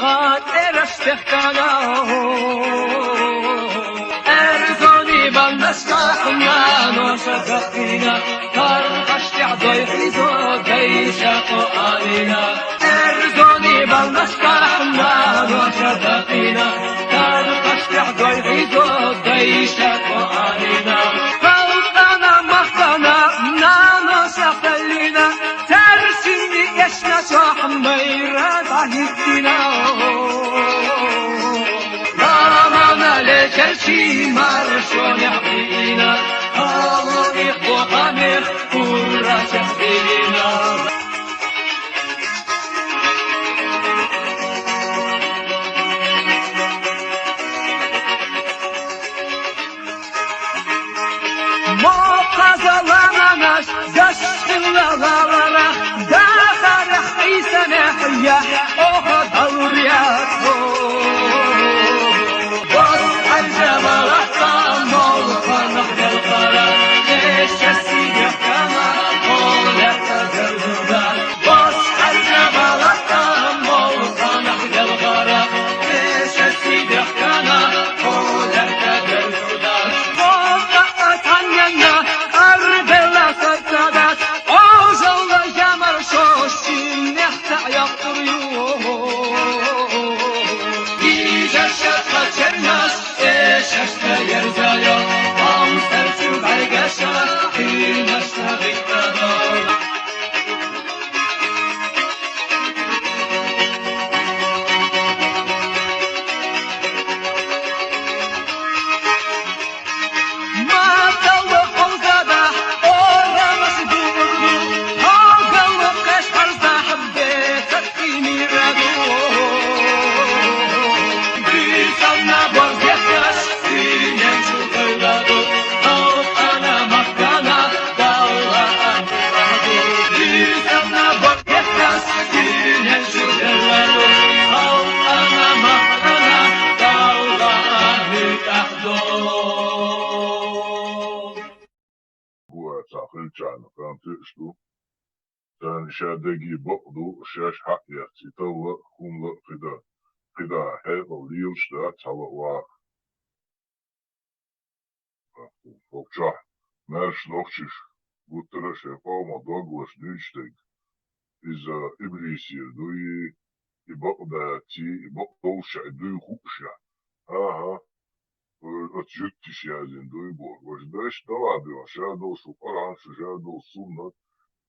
خاطر استخدانا ارزوني بالنسكحنا نوشتقينا ترقش تعضي حيزو ديشق علينا ارزوني بالنسكحنا نوشتقينا ترقش تعضي حيزو ديشق علينا فوقنا مخنا نانو سقلينا ترسيني يشنا صاح ميرا ضحكنا كرشي مرشون يحبينا هاولي قوامر قرى شخصينا ما قزلاناش دشتلالارا داخل حيسا نحيا اوه دورياتو كان فهمتشتو كان شادقي بقضو شاش حق يحتي طلق خون لق قدا حيق وليوش دات حلق واق فوقشاح ماش نوخشش قلت له شيخو ما دوغلش نيشتك إذا إبليسي دوي يبقداتي يبقدوش دوي خوشا ها أتجتش يا زين دوي بور وجداش دوابي وشادو سقران شجادو صنة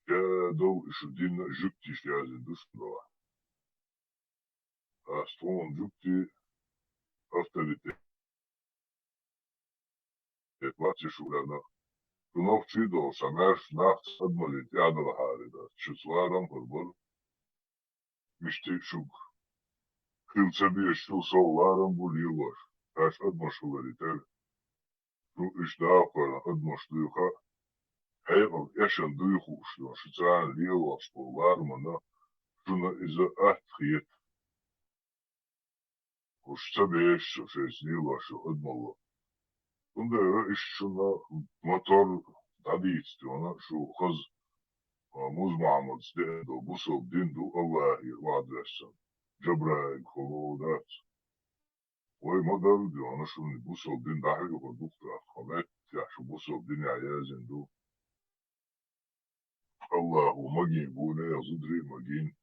شادو إشدين جتش يا زين دوش دوا أستون جتي أفتريتي تباتي شولانا تنوف تشيدو سماش ناخت أدمالي تعدل حالي دا شسوارا قربل مشتي شوك كل سبيه شو صولارا بوليوش اش ادمش وليتال شو اش داقر ادمش دوخا حيقل اشن دوخو شو شتان ليو اصبولار منا شنا اذا احتخيت وش تبيش شو شيس ليو شو ادمالله كندا اش شنا مطر تعديت تيونا شو خز موز معمد سدين بوسو بدين دو الله يوعد السن جبرايل خلودات وي مدر دي انا شو بوسو بدين ده حاجه بالدكتور خلات يا شو بوسو بدين يا يازن دو الله ومجين بونا يا زدري مجين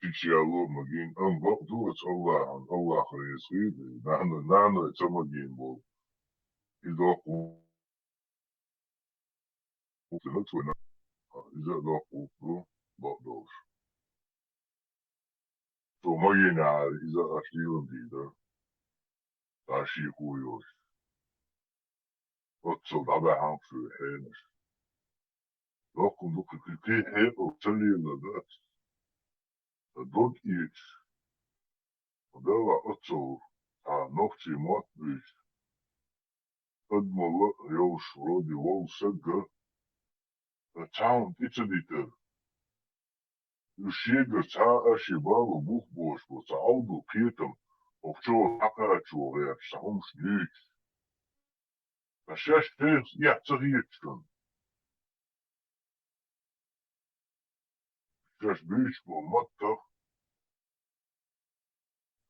تشيالو مجين ان بقدو الله عن الله خريصي نحن يتمجين بو إذا قلت ونا إذا لا قلت بقدوش تو مجين عاري إذا أشيون ديدا تعشي كويوش اتصل دعبا عن في حينش لكن دوك كي هيك وتسلي لذات دوك إيش ودوا اتصل نوختي موت بيش قد الله يوش رودي وول سجا تعاون إتديتر يشيغ تا أشي بالو بوخ بوش وتعودو كيتم وكشو حقا شو غير شحومش ليش فشاش تيس يحتغيتشن شاش بيش ومتخ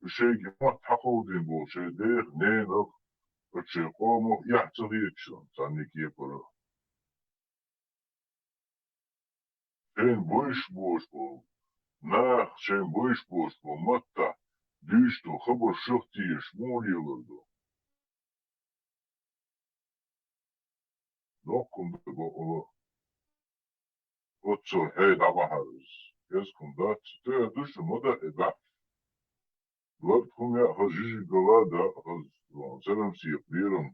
شيء ما تحقودين بو شيء ديخ نينك شيء قومه يحتضيك شون تاني كيبرو شين بوش بو ناخ شين بوش بو متى ديشتو خبر شختي شمول يلردو نوكم بو Otso hey dava harus. Yes kundat. Te dušu moda eda. Lad kumja hažiži galada haz selam si biram.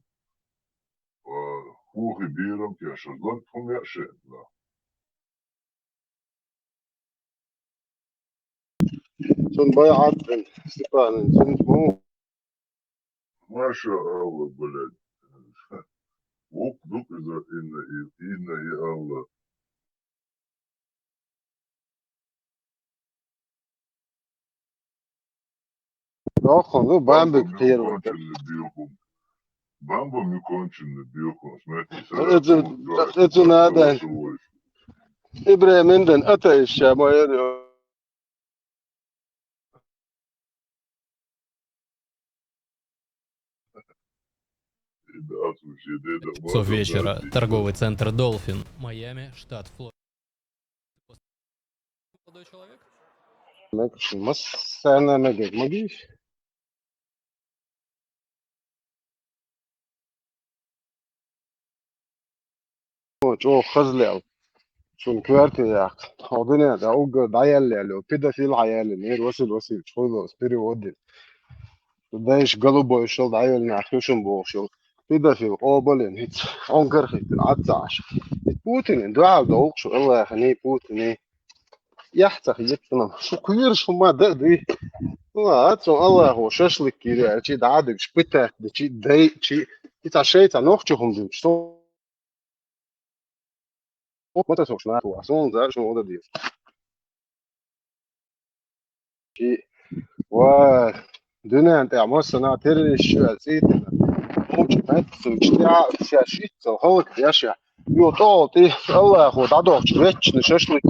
Huhi biram kja lad kumja še. Sun bayağı عدل استقالة sun مو Masha Allah bled. Vuk duk iza inna i Allah. رخص بام Bamba بكتير mi وده končili biokum. Bamba mi končili biokum. Smeti se اتو نادن إبراهيم عندن أتى الشام ويري Часов вечера. Торговый центр Долфин, Майами, штат Флорида. Молодой человек? مسنا نجد ما جيش جو خزلع شون كوارتي يا حاضنة ده أوجد عيال يعني كده في العيال اللي هي وصل شغله سبيري ودي دايش قلبه يشل عيال نعخشون بوشل كده في قابل إن هيت أنكر هيت العتاش بوتين دعاء دوق شو الله خني بوتين يحتاج يتنا شو كوير شو ما ده لا أتون الله هو شاشلك كده شيء دعادك شبتة ده شيء داي شيء يتعشيت عن أختهم دي شو ما تسوش لا هو أصلا زار شو هذا دي شيء و دنيا أنت عمر سنة تري شو أزيد موجود ما تسويش شاشيت هو كياشة يو طالتي الله هو دعوك شويتش نشاشلك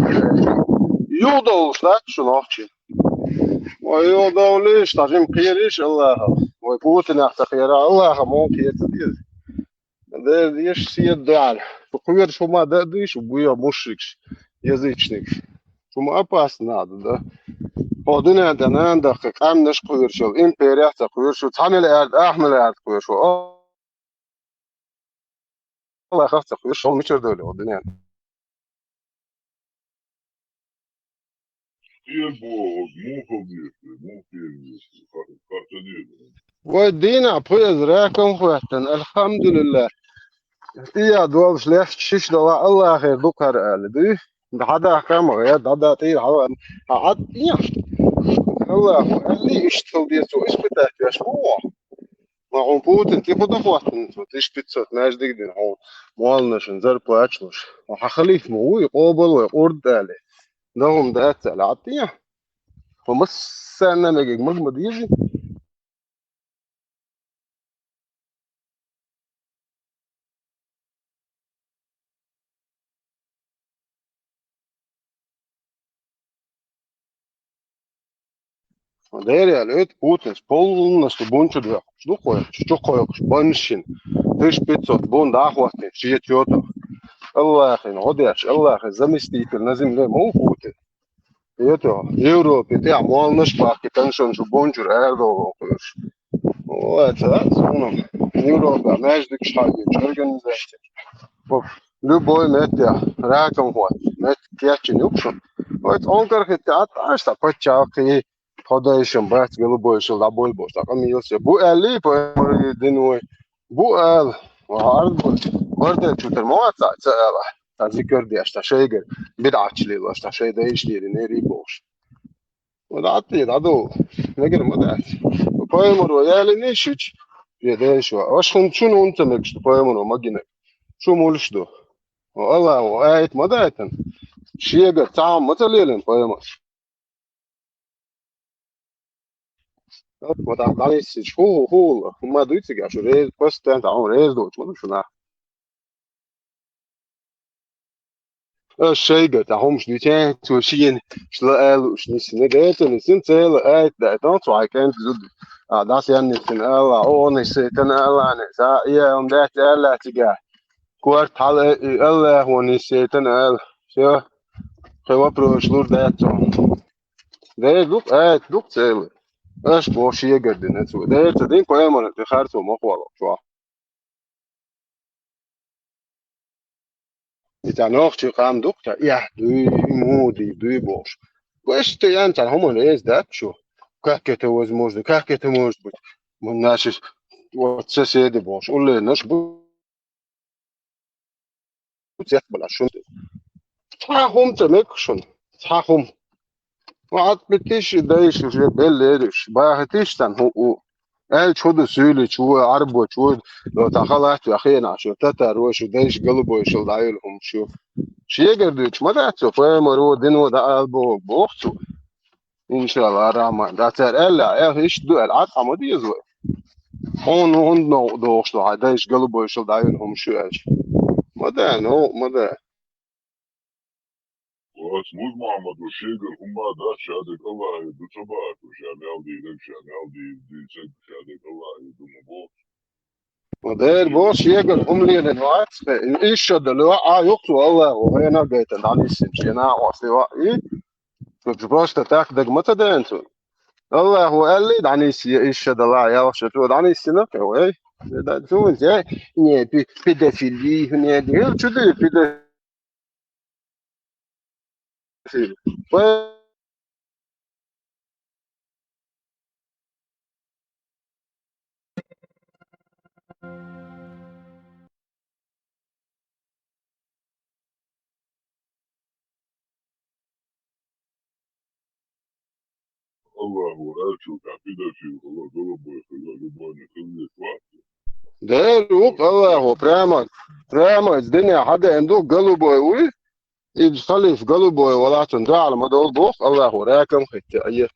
يو دولش لا شو نحكي ويو دولش تجيم قيريش الله ويبوتنا احتقيرا الله ممكن يتدير ده ديش سيد دعال فقير شو ما ده ديش وبويا مشركش يزيشنك شو ما أباس ناد ده هودنا ده نندق عم نش قير شو إمبيريا تقير شو تعمل أرد أحمل أرد قير شو الله يخاف تقير شو مش دولة هودنا ودينا بيز راكم خواتن الحمد لله يا دول شليخ شيش دوا الله خير بكر قال دي ده حدا كام غير ده طير عاد يا الله قال لي اشتغل دي سو ايش بتاعك يا شبوع ما هو بوتين تي خد خواتن تو تيش بيتسوت ناش ديك دين هون موالنش نزر بواتشنش وحخليف مو يقوبل ويقرد عليه لهم ده على عطيه ومس انا نجيك مجمد يجي Där är det Putins полностью бунчу две. Что хочешь, баншин. Ты шпицот, бун дахватин, шиет йота. الله أخي نعوديش الله أخي زمستيك لازم له مو Путин. Это Европе те амал наш паки теншон شو бунчур эрдо окуш. Вот это сунам. Европа междик шаги организация. Любой метя раком вот. Мет кячин юкшон. Вот он говорит, а что почаки Podayışım bırak gelu boyuşul da boy boş. Takım yiyorsa bu 50 boy dinoi. Bu el. Var bu. Orada tutar muhatsa tsala. Tazikör diye işte şey gel. Bir açlığı işte şey değişti neri boş. O da attı da do. Ne gelin o da. Poemur o yani ne şiç. Ya değişiyor. Aşkın şunu unutmak işte poemur o magine. Şu muluşdu. O Allah o ayet madayeten. Şiye gel tamam matalelen poemur. وتعرف عليه هو ما دويتك عشان ريز بس انت عمر ريز دوت ما شو الشيء هم شديتين توشين شلا شنيسين ده نسين تل ده تاني كان زود das يعني نسين الله أو نسيت أنا الله نسا يا ده الله تجاه كوارت على الله هو نسيت أنا الله شو خوا بروشلور ده تون ده دوك تل ايش بوشي يقدر نسوا ده تدين كل ما نتخارسوا مقوله شو Itanochtje gaan dokter, ja, doe moedi, doe boos. Queste janta homo is dat zo. Как это возможно? Как это может быть? Наши вот соседи бош, улы наш будет балашун. Тахум темекшун. Тахум. وعاد بتيش دايش وش بلدش باهتيش تن هو قال شو سولي شو عرب شو لو تخلعت أخينا شو تتر وشو دايش قلبه شو دايلهم شو شيء ما دعته فمرو دينو ده ألبو بوقته إن شاء الله رحمة ده ترى إلا يا إيش دو العاد عمودي يزوي هون نو دوشتو عدايش قلبه شو دايلهم شو إيش ما ده واسموز محمد وشيقر هم ده شهادة الله يدو تباك وشانال دي لك شانال دي سد شهادة الله يدو مبوك ما ده البوس يقول لي الوقت إيش ده لو يقتو الله وهي نقيت عن السنشنا وسوا إيه فبروش تاك دق متى ده أنتو الله هو قال لي دعني إيش ده الله يا وش تو دعني السنة كوي ده تو إنت ني بيدافيلي ني دي شو ده بيدافيلي الله هو قال شو كعبيدة في الله ضرب ويخلق لبان يخلق وقت ده الوق الله هو بريما الدنيا حدا عنده قلبه وي يخلي في قلبه ولا تندرع على مدى البوخ الله هو راكم حتى أي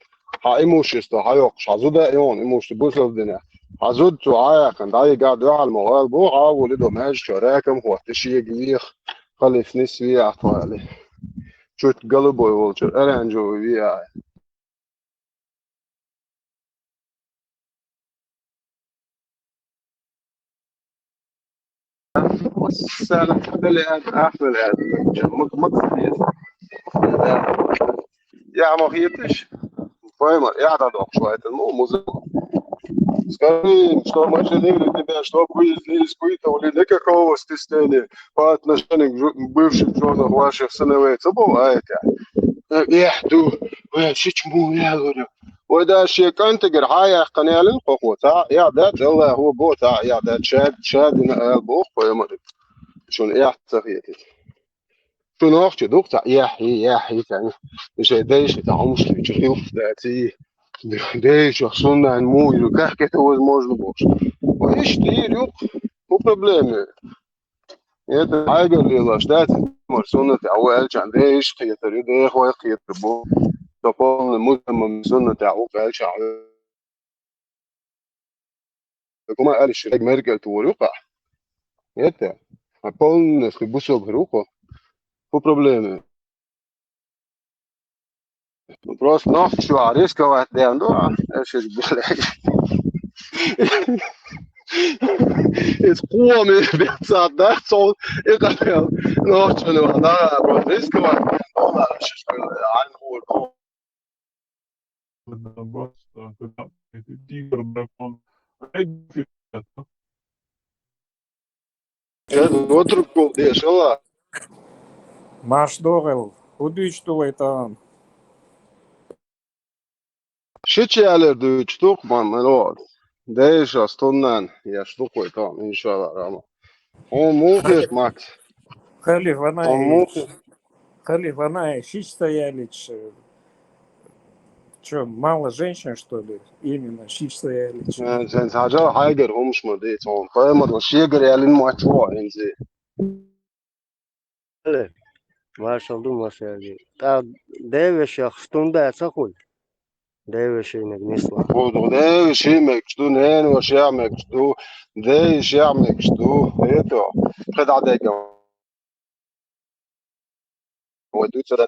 إيموش يستو حيوقش عزودا إيون إيموش تبوسل الدنيا عزود تعايا كان داي قاعد على الموال بوخ ولده ماج راكم هو تشي قليخ خلي في نسوي أطوالي شوت قلبه والشر أرانجو ويا والسلام أحمد يا ما خيبتش فاهم قاعد ادوق شويه الموزه скажи что мы жалели тебя что не испытывали никакого стеснения по отношению к бывшим женам ваших сыновей это бывает يحدو ويشتموا يا غلو وده شيء كان تقر حياة قنالين قوتا يا ده الله هو بوتا يا ده شاد البوخ ويمر شون يحتفيتي شون وقت دكتور يحيى يعني مش دايش تعمش تشوف ذاتي دايش خصونا نمو كحكة هو الموجود بوش وإيش دير يوك هو بروبليم يد حاجة اللي لاشتات مرسونة أول كان دايش خيطر ده هو خيطر بو طبعا المدة مرسونة تعوق قال شعر كما قال الشريك مرجع تورقة يد أقول في بوسو بروقة هو بروبليم Просто нахуй что, рисковать да, ну, сейчас, блядь. Es kommer betsat där så är det något som nu hade bra riskovat. Alla skulle han håll på. Outro deixa lá. Маш Дорел, удичту это. Şiçeler de çok man Deixa stundan я штукой там иншалла рама. Он мухит Макс. Халиф Он она мухит. Халиф она щит стояли. Че, мало женщин, что ли? Именно щит стояли. Sen sadece hayır olmuş mu diye son. Koyamadı. Şeye göre elin maçı var enzi. Marshall masaya. Ta deve şahstunda sakul. Deve şeyine nisla. Буду. Да, шимек, что не, ну шамек, что да, шамек, что это. Когда ودوت ده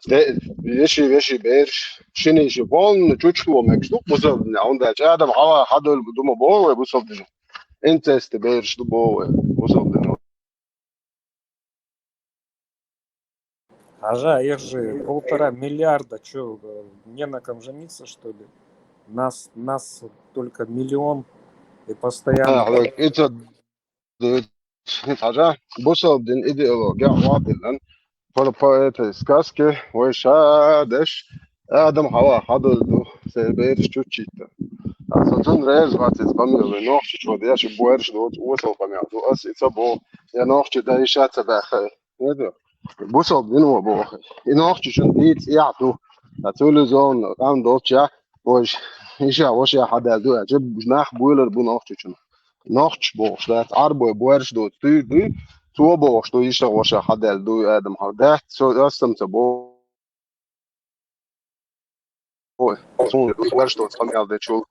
يشي بيرش شيني شبون تشوشو مكشتو بوصل عند ادم على حد دوما بو بوصل انت استبيرش دو بو بوصل Ага, их же 1,5 миллиарда. Че, не на ком жениться, что ли? Нас только миллион и постоянно... اه انت حاجه بوصل دين ايدي جا واحد فالبايت سكاسكي وشادش ادم حوا حد دو سبيرش تشوتشيتا Also tun reis wat es beim mir noch schon der schon boer schon was auch beim mir du as it's abo ja noch da ich hatte da ja بص بينه وبوخ noch schon dit ja du natürlich so ran dort ja was ich ja was ja hat du جب nach boiler bu noch noch bo statt arbo boer schon du تو bo что еще was ja hat du adam hat da so erstens abo ой boer что вспомнил да чул.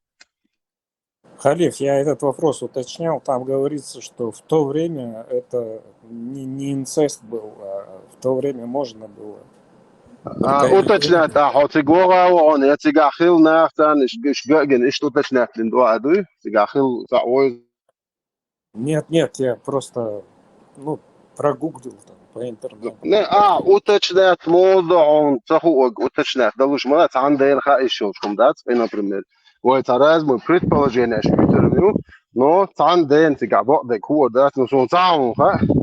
Халиф, я этот вопрос уточнял. Там говорится, что в то время это не инцест был, а в то время можно было. Utachnet a Tigora on Tigachil nachtan is gögen is utachnet in do adu Tigachil za oi. Нет, я просто прогуглил там по интернету. Ne utachnet موضوع on تخو utachnet دلوش مرات عندي خا شو dat بين بريمير وتراز مو предположение شو no عندي انت قاعد هو ذات نو تعاون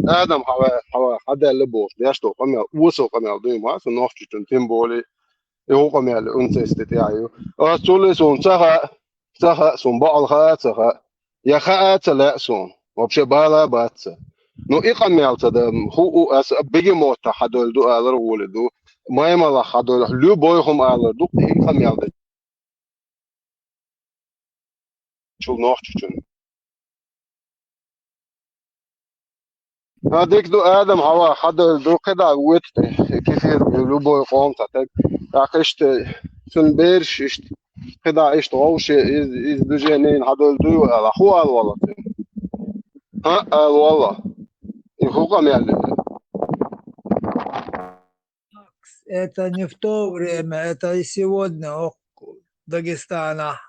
ادم حوا حدا اللي بوش ليش تو قام وصل قام دي ما نوح تنبولي يوقع مع الأنثى تاعي أصله سون سخا سون بعض خا سخا يا خا تلا سون وبشي بالا بات نو إقام مع تدم هو أس بيجي موت حدول دو ألر ولدو ما يملا حدول لو بويهم ألر دو إقام مع شو نوح تشون هذيك دو آدم هوا حدول دو كده وقت كثير لو بوي قوم تاعك تاعكشت سن بيرش كده ايش طوش از دو جنين هذول دو هو قال والله قال والله يخوقهم يعني Это не в то время, это и сегодня в Дагестане.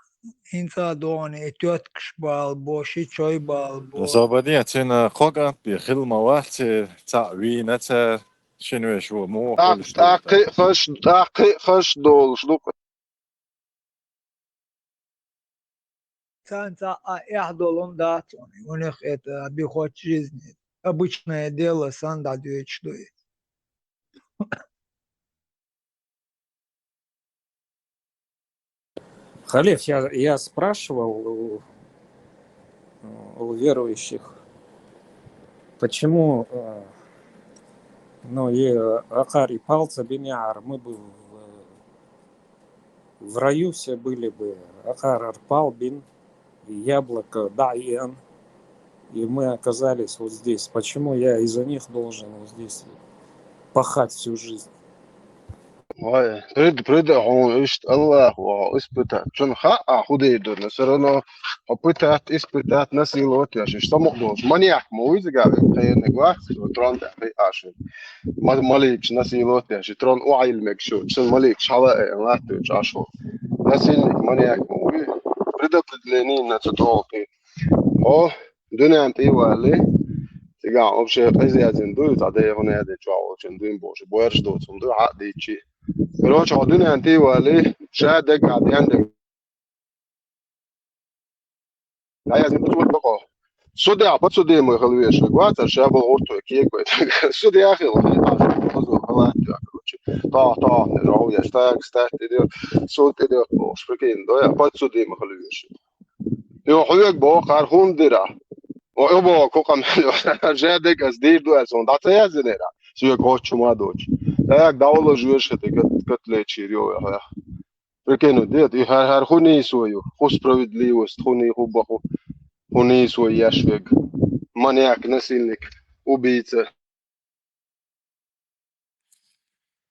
Инсадони, тёткш балбо, шичой балбо. زبادية تنا خوجا بيخل موات تعوي نتا شنو شو مو كل شو دقيق خش دول شلوك Санца яхдолон датони. У них это обиход жизни. Обычное дело, сан дадует что. Халиф, я спрашивал у верующих, почему и Акар и Палца Бениар, мы бы в раю все были бы, Акар Арпал Бин и Яблоко Дайен, и мы оказались вот здесь. Почему я из-за них должен вот здесь пахать всю жизнь? هاي بريد هون إيش الله وإثبتت شن خاء خدي دور نصرنا حبتت إثبتت نسيلوت يا شيء سمق دوش ماني أحمو إذا قاعد خير نقاش ترون تحقيق عشان مالكش نسيلوت يا شيء ترون وعي المكشوت شن مالكش حلا لا تج عشان نسيلك ماني أحمو بريد تدلني نتطوقي دنيا أنتي والي تقع أبشر قزي أزندو تعدي هنا هذا جاو شندين بوش بويرش دوت صندوق عقدي شيء بروش عدنا أنتي والي شادك عدي عندك لا يزن تقول بقى سودي عبد سودي ما يخلويش قوات الشاب الغرتو كيك سودي يا أخي خلاص طا نروح يستاك تدير سود تدير بوش فكين ده عبد سودي ما يخلويش يو حيك بقى خارخون ديرا وأبغى كوكا جادك أزدير دو أزون ده تيازنيرا سوى كوتش ما دوتش هيك دولة جوش كتلة شيريو يا فكينو ديت هر خوني سويو خو справедливость خوني خو خوني سوي يشوك маньяк насильник убийца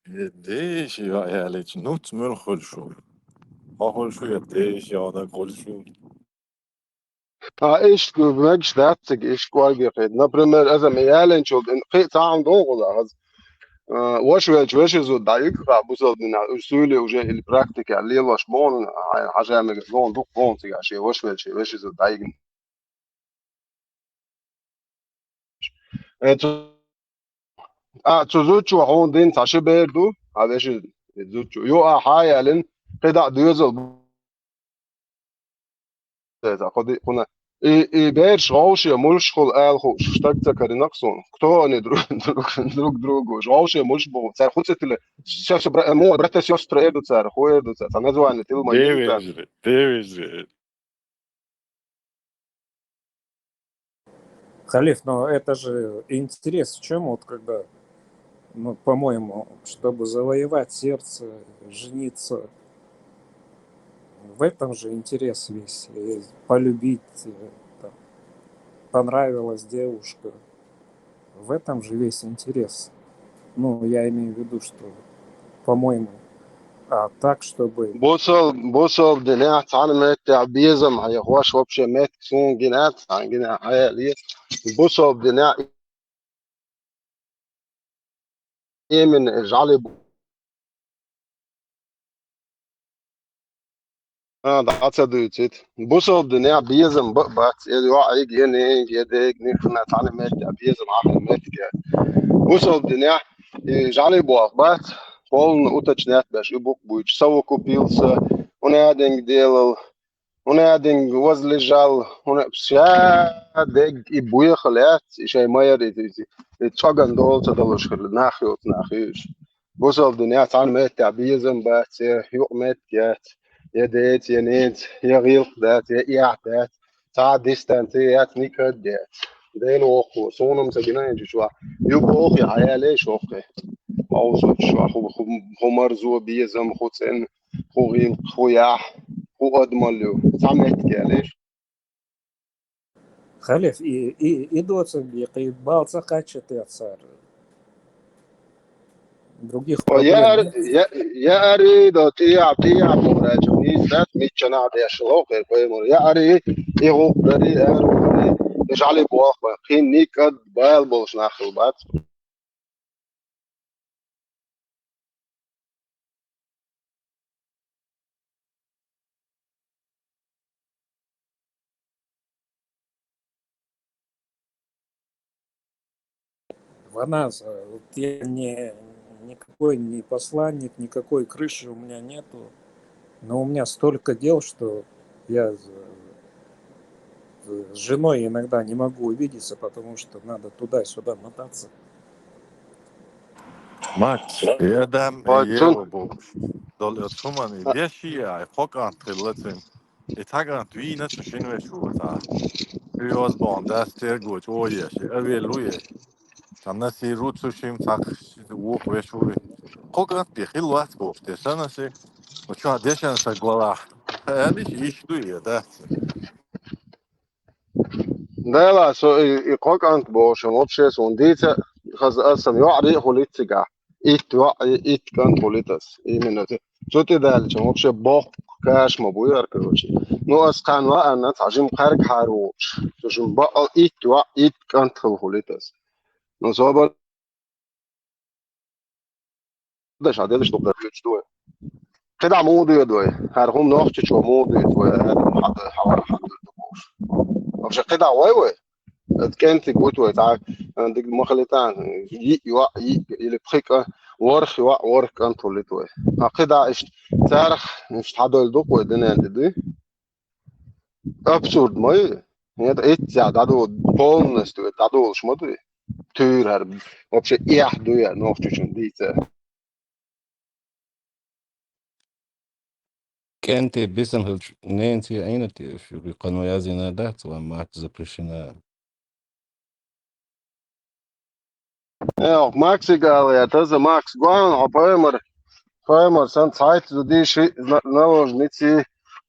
ديش يا ليش نوت من كل شو ما كل شو يديش يا ده كل شو ايش ماكش داتك ايش كوالجي قيد например اذا ميالن شو قيت عم دوغلا وش زو دايق بوصل من السؤال وجه البراكتيك اللي هو شمون حاجة من لون دوك لون تيجي شيء وش زو دايق تزوجوا هون دين تعشي بيردو هذا شيء تزوجوا يو حايلن قدا دوزل قد كنا بيرش غوشي ملش خل خو شتكت كارينكسون كتوني دروج غوشي ملش بو صار خلصت شاف مو برتس يستر ايدو صار خو ايدو صار نزوا ان تل ما ينفع Девять. Халиф, но это же интерес в чем, вот когда, ну, по-моему, чтобы завоевать сердце, жениться, в этом же интерес весь. И полюбить, там, понравилась девушка, в этом же весь интерес. Ну, я имею в виду, что, по-моему, а так, чтобы... بوصل دنيا تعلمت تعبيزم هي هواش وبشي مات سون جنات عن جنا عيالي بوصل دنيا ايه من اجعلي دعاتها دوتيت بوصل دنيا بيزم بقبات يدو عيق يني يديك نخنا تعلمت تعبيزم عقل ماتك بوصل دنيا اجعلي بوقبات قولن اوتاچنات باش يبوك بويش سوى كوبيلسا ونادنج ديلل ونادنج وزلجال ونبسيادeg ibuye خلات شيء ما يريد تشغن دول تدلش خل ناخيوت ناخيش بوصل دنيا تعلمت تعبيزم بات يقمت جات يديت ينيت يغيل دات يعتات تا ديستانتيات نيكد جات دين وقو صونم سجنان جشوا يبوخ يا عيالي شوقي موضوع شو خو مرزو بيزم خو تن خو غيل خو ياح خو أدملو تعمت كاليش Халиф, и доценги, и балца качет, и отцар. Других проблем нет. يا أري دوتي عطي مراجعين ذات ميتشنا عطي شلوك القيمة يا أري يغوق دري أري يجعلي بواق بقين نيكد بايل بولش ناخل بات Ванас, вот я никакой не посланник, никакой крыши у меня нету. Но у меня столько дел, что я с женой иногда не могу увидеться, потому что надо туда-сюда мотаться. Max, يدم وجن يوبوش دول اتكمن ليشي حق عن تلتين اتاقن توينة تشين وشو تا يوز بون دستير گوچ اويشي اوي لوي تنسي رو تشيم تاق ووق وشو حق عن بيخيل وقت گفته سنسي وچو ديشن سگولا هاديش ايش دوية ده ده لا سو يقاك أنت بوش موتشيس ونديتا خز أصلا يعري خليتسجع إيت إيت كان خليتس إيه من زوتي ده اللي موتش باق كاش مبوير كروشي نو أسكان لا أنا تعجم خارج حاروش تجم بقى إيت كان خليتس نو صوب ده شاديش تقدر تجدوه كده مودي دوي هرهم نوختي شو مودي دوي هذا حوار حد الدبوش مش كده واي كانت قوتو تاع عندك مخلطان اللي بخيك ورخ ورك انت وليتو كده ايش تارخ مش حدول دوق ودنا دي absurd ماي هي ett ja dado polnes du dado smodri tur här вообще я du я nog tusen dit Кенти Бисенхель Нэнси Айнати, Кануязина Дат, мать запрещена. ja Max egal ja das Max gwan aber san Zeit du die наложницы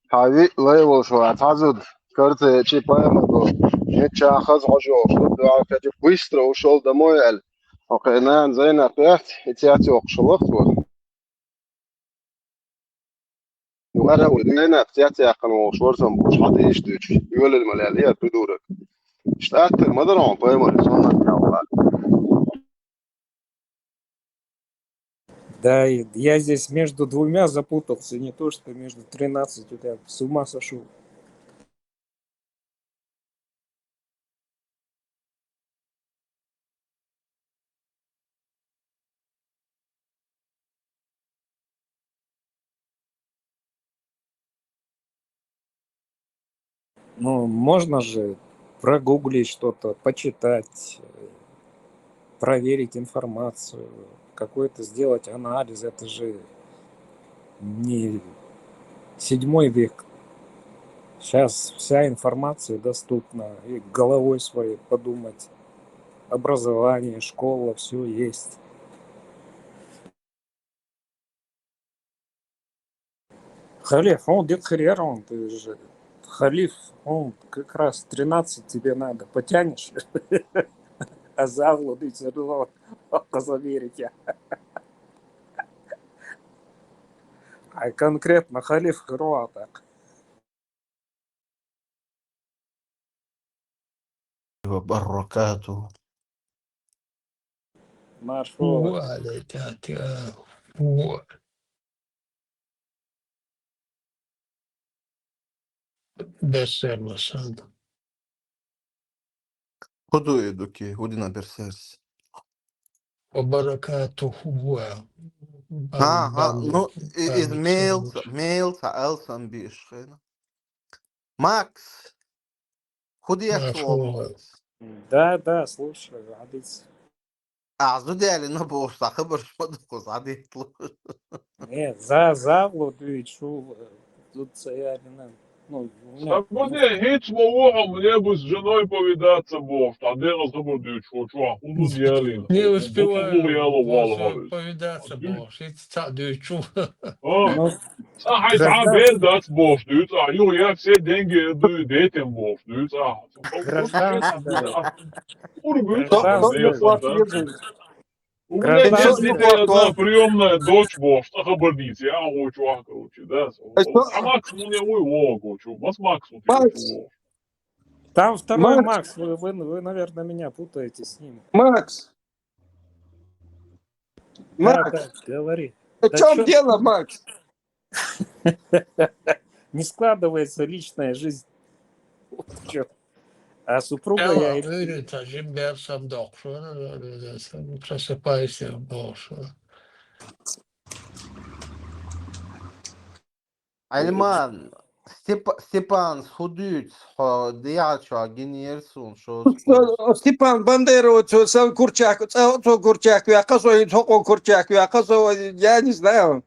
хави левел шо атазуд карте чи поэмагу неча хаз хожо что да кати быстро ушел домой аль окейнан зайна пять этиати окшолох وانا ودينا بتاعتي كانوا شورزم مش حد يشتري يقول الملاليه بدورك اشتقت المدرعه بايمر صنع Да, и я здесь между двумя запутался, не то что между 13, я с ума сошел. Ну, можно же прогуглить что-то, почитать, проверить информацию, какой-то сделать анализ. Это же не 7 век. Сейчас вся информация доступна, и головой своей подумать. Образование, школа, все есть. Халиф, он дед хрен, он, ты же халиф, он как раз 13 тебе надо, потянешь, а заглуды все равно позаверите. А конкретно халиф Хруатак. وبركاته. Маршрут. خذوا يدك ودنا برسالس. وبركاته ها ну из بالمساوس ميلز ألسن بيشخنا. ماكس خذي أشوا مفهوم. ماكس. Да, слушаю, Адис. أعزودي على نبوش خبر شو دخوز عادي يطلع. Нет, за заглуды и чу, тут я не знаю. Ну, у меня, Сабуде, hiç movuhom ne с женой повидаться бов, а де разговор чувак, он делин, Не буту успеваю бурьяло вас валгарис. повидаться, боже, и дючу. ну, Hij gaat weer dat bof, dude. Joh, je hebt zit denken, doe dit in bof, dude. Просто честно, гражданская, урбит, Кто не гражданская, платит? У меня Кто 5 не детей, одна платит? приемная дочь, бов, что хабардите, я хочу, короче, да. А Что? Макс, ну не его, хочу, вас Макс, вот я Макс, чего. Там второй Макс, Макс, вы, наверное, меня путаете с ним. Макс, Да, Макс. говори. В Да чем чё дело, Макс? не складывается личная жизнь. Вот чё. А супруга Ja, я... öyle taşım dersem doktora desem prasıpaysa boş. Альман Степан схудуть дьячо генерсун шо скус. Степан Бандера, сам Курчак, Курчак, я козой, Курчак, я козой, я не знаю.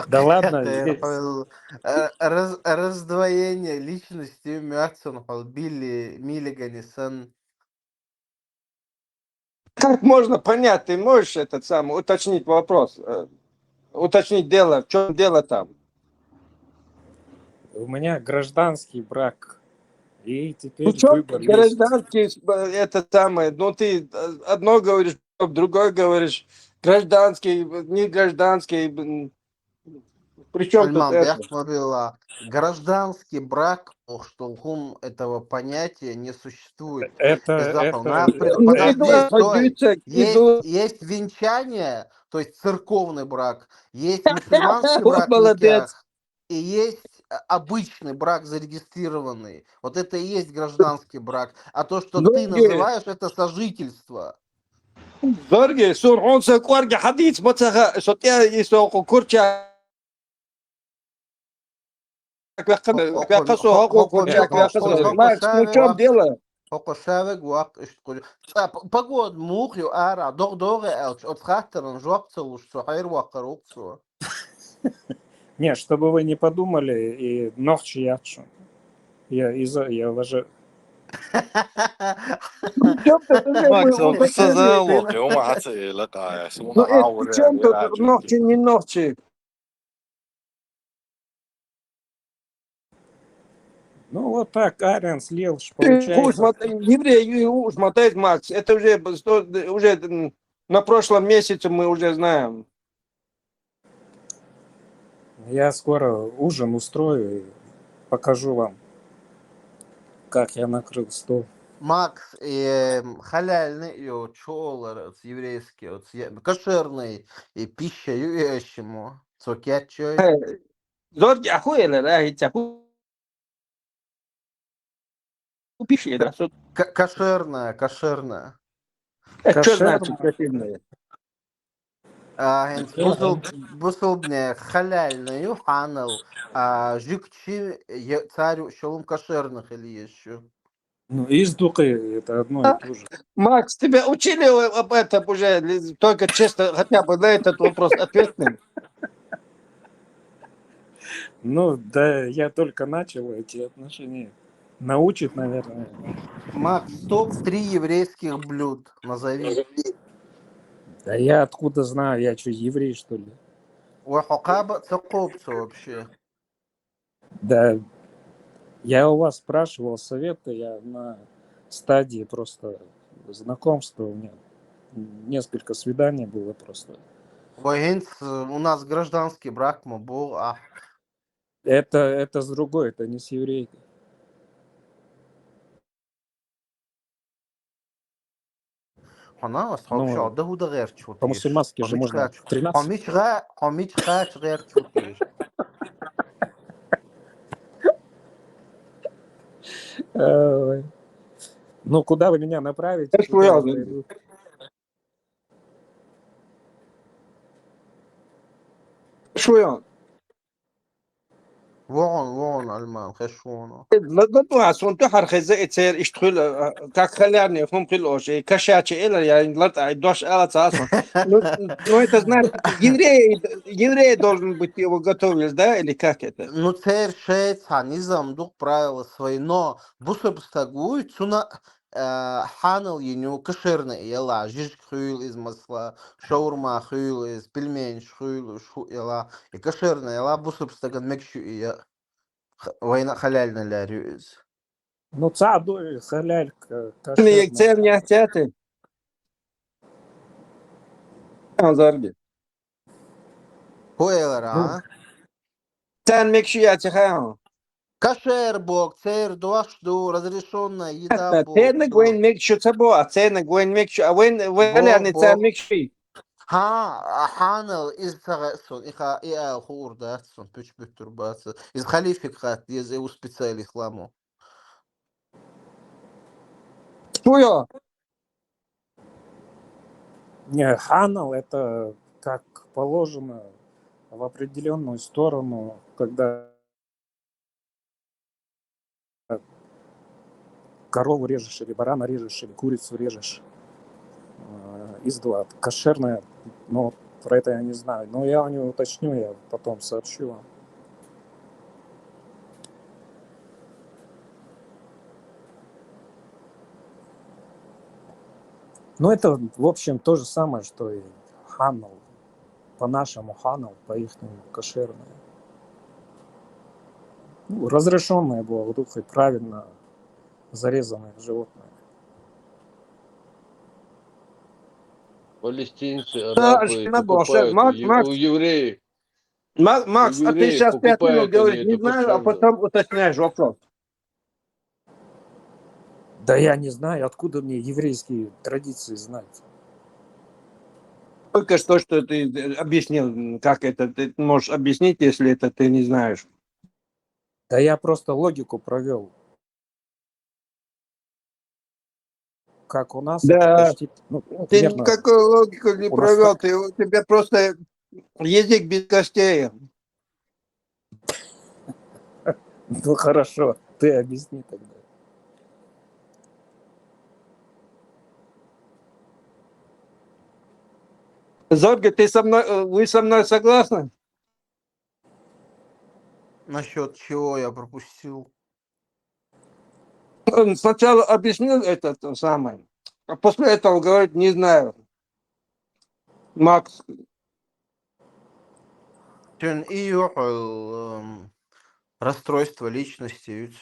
Да ладно, Хакикаты здесь... раздвоение личности Мятсон Билли Миллиганисон. Как можно понять, ты можешь этот самый уточнить вопрос, уточнить дело, в чем дело там? У меня гражданский брак. И теперь Причем выбор есть. гражданский, это самое, ну ты одно говоришь, другое говоришь, гражданский, не гражданский, причем тут Альман, я это? говорила, гражданский брак, что этого понятия не существует. Ну, Подожди, стой. иду, Есть венчание, то есть церковный брак, есть мусульманский вот брак молодец. никях, и есть обычный брак зарегистрированный. Вот это и есть гражданский брак. А то, что ты называешь, это сожительство. Зорги, он корги حديث متسخ شتيا يسوق كرچا Макс, ну в чем дело? Хокошавек вак иштқулю. Погодь мухью ара догдоге элч от хаттерн жопцу что хайр вакаруксу. Не, чтобы вы не подумали, и ночь ячу. Я уважаю. В чем-то мы уточнили. Ну это в чем-то ногти, не ногти. Ну вот так, Ариан слил, Уж получается. евреи уж мотает, Макс. Это уже на прошлом месяце мы уже знаем. Я скоро ужин устрою и покажу вам, как я накрыл стол. Макс, халяльный и чолар, еврейский, кошерный и пища ещему. Цокячой. زوج أخوي لا هي تكون بيشي ده صوت Кошерная, кошерная. что Кошерная. значит кошерное? Хенс бусл мне халяльную ханал, жикчи царю шалом кошерных или еще. Ну, издухи это одно и то же. Макс, тебя учили об этом уже, только честно, хотя бы на этот вопрос ответным. Ну, да, я только начал эти отношения. Научит, наверное. Макс, топ-3 еврейских блюд назови. Да я откуда знаю, я что, еврей, что ли? Уахакаба цокопцу вообще. Да, я у вас спрашивал советы, я на стадии просто знакомства, у меня несколько свиданий было просто. Вагенс, у нас гражданский брак, был, Это с другой, это не с еврейкой. Она Ну, вообще, да худа غير чутиш. по-мусульмански же можно 13. Хомич хач غير чутиш. Ой. Ну, куда вы меня направите? Это туда я я пойду. Что я? وون المان خشونه. لا سون تحر خزي تصير اشتغل كاك خلاني هم كل شيء كشاتي إلا يعني لا تعيدوش على تاسون. Ну это значит еврей должен быть его готовить, да, или как это? Ну, царь шеец, низам дух правила свои, но бусубстагуй цуна ханал еню кошерный ела, жиж хюйл из масла, шаурма хюйл из пельмень хюйл ела, и кошерный ела бусубстаган мекшу и война халяльна лярюз. Ну, цаду, халяль, Не кошерный. царь не хотят. Азарби. Хуэлара, Царь мекшияти хао. кошер бог, царь дуашду, разрешенная еда бог. Царь гуэн мекшу цабо, а царь гуэн мекшу, а вен не царь мекши. حانل إذ ثغسون إخا إيه خور داتسون بيش بتربات إذ خليفك خات يز إيه سبيциали хламу. Что я? Не, ханал это как положено в определенную сторону, когда корову режешь, или барана режешь, или курицу режешь. Из два. Кошерная, но про это я не знаю. Но я не уточню, я потом сообщу вам. Ну, это, в общем, то же самое, что и ханал. По-нашему ханал, по-ихнему кошерное. Ну, разрешенное было духой, правильно зарезанное животное. Палестинцы, Да, арабы Шина Боша. покупают у евреев. Макс, У а ты евреев сейчас 5 минут покупают говоришь, они не это знаю, а кошерное. потом уточняешь вопрос. Да я не знаю, откуда мне еврейские традиции знать. Только что ты объяснил, как это, ты можешь объяснить, если это ты не знаешь. Да я просто логику провел. Как у нас, Да. это почти, Ты примерно никакую логику не у нас провел, у тебя просто язык без костей. Ну хорошо, ты объясни тогда. Зорга, вы со мной согласны? Насчет чего я пропустил? Он сначала объяснил это то самое, а после этого говорит, не знаю. Макс. Расстройство личности.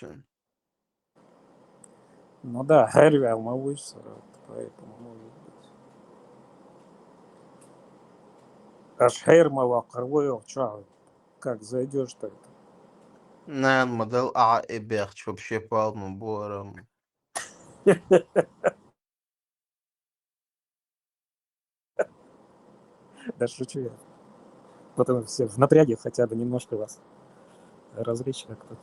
Ну да, Хэрвиал Мавыш, поэтому может быть. Аж Хэрмова, Карвойл, чё, как зайдешь-то это? Нан модель А и Бехч вообще полным бором. Да шучу я. Потом все в напряге хотя бы немножко вас развлечь как-то.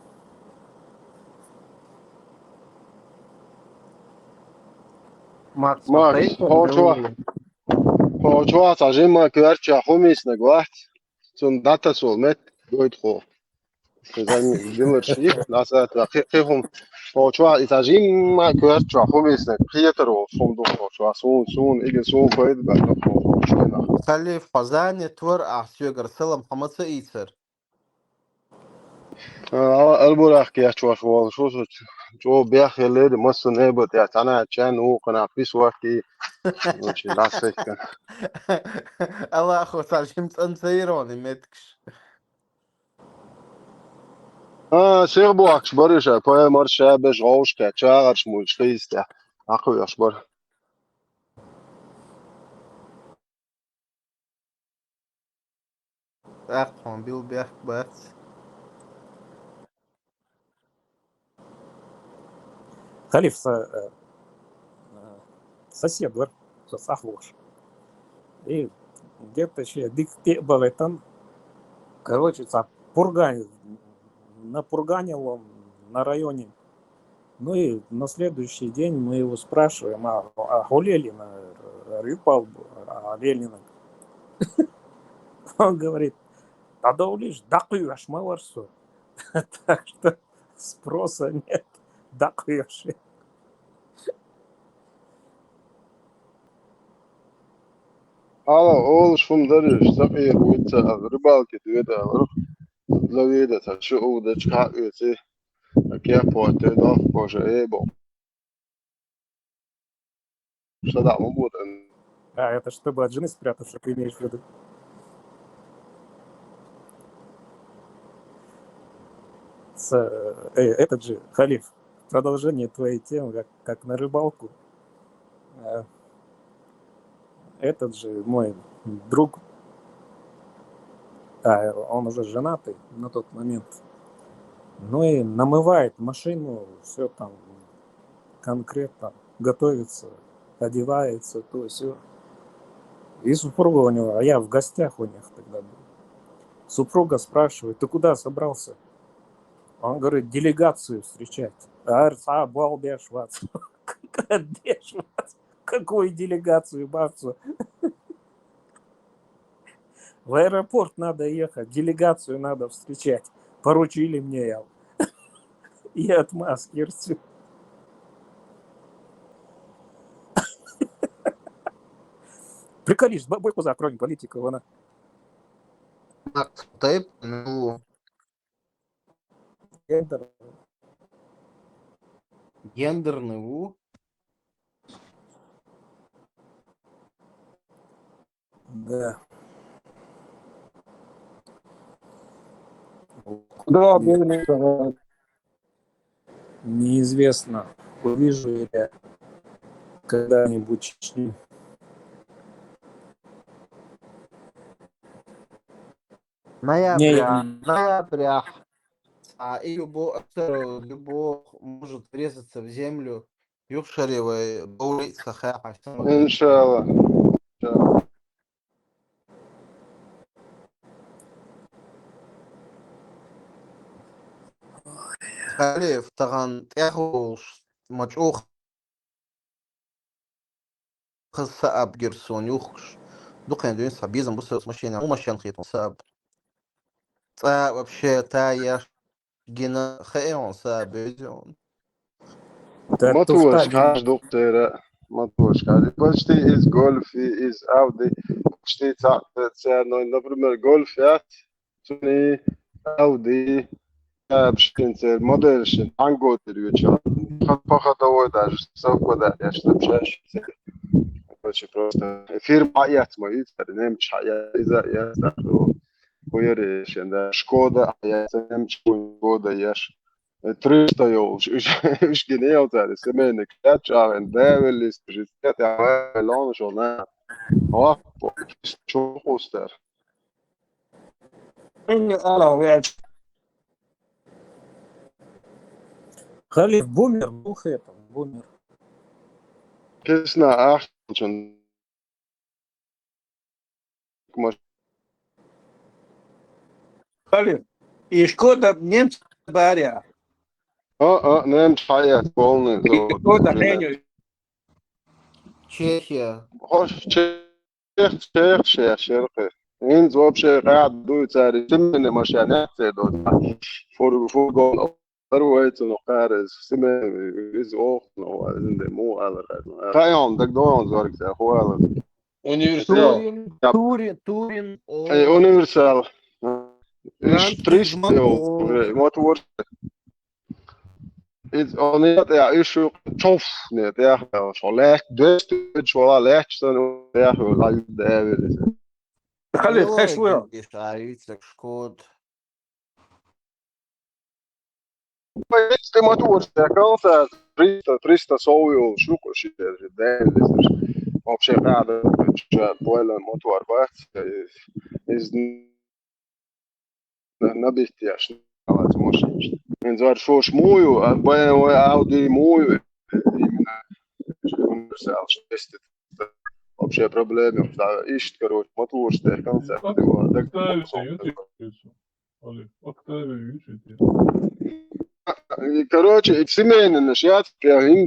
Макс, Макс, смотри, Hoču zima kverčā humisna gvaht, un datas ol met goit ho. Zami diler shif, nasa khihum. Hoču zima kverčā humisna khietero fundu hoču sun igen sun koid ba no hoču. خلي في قزان تور أحسيو قرسلة محمد سئيسر. البراخ يا شو جو بياخ يلي مصر نيبت يا تنا كان هو قنا في سواكي وشي لاسك كان الله أخو سالشمت أنسيروني متكش. شيخ بوكش بريشة باي مرشة بش غوش كاتشاغر شمول شخيستا أخو يشبر أخوان بيل بيحك بس. Халиф сосед вар, сахвош. И где-то еще дик был там, короче, напурганил он на районе. Ну и на следующий день мы его спрашиваем, а гуляли на рыбал, а Ленина. Он говорит, да улиш, да куешь, маварсу. Так что спроса нет, да куешь. على أول شو مدرج سفير ويتا ربالك دويدا لويدا تشو دا چكا يتي أكيا بوتي دا بوجا إيبو شدا مبود А это чтобы от жены спрятаться, ты имеешь в виду? Этот же, Халиф, продолжение твоей темы, как на рыбалку. Этот же мой друг, он уже женатый на тот момент, ну и намывает машину, все там конкретно, готовится, одевается, то все. И супруга у него, а я в гостях у них тогда был. Супруга спрашивает, ты куда собрался? Он говорит, делегацию встречать. Балбеш, какую делегацию, бабцу? В аэропорт надо ехать, делегацию надо встречать. Поручили мне я. И отмазки. Приколись, бойку закрой, политика, вона. Макс, طيب ну гендерный у. Да. Куда Неизвестно, увижу ли я когда-нибудь Чечню. Ноября. И любой может врезаться в землю. Юхшаревой боулить сахара. إن شاء الله Халев таган тяхуш мачух خساب جرسون يوخش دوقين دوين صبيزن بص مشينا ومشينا خيط صاب تا вообще тая гена خيون صاب بيزون ما توش كاش دكتور ما توش كاش почти из гольфи из Audi почти цена например гольф Sony Audi بشتنسر موديل شن عنقو تريوچا فقط هو даже سوق ده я что بشاش короче просто фирма аят мои немч аят иза я знаю хуйре шен да Шкода аят немч Шкода яш 300 euro. Ich gehe auch da. Das ist immer eine Klatscher, ein Devil ist, ich hätte ja lange schon, ne? Oh, ist schon groß der. Халиф бумер, бух это, бумер. كيسنا أحسن مش Olha, и Škoda Njemci barja. نمت حياة полный زود Škoda جنات Henju. Чехия. خوش شيخ إن زوب شيخ قاعد دو تاري سمن مش يعني تدو فور جول أرويت نقارز سمن إز أوخ نو إن مو على خيام دك دون زورك يا أخوان Universal. Турин, أي о, universal إيش Француз تريست мотор. موتور إز أنيت يا إيشو توف نت يا شو لاش دوست شو لاش تنو يا شو لا يدابر خلي تخيل شوية. Белый шарик, Шкод. Este motor كانت 300 صوي وشوك وشي دايم вообще قاعدة بولا موتور بس إز نبيت ياش على ماشين من زار شوش مويو بين أودي مويو universal test вообще проблемы да ищет короче мотор что концепт его так короче семейный шат прям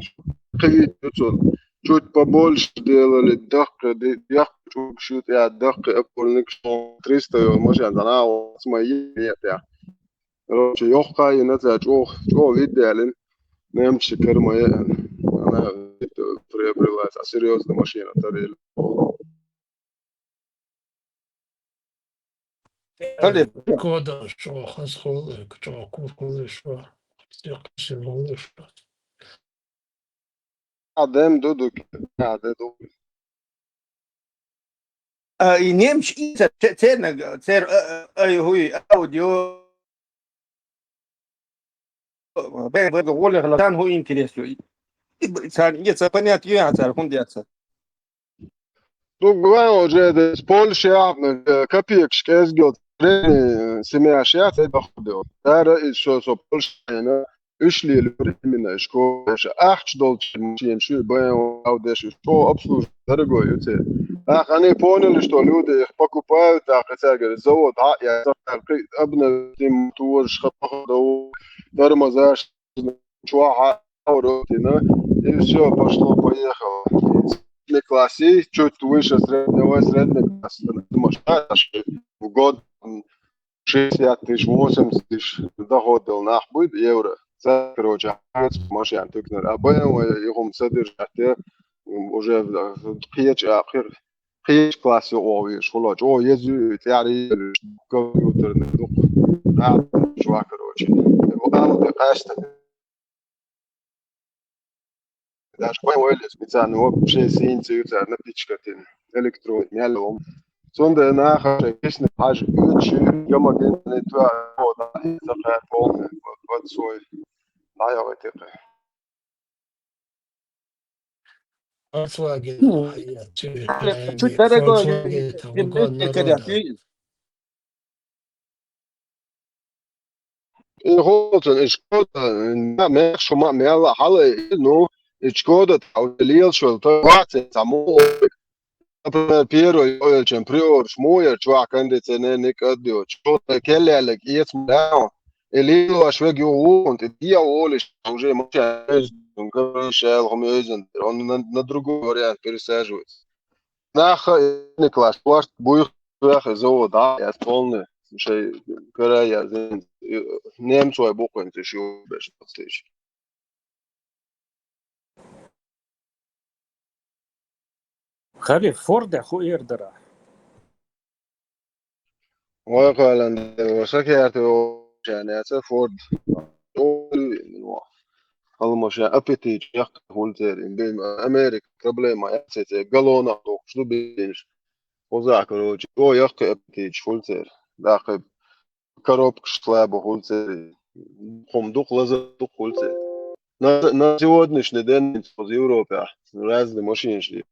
чуть побольше делали дохка чуть я дохка опольник 300 может она с моей я короче يوخا ينزل جو видели немчи керма она приобрела серьезную машину тарель خلي. Škoda, što Hansholik, što Kukulišva, Sirkasimulišva. قدام دودو قاعد I Njemci iza cer هوي audio. Бе голе гласан هو интересует. Есть понять я цар хундяца. Ну, главное уже с Польши, копеек шкезгел, семья шьят, это ходил. Дара еще со Польши, ушли временно, что ах, что дольше, что бэм, аудеш, что обслуживать, дорогой, юте. Ах, они поняли, что люди их покупают, ах, это говорит, завод, я обна тем тур, шхапаходу, тормозаш, чуаха, ауротина, и все, пошло-поехало. классе, чуть выше среднего класса. Думаешь, в год 60 тысяч, 80 тысяч доходил нах будет евро. Короче, машин тыкнер. А BMW их содержат уже в خيش классе овиш, خلاص. О, езжу, يعني компьютер ندوق. شو короче. وقامت قاشت даже поняли специально вообще синцы напичкатин электрон мялом сонда нахер кисне хаж үч ямаген нетва вода сахар полный вот свой наявайте Volkswagen, ja, Чуть дорогой, Volkswagen, это вагон народа. и хотен ишкода на мешо мяла хала ну ишкода таулил шо то вате само Например, чем приор шмоя чувак андится не кадио что-то келелек и смеял или ашвег юунт и я олиш уже моча говоришь он на другой вариант пересаживается наха не класс пласт бух завод да я полный шей корая немцой буквы еще без подстыч Хали Форда хуердера. وقال وسكرت يعني فورد Almost appetit jak hulter in bim Amerika problema jacete galona to što biniš ozak короче o jak appetit hulter dakle коробка slabo hulter хом дух лаза дух hulter на сегодняшний день из Европы разные машины шли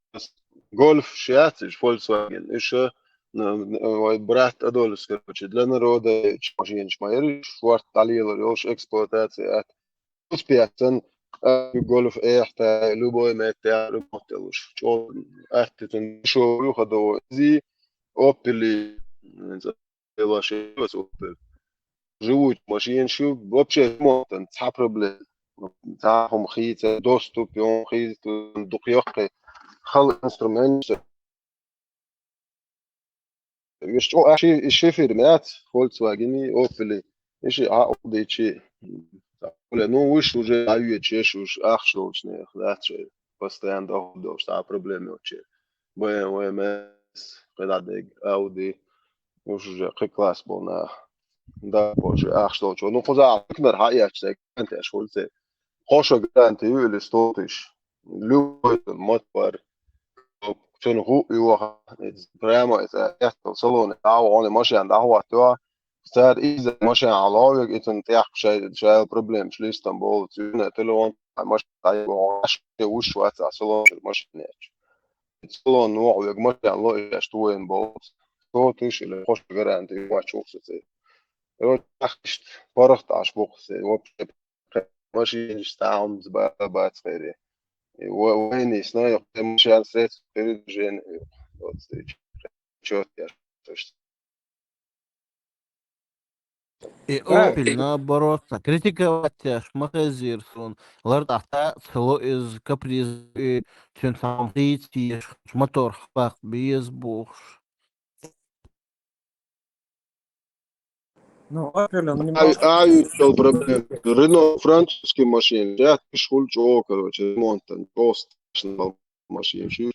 Golf шиатиш Volkswagen еще брат Адольф короче для народа машины шмайер шварт талилер ёш эксплуатация успех golf ehtä luboi meitä lupottelus. Ähtitön show juhado зи опили вообще живут машин шуб вообще монтан ца проблем تاعهم خيط доступ يوم خيط دقيقة خل انسترومنت مش شي فيرمات فولكسواجن اوبلي ايش عقد شيء ولا ну выше уже аю чешешь ахшош не хляче постоянно до что проблемы вообще BMW MS когда Audi уже как класс был на да боже ахшош ну хоза كمر حقيقة انت ايش قلت خوش انت يقول ستوتش любой мотор كان هو يوها بريمو إذا يحصل صلون أو أنا ماشي عند قهوة توا صار إذا ماشي على لايق إذا تيح شيء بروبلم شو اسطنبول تيجي تلون ماشي طيب وعش وش وقت صلون ماشي نيش صلون نوع ماشي على لايق أشتوين بولت تو تيش اللي خوش غير عند يوها شوف سي لو تحشت فرحت عش بوقس ماشي نستعمل بقى تخيري وين يصنع مش على سيت جين чётко. То есть И Opel, наоборот, критиковать шмахазирсон. Лард ахта цело из каприз и чен сам хити мотор хпах без буш. Ну, Opel, он ай немножко... тол проблем. Рено французский машин, я пошел чё, короче, ремонтан, просто машин.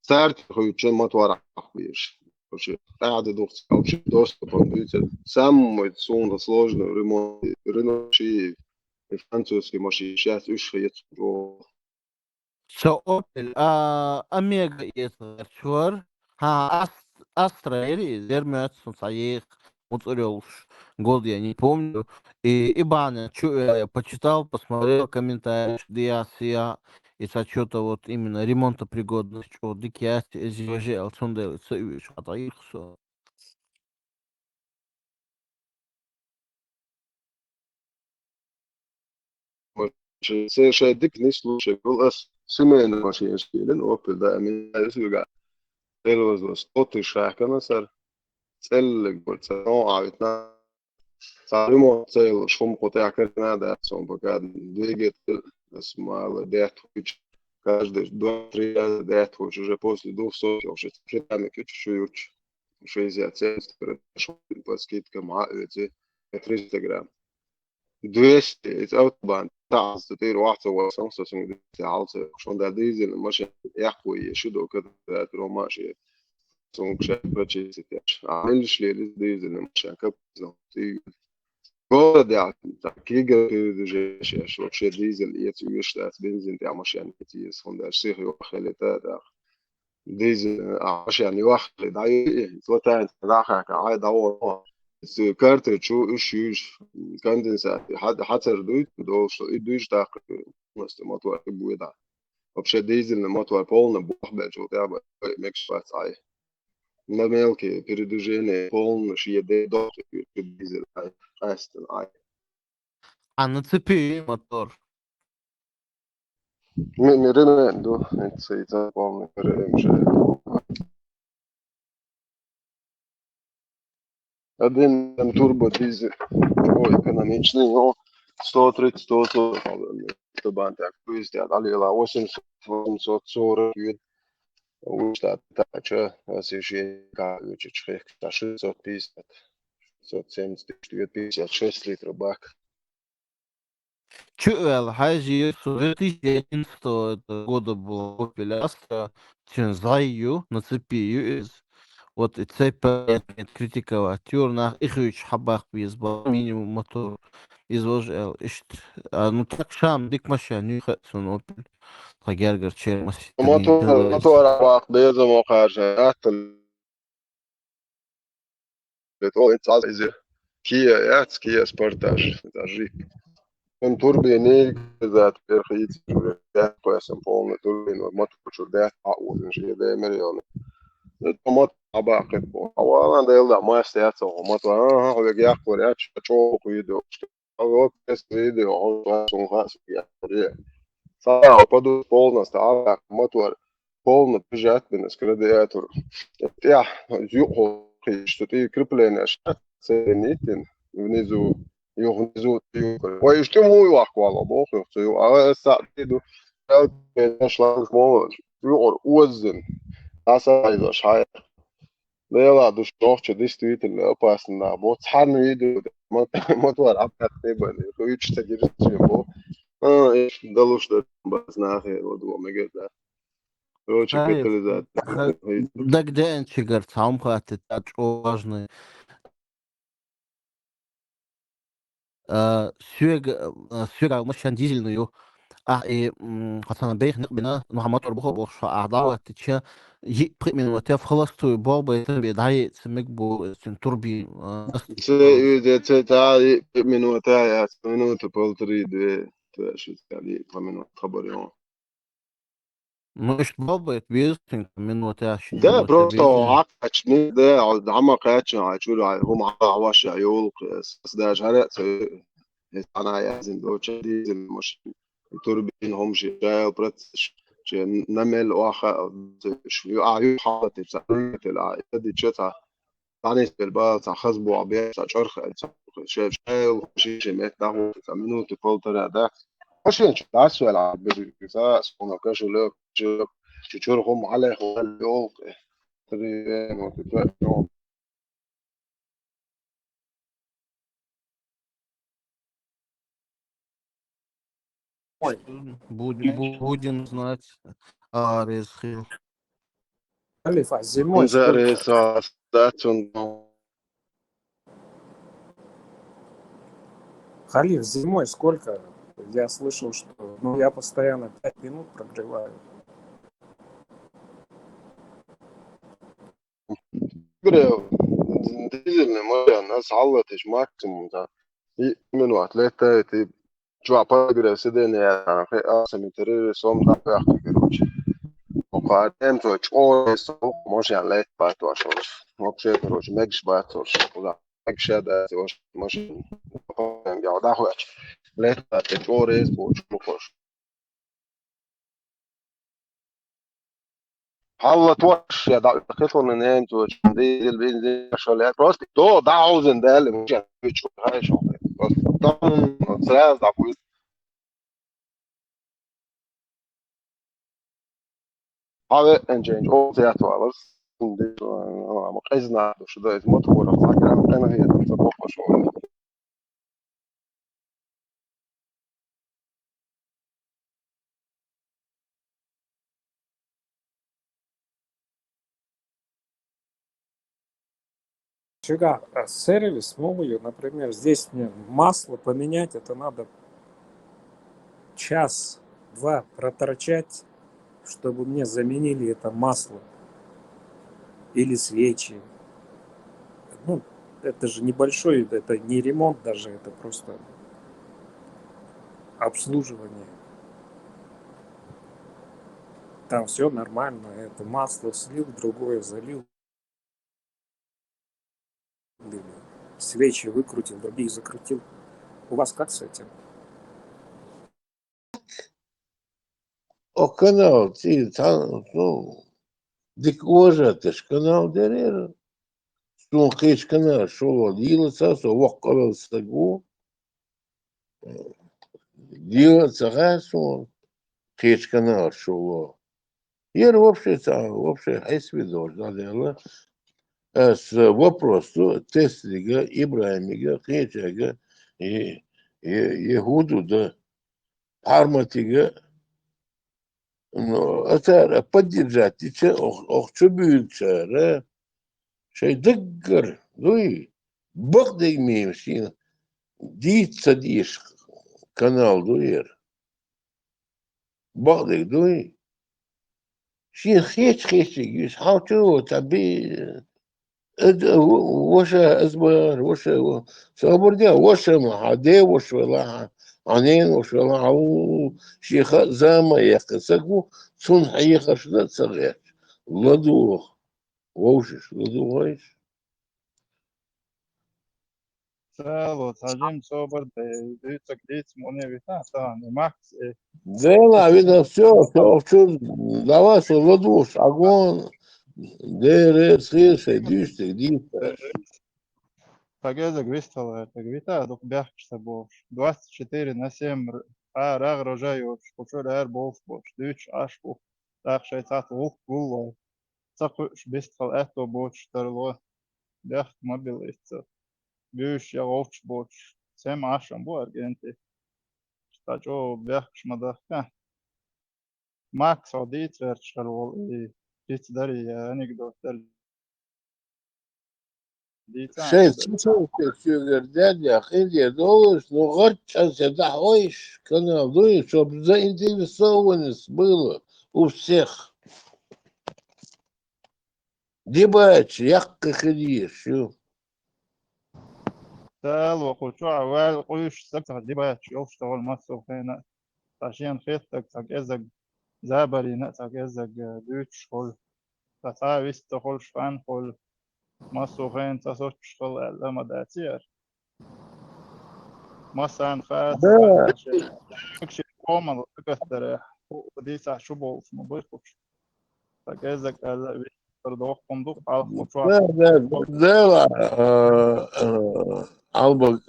Старт хуй мотор ахуешь. Вообще, قاعد ضغط او شيء دوست كمبيوتر سام صون сложно ремонт Рено شيء французский машин сейчас уж يتجو So Opel, Омега is sure. Астра или Зермятсон Саех, Муцурелш, год я не помню. И Баня, я почитал, посмотрел комментарии, Диасия, и что-то вот именно ремонтопригодность, что Дикиасти, Эзиважи, Алцундел, Цевиш, а то их все. شادك نسلو شكل سمعنا ماشي شكلن اوبل ده من يسوع تلوز وسطوت شاكنا صار تسل قلت نوع عيتنا صارمو تسل شوم قطع كرنا ده سون بقى двигает اسمه ده twitch каждый 2-3 раза до этого уже после 200 уже читами чуть-чуть уже взять по скидкам эти 300 грамм 200 is autobahn تعال تطير واحدة وخمسة وسنين تعال شون ده ديزل ماشي يحوي يشدو كده تروح ماشي سونك شايف بتشي ستيش عملش لي ديزل ماشي كابزو تي قول ده كيجا كده جيش شو شيء ديزل يتويش ده بنزين ده ماشي يعني كتير سون ده شيء يوخلي ده ديزل ماشي يعني يوخلي ده يتوتر ده عايد هو كارتريج شو ايش كاندنسات حتى دوت دوش دوش داق موتور بودا вообще дизельный мотор полный бахбет вот я бы мекшпац ай на мелкие передвижения полный шиеде до дизель ай астон ай А на цепи мотор. мы ремендо это полный ремше один турбо дизель экономичный но 130-140 طبعا تاكويز تاع علي لا 840 وش تاع هسه شيء قاعد يشيخ تاع 650 650 литров бак ЧЛ, Хайзи, 2011 года было Opel Astra, Чензаю, на цепи из. Вот и цепь критиковать. Тюрнах, их уч хабах безбал, минимум мотор изложил. Ну так шам, дик машин, не хатсон Opel. Хагергер чермас. موتور باق بيضة مقارنة او انت عايز كيا ياتس كيا سبورتاج تاع جيب كان توربيني ذات رخيص ده كويس بون توربين موتور شو ده اول شيء ده مليون الطماط باقي بون اولا ده يلا ما استيات او موتور هو يجي اخور ياتش تشوق يدو او بس فيديو هو سون خاص يعني stāv padod polnas tā ārāk motoru. Polna piži atminas radiatoru. Jā, юхо, что ты крепление ценитель внизу, внизу, ой, что мой лахвало, бог, а садиду, нашла мол, озен, асайзаш, хай, лела душ ночь действительно опасно, вот харну иду, мотор опять не были, хочется держать его, дало что базнахе, вот омега, да, очень طيب катализатор. ده جدا شجرت عمقها تتاتش важный سيرة مش ديزل نيو и خاصة بيخ نقبنا نحمد ربخو بخش أعضاء تتشا يي بريق من وتاف خلاص تو بابا يتبع دعي تسمك بو سنتوربي تعالي minuta ja, minuta poltri, dve, treći, ali 2 minuta خبر. مش بابا يتبيز من وتاش ده برضه عقدش ده عمق قاتش عشول هم عواش عيول ده جرأت أنا عايزين دوتش دي مش توربين هم شيء برتش نمل واخا شو عيول حاطة بسرعة العادة دي شتها تاني بالبال تخزبو عبيات شرخ شاف شيء مات ده تعملوا تفلتر ده مش يعني تعسوا العاب بالقصاص ونقاش له تشورهم على خليهم будем знать Аресхил. Халиф, а зимой сколько? Халиф, зимой сколько? Я слышал, что я постоянно 5 минут прогреваю. ديزل المويه الناس علتش ماكسيموم ده من وقت لقيت جوا باجر سيدين يعني في أصلا تري سوم ده في أخر كروش وقاعدين تو تشور سوق مش يعني لقيت باتو عشان ما بشي كروش ماكش باتو ولا ماكش هذا مش يعني ده هو لقيت باتو تشور بوش الله توش يا دقيقة ان انتوا دي البنزين شغالات راست تو ده عاوزن ده اللي مش بتشوف هاي شغل طبعا سلاز ده كويس هذا انجين او زيات والس دي مقيزنا شو ده موتور فاكر انا هي تطبق شغل Чуга, а сервис новый, например, здесь мне масло поменять, это надо час-два проторчать, чтобы мне заменили это масло или свечи. Ну, это же небольшой, это не ремонт даже, это просто обслуживание. Там все нормально, это масло слил, другое залил. Свечи выкрутил, другие закрутил. У вас как с этим? O kanal, ну, dik ožatesh kanal derer. Stun khish kanal sholo dilsa so waqala sagu. Dilsa gaso khish kanal sholo. вообще айсвидор, да, с вопросу тестига, Ибраимига, Хечага, и Егуду, да, Арматига, ну, это поддержать, и что будет, шей даггар, ну и бог да имеем, син, дит садишь канал, дуэр, бог да дуй, син хеч, how to, таби, وشا أزبر وشا صبر دي وشا محادي وشا لا عنين وشا لا عو شيخ زما يقصقو صن حيخ شدا صغير لدو ووشش لدو ويش Cēlot, aģim sobardēji, dīcak dīc, monevitā, tā, ne maks, Да, на, видно, все, давай, что ладуш, огонь, ДРС, слышай, дишь, Pagaidā Gvistalē, tā Gvitādu bēgšta būs. 24/7 ārā rožajoši, kurš ir būs, 2 ašku, tā šeit tātu gullo. Cakuš Gvistal eto būs, tarlo, bēgt mobilīts. Bijuši jau ovč būs, 7 ašam būs argenti. Taču bēgš madā, kā. Maks jau dīcvērš, tarlo, dīc darīja anekdoti. شيء شو دادя خير долларов ну год сейчас это ой канал чтобы заинтересованность было у всех дебач як ходишь Tēlo, ko čuā vēl ujuši saka, dibēči ilgštāval masu hēnā. Tašien khietak, tak ezag zābarīna, tak ezag dūč hol. Tā viss tā hol šfān hol. Masu hēn tas oč hol lama dācier. Masān khāts, Ukši komalu tagad dīsā šubols nu būs. Tak ezag viss par dohkum duh, ko čuā. да алба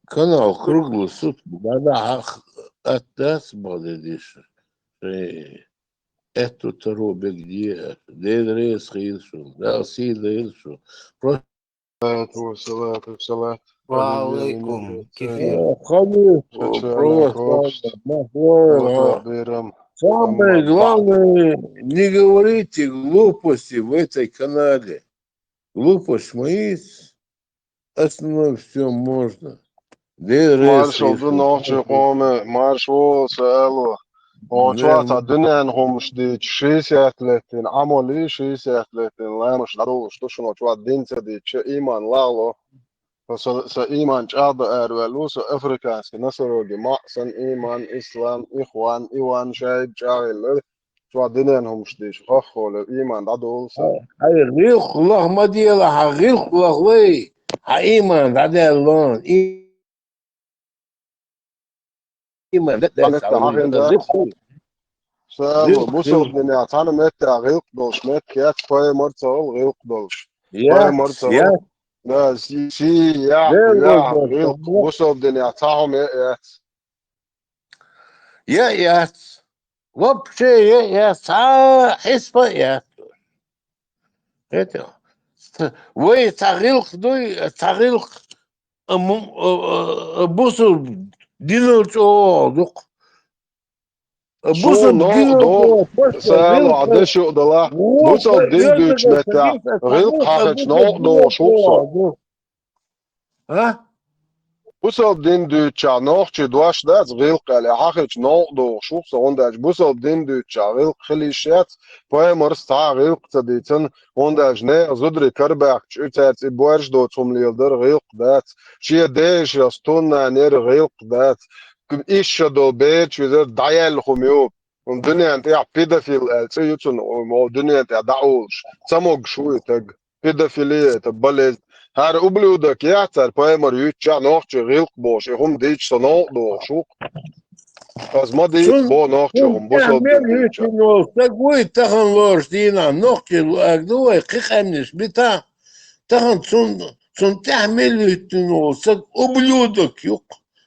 канал круглый сутки да отдаст молодежь эту труби где ДРС хилшу да сила хилшу والصلاة وعليكم كيفك؟ Самое главное, не говорите глупости в этой канале. Глупость мои, основное все можно. Marş oldu nohçu qome, marş o sağlo. O çuata dünen homuşdi, şişetletin, amoli şişetletin, lamış daruş, tuşun o çuat dinse di, çe iman lağlo. Sa iman çağda ervelu, sa Afrikanski nasırogi, maqsan iman, islam, ihvan, ivan, şahid, çağiller. Çuat dünen homuşdi, şukholu, iman dadulsa. Hayır, غير خلاه ما ديلا غير خلاه وي هايمان هذا اللون إيمان Sağlo, bu sözden ya tanım etti, gılk dolş, met kiyat, koy morta ol, gılk dolş. Koy morta ol. Да, я, гылк, bu sözden ya tahım et. Я вообще я حسبة я это вы тагилк бусу динуч olduk. Şu no sağlo adeş yo'dala. Bu söz din düç meta. Gılk hakiç no şoksa. Ha? Bu söz din düç ya nohçu duaş da gılk ale hakiç no şoksa ondaj bu söz din düç ya gılk khilişat poemar sta gılk taditin ondaj ne zudri karbaq çütet borj do tumlildir gılk dat şiye deş ya stonna ner gılk dat iş do beç ve dayal khumyo dünya ya pedofil elçiyutun o dünya ya daulş samog şu tag pedofiliye tabalez Her ублюдок яцар поэмор юча нохчу гылк бош, хум дич соно до шук. Азмади бо нохчу хум бо сод. Такой тахан лош дина нохчу агдуй кихамниш бита тахан цун тахмил ютнолсак ублюдок юк.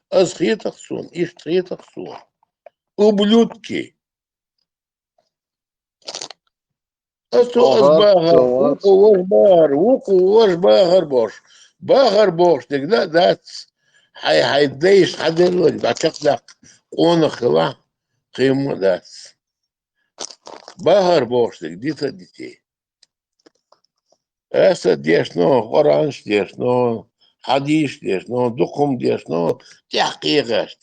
Азхитах сун, ишхитах сун. Ублюдки. وقوش باغر بوش تقدر ذات حيديش حد اللي بعتقدك قونا خلا قيمة ذات باغر بوش تقدر تديتي أسد ديشنو قرآنش ديشنو حديش ديشنو دقم ديشنو تحقيقش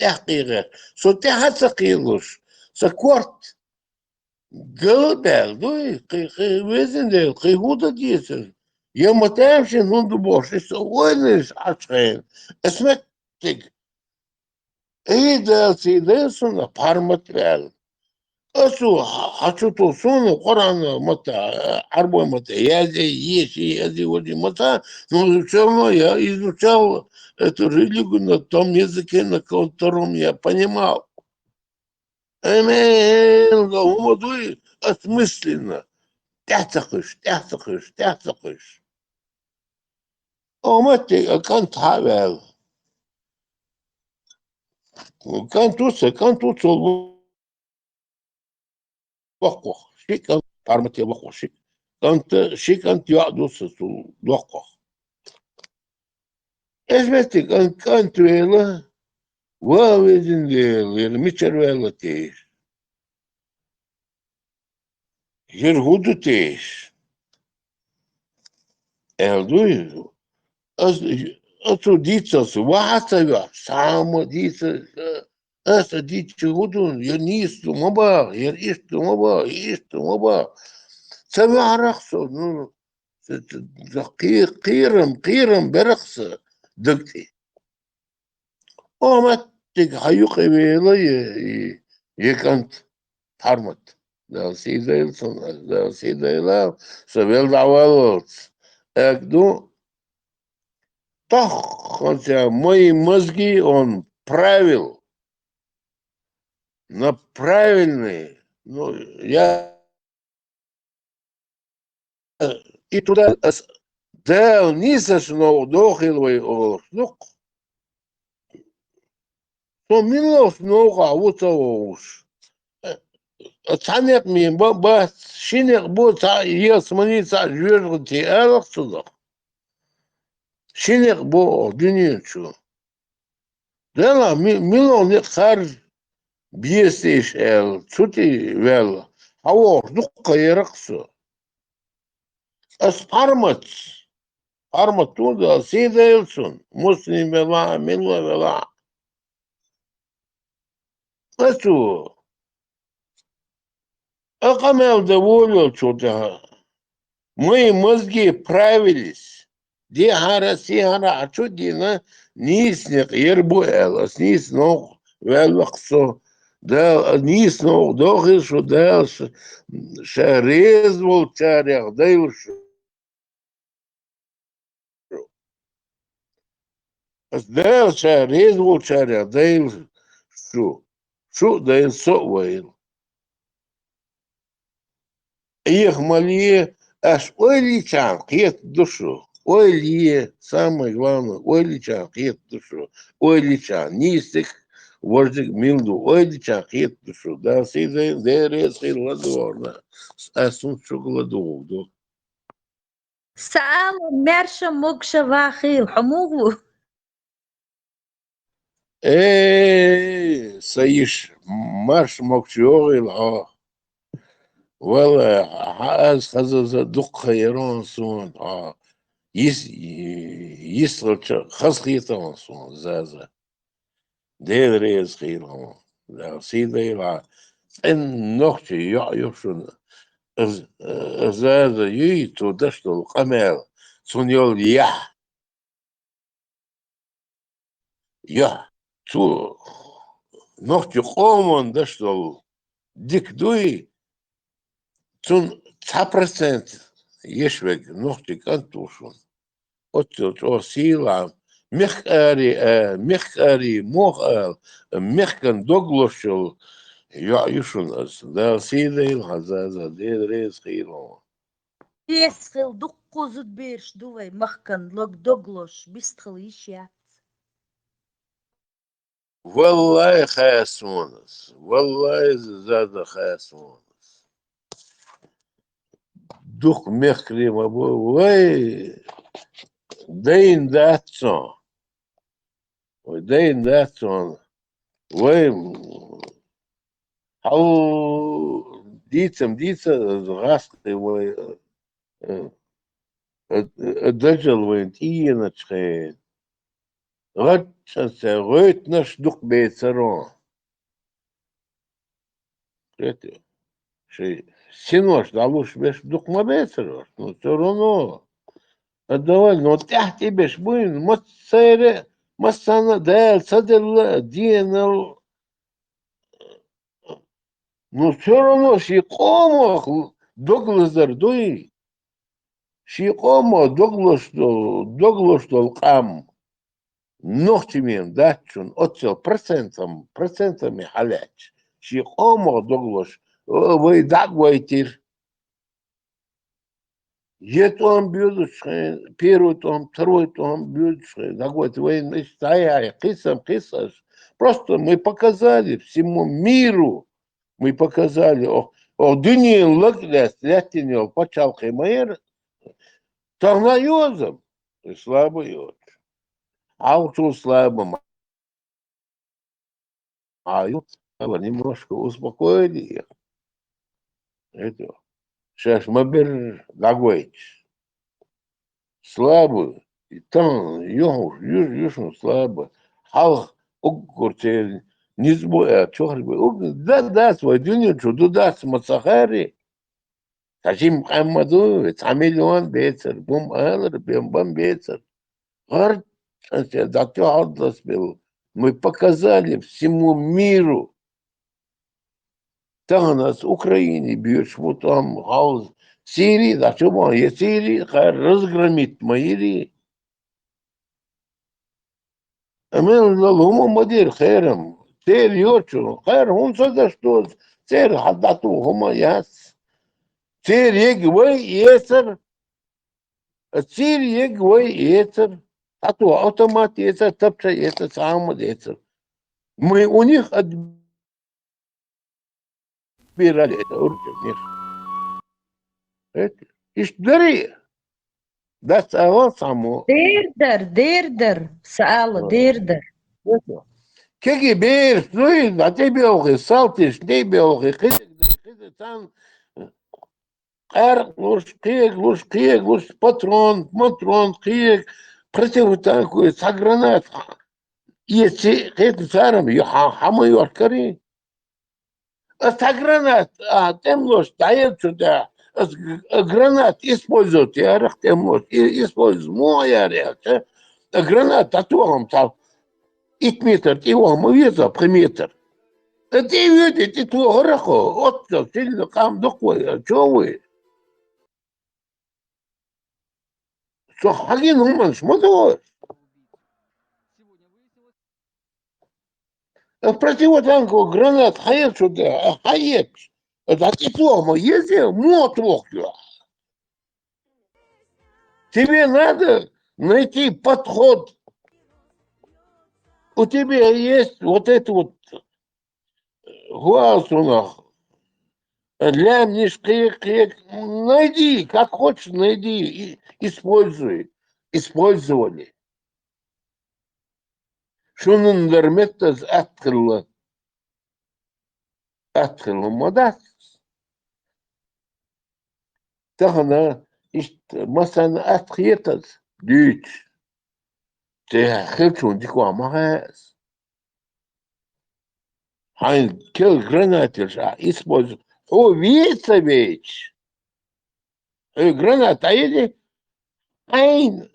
سو تحت سقيلوش سكورت Galabel, Wizendale, Huda Diesel. Je moet hem zijn hondenbos, is de oorlog uitschrijven. Het met ik. Hij deelt zich deze naar parmatrel. أسو حشوتو سونو قرانا متى عربو متى يازي يشي يازي ودي متى но изучал я изучал эту религию на том языке, на котором я понимал. Молодой осмысленно. Тяцахыш, тяцахыш, тяцахыш. Омати, кан тавел. Кан туса وقوق شي كان قارمتي وقوق شي كانت يعدوس وقوق اسمتي كانت ويلا واوزن ليل ميتشر ويلا تيش يرهودو تيش الدوي أتو ديتس وحتى سامو ديتس أسا ديتس هودون ينيستو مبا يريستو مبا يستو مبا سبع رخصو قيرم برخصة دقتي وما تك حيوقي بيلا يكنت حرمت ده سيدايلسون ده سيدايلا سبيل دعوالوت اكدو طخ хотя мои мозги он правил на правильные ну я и туда да нисаш но дохилвай о ну то минус много вот уж цанек ми ба шинек бо та ес маница жверти арсуда шинек бо диничу дела милон не хар биестиш эл цути вел аво дукка яраксу أرمت تود سيدا يلسون مسلم بلا ملة بلا أسو أقامل доволю чудо мои мозги правились ди хара си хара а чудина нисник ербуэлас нис ног велваксо да нис ног дохиш да шарез волчарях да юш ده شهرين وشهر دايل شو دايل سوء وين их мали аж ой личан киет душу ой ли самое главное ой личан киет душу ой личан нистик вордик милду ой личан киет душу да сиде дерес ладорна асун шоколаду سأل مرشا مكشا واخي حموغو سيش марш مكشوغل ولا عاز خزز دق خيرون سون يسرق خز خيطان سون زازا دير ريز خيرون لا سيدي لا ان نوختي يحشون زازا ييتو دشتو القمر سون يول يا تو نوختي قومون دشتو ديك دوي تون 100% يشوك نوختي كانتوشون أو سيلا مخاري موخال مخكن دوغلوشل يعيشون أس دا سيدي الحزازة دي ريز خيرون يسخل دقو زد بيرش دوي مخكن لوك دوغلوش بيستخل يشيات والله خاسونس والله زاد خاسونس دوخ مخكري مابو واي دين داتسون ودين داتسون واي هاو ديتم غاسقي واي الدجل وين تينا تخين غتشنسا غيت نشدق بيتسرون شيء سينوش دالوش بيش دق ما بيتسروش نو ترونو الدوال نو تحتي بيش بوين ما تصير ما سنة دال صدر دينال Но все равно шикомо доглазар дуй. Шикомо доглоштол кам. Нохтимен датчун отцел процентами халяч. Шикомо доглош. Вы дагвайтир. Етом бюдушхен, первый том, второй том бюдушхен. Дагвайт вы стояли, кисаш. Просто мы показали всему миру. Мы показали, о дынин лыгляс, лятинел, почалкой майер, тогнайозом, и слабый от. А вот у слабым, немножко успокоили их. Это. Сейчас мы берем дагвайч. Слабый, и там, южно слабый. Халх, угорте, не сбоя, чохры, да, свой дынин, чуду да, смацахари. Тажим Хамаду, 100 миллион бейцер, бум алер, бем бейцер. Мы показали всему миру. Там нас в Украине бьет, что там хаос. Сирии, да что было, я Сирии разгромит мои. А мы луму мадир хэрам. Тер йочу, хэр, он сада что, тер хадату хума яс. Тер егвай есер. Тер егвай есер. А то автомат есер, тапча есер, самый есер. Мы у них отбирали это урок. Это история. Да, само. ديردر سأله ديردر Какие бер, ну и на тебе охи, салтиш, тебе охи, хиды там, луж, патрон, киек, противотанковый, с гранат. Если это царом, хамы yorkari. А с гранат, тем луж, дает сюда. Гранат используют, я тем луж, используют, моя реакция. Гранат, татуам, там, итметр, его виза, приметр. Это видите, твой горохо, вот что, сильно кам докой, что вы? Что, хагин уман, смотришь? Противотанковый гранат, хаек сюда, хаек. Это титома, ездил, мотвок. Тебе надо найти подход. У тебя есть вот это вот глаз у нас. Лямнишь, найди, как хочешь, найди, и используй. Использовали. Şunun vermettez atkılı. Atkılı modas. Tahna işte mesela atkıyetez. Düç. Tehilçun dikwa mahas. Hain kel granaters используют. О, Вицевич. Гранат, а или Hain.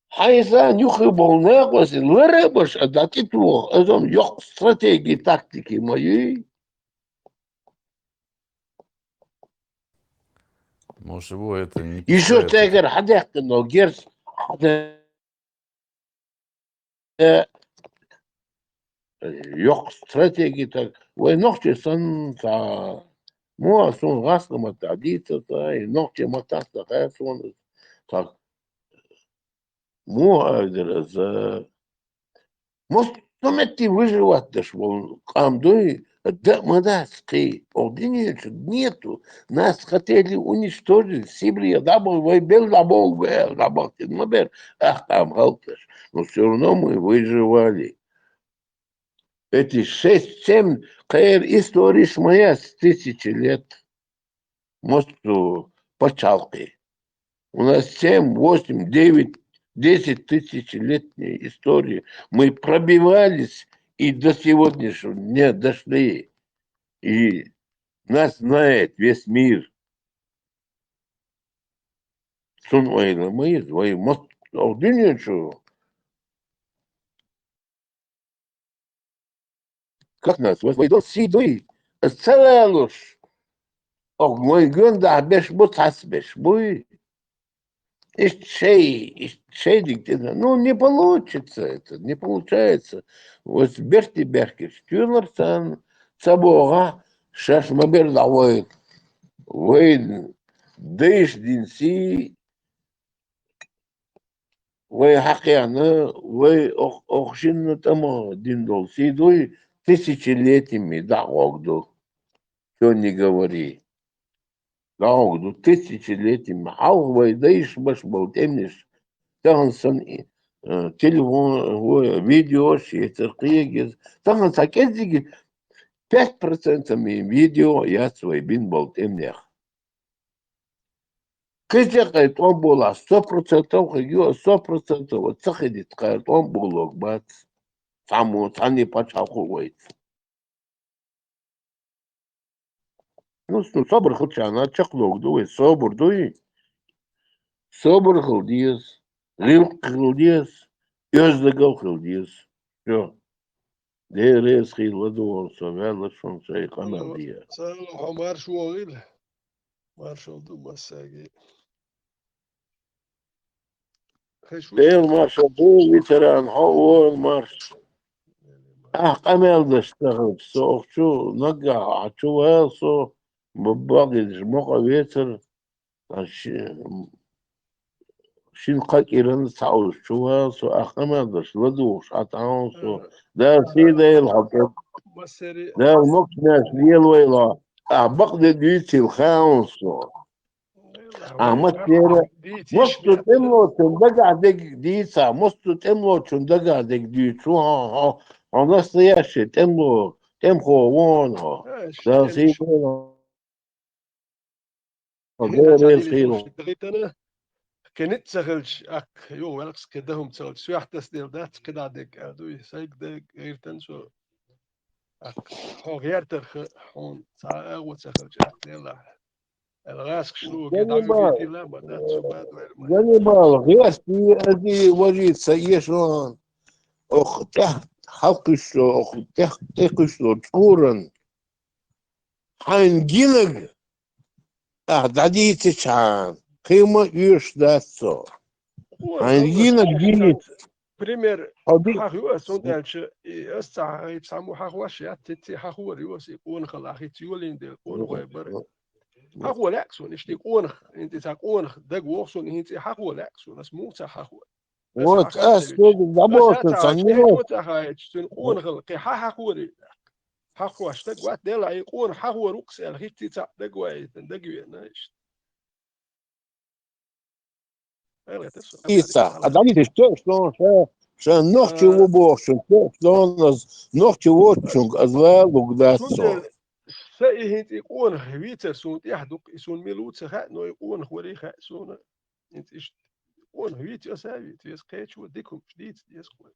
Hayza nükhibol ne yapasın? Lere baş adati tu. Adam yok strateji taktiki mayı. Может, его это не Еще пускает. тегер хадяхты но герс хада yok strateji tak. Ve nokta san ta mu son raslı matadita ta nokta matasta son tak mu adres Мостомeti выживать что камдой да мадаски ординец нету нас хотели уничтожить Сибирь дабл войбел дабл мабер ах там халташ но все равно мы выживали эти 6-7 кэр истории моя с 1000 лет мосту почалки у нас 7, 8, 9 10 тысячелетней истории. Мы пробивались и до сегодняшнего дня дошли. И нас знает весь мир. Сунвайна мы, свои мост, ординичу. Как нас? Возвойдон сидой. السلالوش موي جوندا بيش بوتحس بيش буй. Шей диктина. Ну, не получится это, не получается. Вот берти беркиш, тюнерсан, цабога, шаш мабер давай, вейн, дейш динси, вей хакиана, вей охшин тамо диндол сидуй тысячелетиями дагогду, что не говори. Дагогду тысячелетиями, вей дейш баш был темниш, تغنسن تلفون فيديو شيء ترقيق تغن ساكيزي 5% من فيديو يسوي بين بولت امنيخ كيجي قيتون بولا 100% وخيجو 100% وتسخدي تقيتون بولوك بات تعمو تعني باتش ويت نص صبر خدش انا تشقلوك دوي صبر دوي صبر خلديس Rilk Hildias, Özdegal Hildias. Все. Дерес Хиладор, Савела Шонсей Канадия. سلام مارش وغيل مارش ودو مساقي خيش وش Дел Марша был ветеран, Хауор Марш. قمل دشتغل سوخشو نقع عشو هالسو بباقي جموقة ويتر شين قاك إيران تعوش شو هالسو أخمل دش لدوش عطاون سو ده سيدة الحكم مسيري ده المقناش ليل ويلا بقدر ديتي الخاونسو مصيرة مستو تملو تندقع ديك ديسا مستو تملو تندقع ديك ديسو ها نصياشي تملو تمخو وونها ده سيدة غير الخير أنا كنت سهلش أك يو ولكس كدهم سهلش شو يحدث ديل دات كده ديك أدوي سايق ديك غير تنسو أك هو غير ترخ هون ساعة أول سهلش أك ديلا الغاس شلو كده عقب يدي لا ما دات شو بعد جانبال غيرتي أدي وريد سيشون أخ تحت حلقشلو أخ تحت تقشلو تورن حين جينج دادي تشان قيمة يوش داتسو حين جينج جينيت Пример хахуа сонталч эсца ипсаму хахуаш я тити хахуа риос икон халахи тиолин дел кон вайбер хахуа лаксон ишти кон инти та кон даг воксон инти хахуа лаксон ас мута хахуа Вот أسود دابوت صنيعه موتا هاي تشتون كون خل كي ححقوا حقوا اشتق وات دلا يكون حقوا روكس الهيتي تا دغواي دغوي ناش إيسا أداني تشتوش لون شان نوختي وبوش شان نوختي ووتشونج أزوال وقداسو سأيهنت يكون هويتر سون يحدق يسون ميلوت خا نو يكون خوري خا سون انت يكون هويتر ساوي تيس كيتشو ديكم جديد يس كوي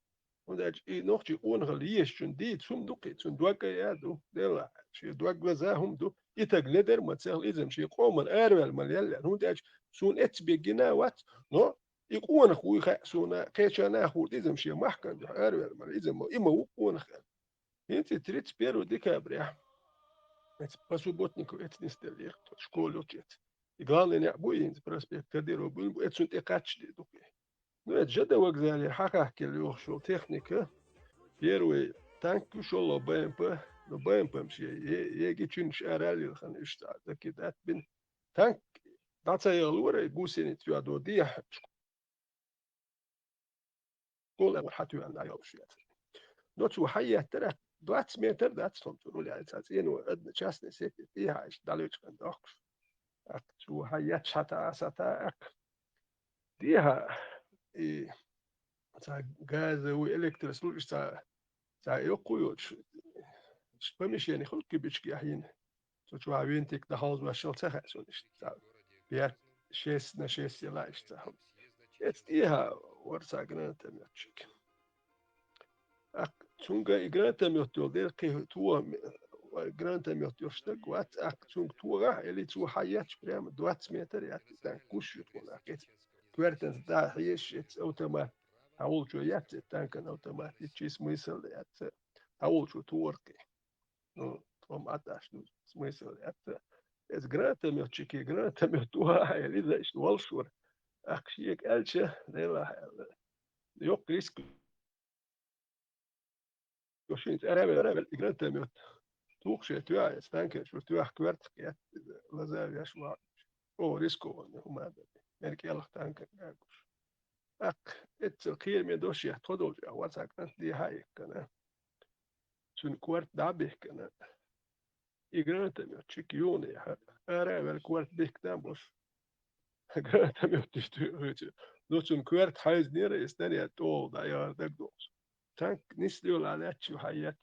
ونداج نوختي يكون غليش شون ديت سوم دوقي سون دوكا يا دو دلا شي دوك غزاهم دو يتغندر ما تسال إذا شي قوم الأرول مليال ونداج سون ات بيجنا وات نو يكون خوي خا سون كيتشانا خو إذا شي محكم أرول مال إذا ما يكون خا انت تريد بيرو ديكابريا посубботнику это не стали школу кет. И главное не будет проспект Кадырова был это сунт экачли дуки. Ну это же давак взяли хахахки лёгшо техника. Первый танк ушел БМП, но БМП мши еги чин шарали хан ишта таки дат бин танк даца ялура гусени тюадо дия школа хату анда ёбшият. Ночу хайя тара 20 متر ده تقول يعني اساسيا وقد شاسني سيت فيها ايش دالوش كان داخل شو هيات شتا ستا ديها اي تا غاز والكتريسيتي تا يقويوش مش يعني خلق بيشكي حين شو عاوينتك ده هاوز ماشال تاع شو تا بيات شيس نشيس يلا اشتهم ديها ورسا جنات ماتشك Tunga i granta mjottor det kan två granta mjottor steg och att tung tvåa eller två hayat sprem 20 meter jag den kushut ولا كده كوارتن ده هيش اوتومات اول شو يات تانكن اوتوماتيك اسمه يسل يات اول شو توركي вам отдашь. Ну, смысл, это гранатометчики, гранатомет угай, лизаешь, волшур. Акшик, эльче, дела, yok risk. Jos inte är väl granatомет. Tuukset työjät, tänkeet, jos työh kvartski, lasäviä sua. Riskoon, humada. Merki alla tänke käykys. Etsel kielmien dosia, todolja, vatsakna, di haikkana. Sun kvart dabihkana. I granatomет, chik juuni, är väl kvart bihknambos. Granatomет, no sun kvart hais nere, istani att olda, ja, dagdos. Tank nisliola lätsi hajat.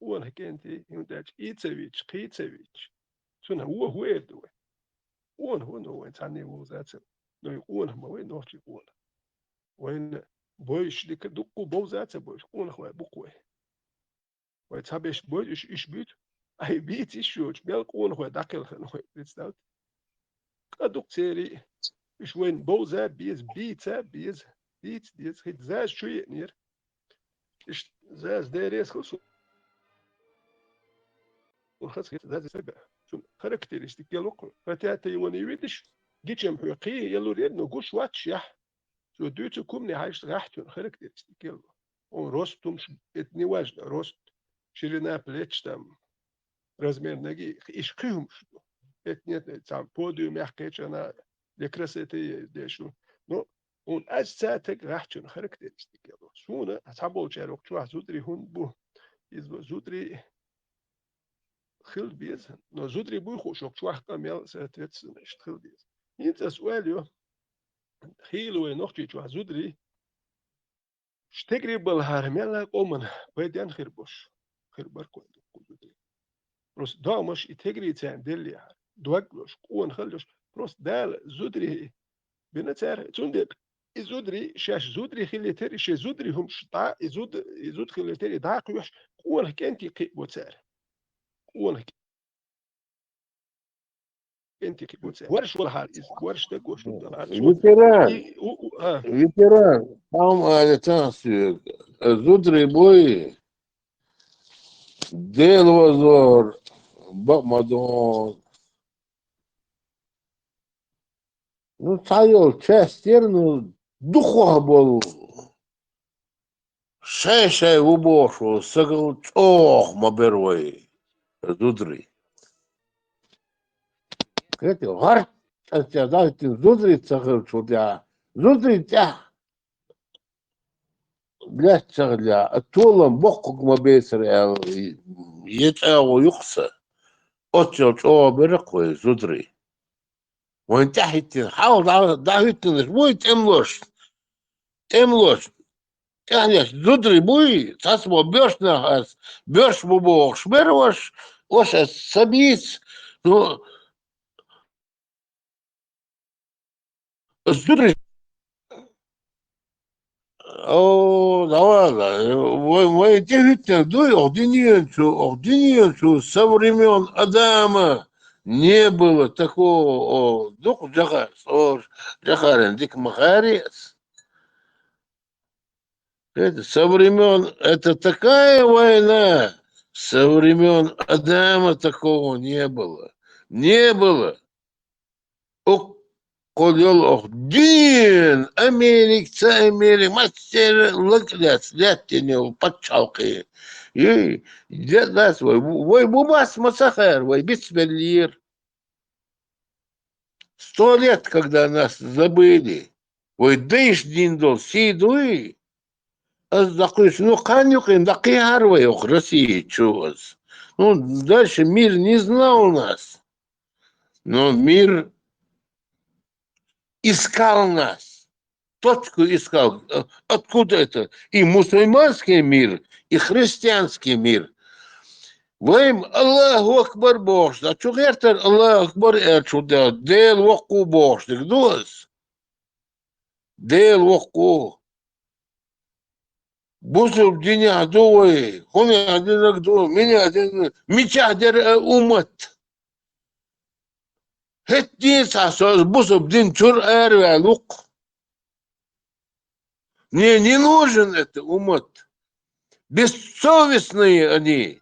Uon kenti, huntäts Itsevich. Sun huedu. Uon huono, tani vuosatse. No uon ma voi nohti uon. Voin boish dik dukku bozatse boish uon hoi bukwe. Voi tabesh boish ishbit. Ai bit ishuch belk uon hoi dakel hoi bitstout. Kaduk seri. Ish wen bozat bies bies dies hit zaz shuye neer. Ish zaz deres khus. وخاص هذا سبب شو كاركترستيك يلوك فتاتي ونيويدش جيتشم حقي يلو ريد نقوش واتش يح شو دوتو كومني هايش راحت كاركترستيك يلو وروستم اتني واجد روست شيرنا بليتش تام размер ноги إيش قيهم شو اتني تام بوديوم يحكيش أنا لكراسيتي ديشو نو ون أجساتك راحت كاركترستيك يلو شونا أصحابه شاروك شو زودري هون بو إذا زودري خيل بيز نو زودري بوي خوشوك شو حكا ميل ساتيتس نشت خيل بيز انت سؤاليو خيلو نوختي شو زودري شتجري بالهرملا قومن بيدان خير بوش خير بركو زودري بروس دا مش تجري تان دلي دوغلوش قون خلوش بروس دال زودري بنتار تندب زودري شاش زودري خيلتري شي زودري هم شطا زود خيلتري داق وش قون كنتي قي بوتار قون انت ورش ولا حال ورش تقوش ветеран, там алитансию, зудри бои, делвазор, бакмадон. Ну, царел, часть терну, духо был. Шей в убошу, сагал чох мабервой, зудри. Эти гарт, да, эти зудри цагал чудя, зудри тя. Блядь, цагля, а толом бокку мабесер, ецау юхса. Отчел чоо берекой, зудри. وانت حاول دعوتنا بوي تملوش يعني زدري بوي تسمو بيرشنا بيرش بوبو شبروش وش سبيت ну زدري о давай вы действительно дуй ординенцу со времен Адама не было такого дух Джахарин дик Махарец. Это со времен, это такая война, со времен Адама такого не было. Не было. Колел Охдин, Америк, мастер, лакляц, лятинил, подчалкой. И да свой, вой бумас масахар, вой бисмиллир. 100 лет, когда нас забыли. Вой дейш диндол, сидуи. А такой, ну, канюкин, да киарвай, ох, России, чуваз. Ну, дальше мир не знал нас. Но мир искал нас. Точку искал. Откуда это? И мусульманский мир, и христианский мир. Вайм Аллаху Акбар Бошт. А что гертер Аллаху Акбар эрчуда? Дел ваку Бошт. Гдуаз? Дел ваку. Бусуб диня дуай. Хуми один рагдуа. Меня один. Мичахдер умат. Хет дин сасоз. Бусуб дин чур эрве лук. Мне не нужен это умат. Бессовестные они.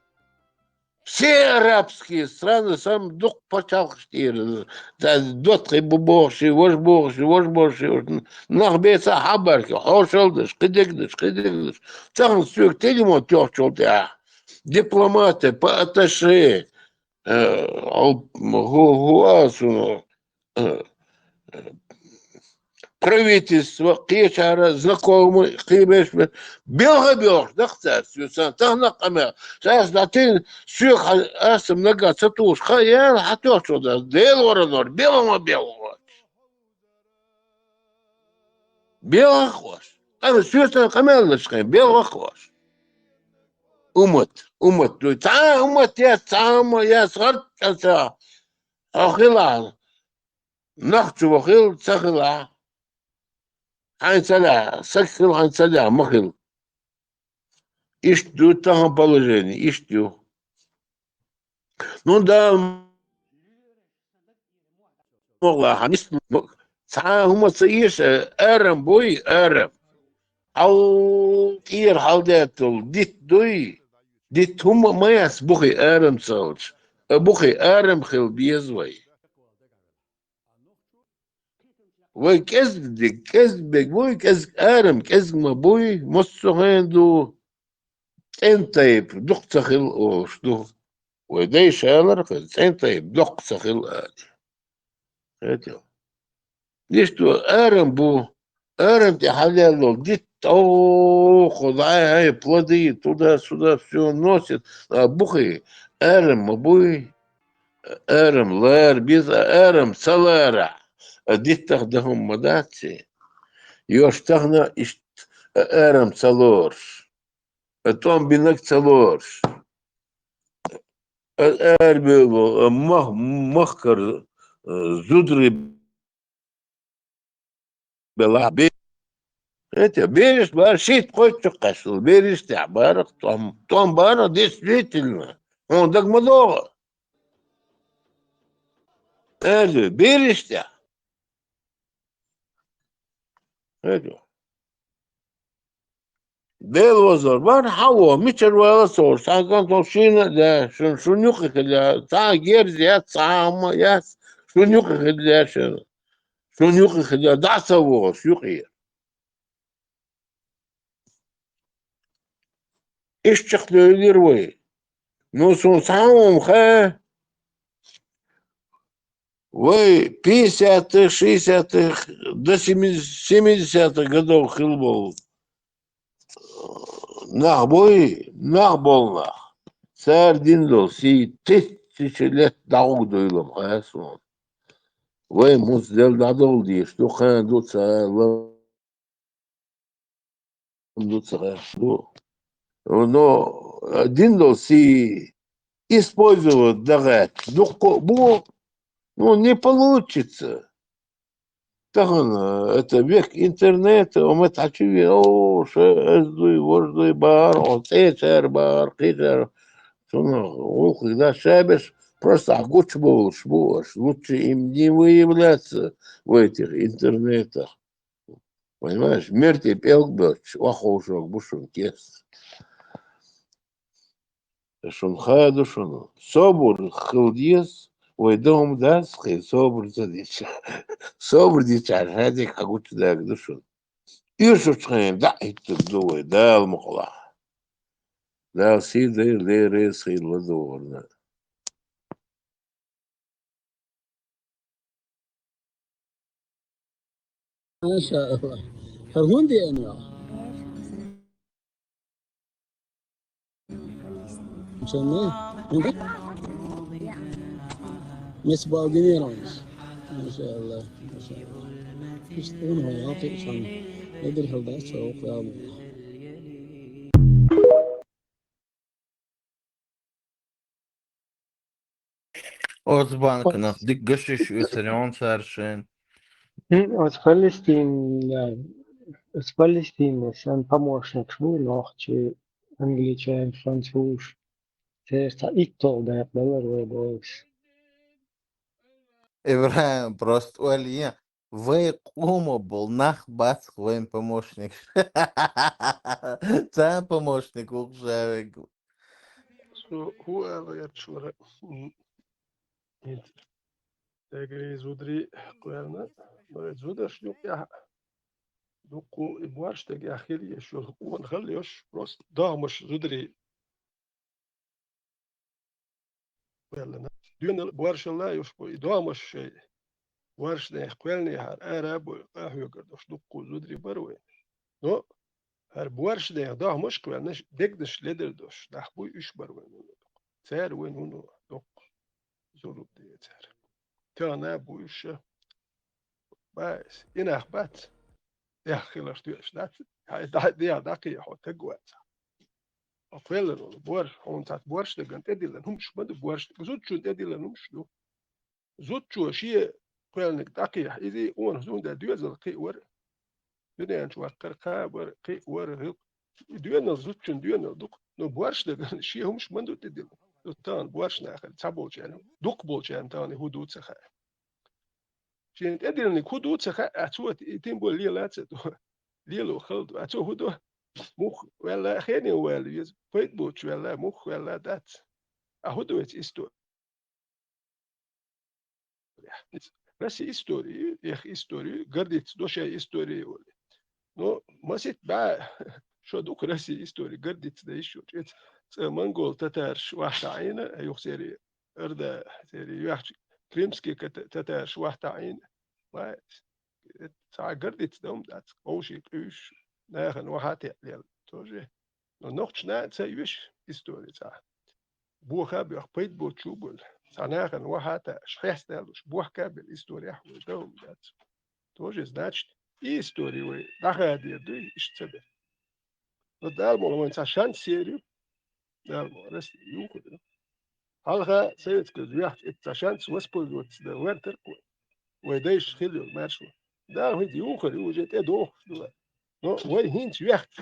Все арабские страны сам дух почалхштир. Дотхи бубохши, вож бохши. Нахбеца хабарки, хошалдыш, кыдыгдыш. Цахн сюк телемо тёхчолтя. Дипломаты, атташе, гуасуно, правительство, кечара, знакомый, кибеш, белга, да, кстати, тахна камер. Сейчас датин сюх ас много цатуш, хаял, хатё что да, делоранор, белого. Белого хвост. Там сюх камер лишкай, белого хвост. Умот, умот, я сгарт, ахила. نخشو وخيل سخلا عن سلا سخل عن سلا مخل اشتو تهم положение اشتو ну да могла ханис هم صيش ارم بوي ارم او كير حالداتل ديت هم ما يسبخي ارم صوت بخي ارم خل بيزوي وي كذبك بوي كذب ارم كذب ما بوي مصو عنده انتيب دق خل اوش دو ودي شالر انتيب دق خل ادي ليش تو ارم بو ارم تي حلال ديت او خدعي هاي плоды туда-сюда все носит бухи ارم ابوي ارم لار بيز ارم سلارة ديت تاخدهم مداتي يوشتغنا ارم سلورش توم بينك سلورش اربيلو مخكر زودري بلا это берешь барщит хоть кашл берешь табарок том бара действительно он так много это берешь это Belvazor var hava miçer vela sor sakan toşina da şunu kıkıla ta gerzi ya sama ya şunu kıkıla şunu kıkıla da savo şuqi iş çıktı ölür ну сон самом ха вы 50-х 60-х до 70-х годов хилбол нах Сардиндол си тысячи лет дауг дойлом хаясон. Вы муздел дадол ди, что хан дуца но диндол си использовать дагат. Ну, не получится. Так это век интернета, мы тачили, вождуй бар, бар, когда шабиш, просто огуч был, лучше им не выявляться в этих интернетах. Понимаешь, мерти пелкбелч, вахошок, бушун кес. Шунха душуну. Собор хилдес, дом дасхи, собор задич. Собор дичар, хадик агуч даг душун. Юшучхен, да, это дуй, дал мухла. Да, сиды, леры, силы дурно. ما شاء الله هرهوندي أنا مشان عندك نسبة جميلة ما شاء الله ما شاء الله يشتغلون هو يعطي عشان يدري هل ده سوق يا الله Озбанк нах дикгашиш үсэлон саршин. От Палестины сам помощник шву нохчи англичан француз терса иттол да белэр бойс. Ибраим просто Олья. Вы кому был нах бац хвоим помощник. Сам помощник ухжавик. هو يرشلر تجري زودري قلنا زودر شنو يا دوكو إبوارش تجي أخيري يشوف ونخليش بروس ده مش زودري قلنا دون بوارش الله يشوف ده مش شيء وارش ده قلني هر أراب وأهو قدوش دوكو زودري بروي نو هر بوارش ده مش قلنا دقدش لدر دوش ده بوي إيش بروي سعر وين هو دوك زود دي سعر تانا بويش بس إن أخبات يا أخي لا شتوش ده ده ده كي يحط جوات أقول بور هون تاع بورش ده كان تدي لهم شو بده بورش زود شو تدي لهم شو زود شو شيء قال لك دقيق إذا أون زود ده دوز القي ور بدنا نشوف قرقة ور قي ور دونا زود شو دونا دوك نو بورش ده كان شيء هم شو بده تدي لهم تان بورش ناخذ تابوش يعني دوك بولش يعني تاني هدوء سخاء شين تدي لهم هدوء سخاء أتوت تيمبول ليه لا تسدو ليه لو خلد أتوه هدوء مخ ولا خيني ولا يز فيت بوتش ولا مخ ولا دات أهدو إستو بس هيستوري يا اخي هيستوري قردت دوشة هيستوري نو ما سيت بقى شو دوك راسي هيستوري قردت ده شو جيت منقول تتارش واحدة عينة أيوه سيري أردا سيري يحكي كريمسكي تتارش واحدة عينة ما ساعة قردت دوم دات أوشي كيش ناخن واحد يعلل توجه نو نحن سيوش هيستوري ساعة بوخا بيخ بيت بو تشوبل ساناخن واحد شخص دالوش بوخ كابل هيستوري أحوال دوم دات توجه значит истории вы доходи до исчезли. Но дальше мы начали серию, дальше раз юху. Алга советская звезда, это шанс воспользоваться да вертерку. ويدايش خليو ماشو ده هو يوخر يوجد ادو نو وين هينت يحت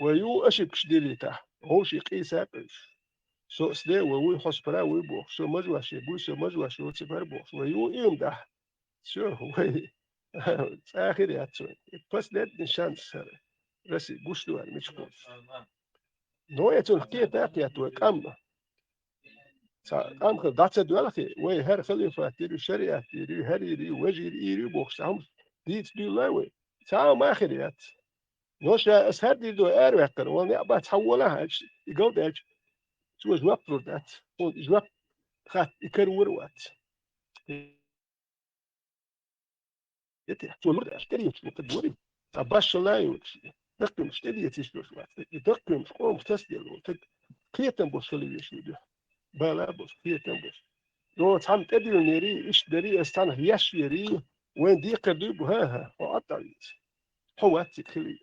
ويو اشبكش ديليتا هو شي قيسا سو سدي ويو حسبرا ويبو سو مجواشي بو سو مجواشي وتسبر بو ويو يوم ده سو وي آخر ياتسو بس ده نشانس راسي قشتو يعني مش كويس نو ياتسو حكاية تاقياتو كام كام خدعت دولتي وي هر خليفة تيري شريعة تيري هريري وجيري إيري بوكس هم ديت دي لاوي ساعة آخر يات نوش أسهر دي دو أروكر وأنا أبغى تحولها يقول ده شو جواب ردات جواب خات يكرر وات يتي شو مرد أشتري شو تدوري أباش لا يوش تقيم اشتري يتيش وات تقيم قوم تسديل كيتم بوصلي يشيده بلا بوص كيتم بوص لو تعم تدري نيري إيش دري استنى يش يري وين دي قدي بها وقطعيت حوات تخليج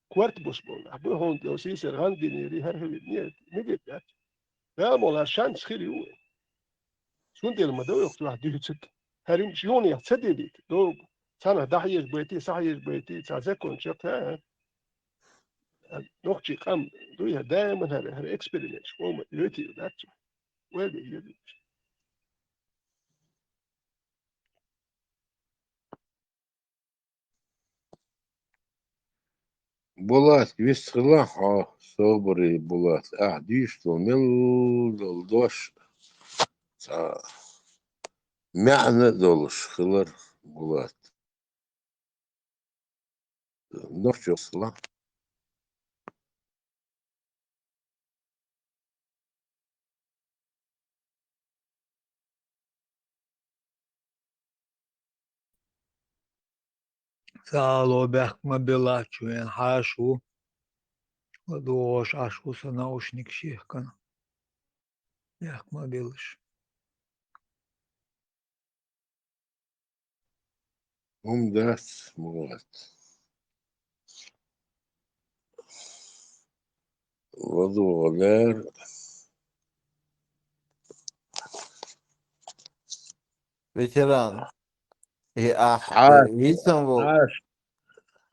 كوارت بوش بولا أبو هون دو سيسر غاندي نيري هر هل نير نيجي بات لا مولا شانس خيري هو شون دي لما دو يختار دي تك هريم شوني تصدق ديك دو سنة دحيج بيتي صحيج بيتي تزكون شقها نوختي قام دويها دائما هر اكسبيريمنت وما يوتي ذات وين يجي Булат, весхила, собрый Булат. Дишто, мел дош. Мяна долш, хилар Булат. Ночью сла. Сало бяхма белачу, ен хашу. Ладош ашу са наушник шихкан. Бяхма белыш. Дас, Булат. Воду водар. ветеран. И Исамбул.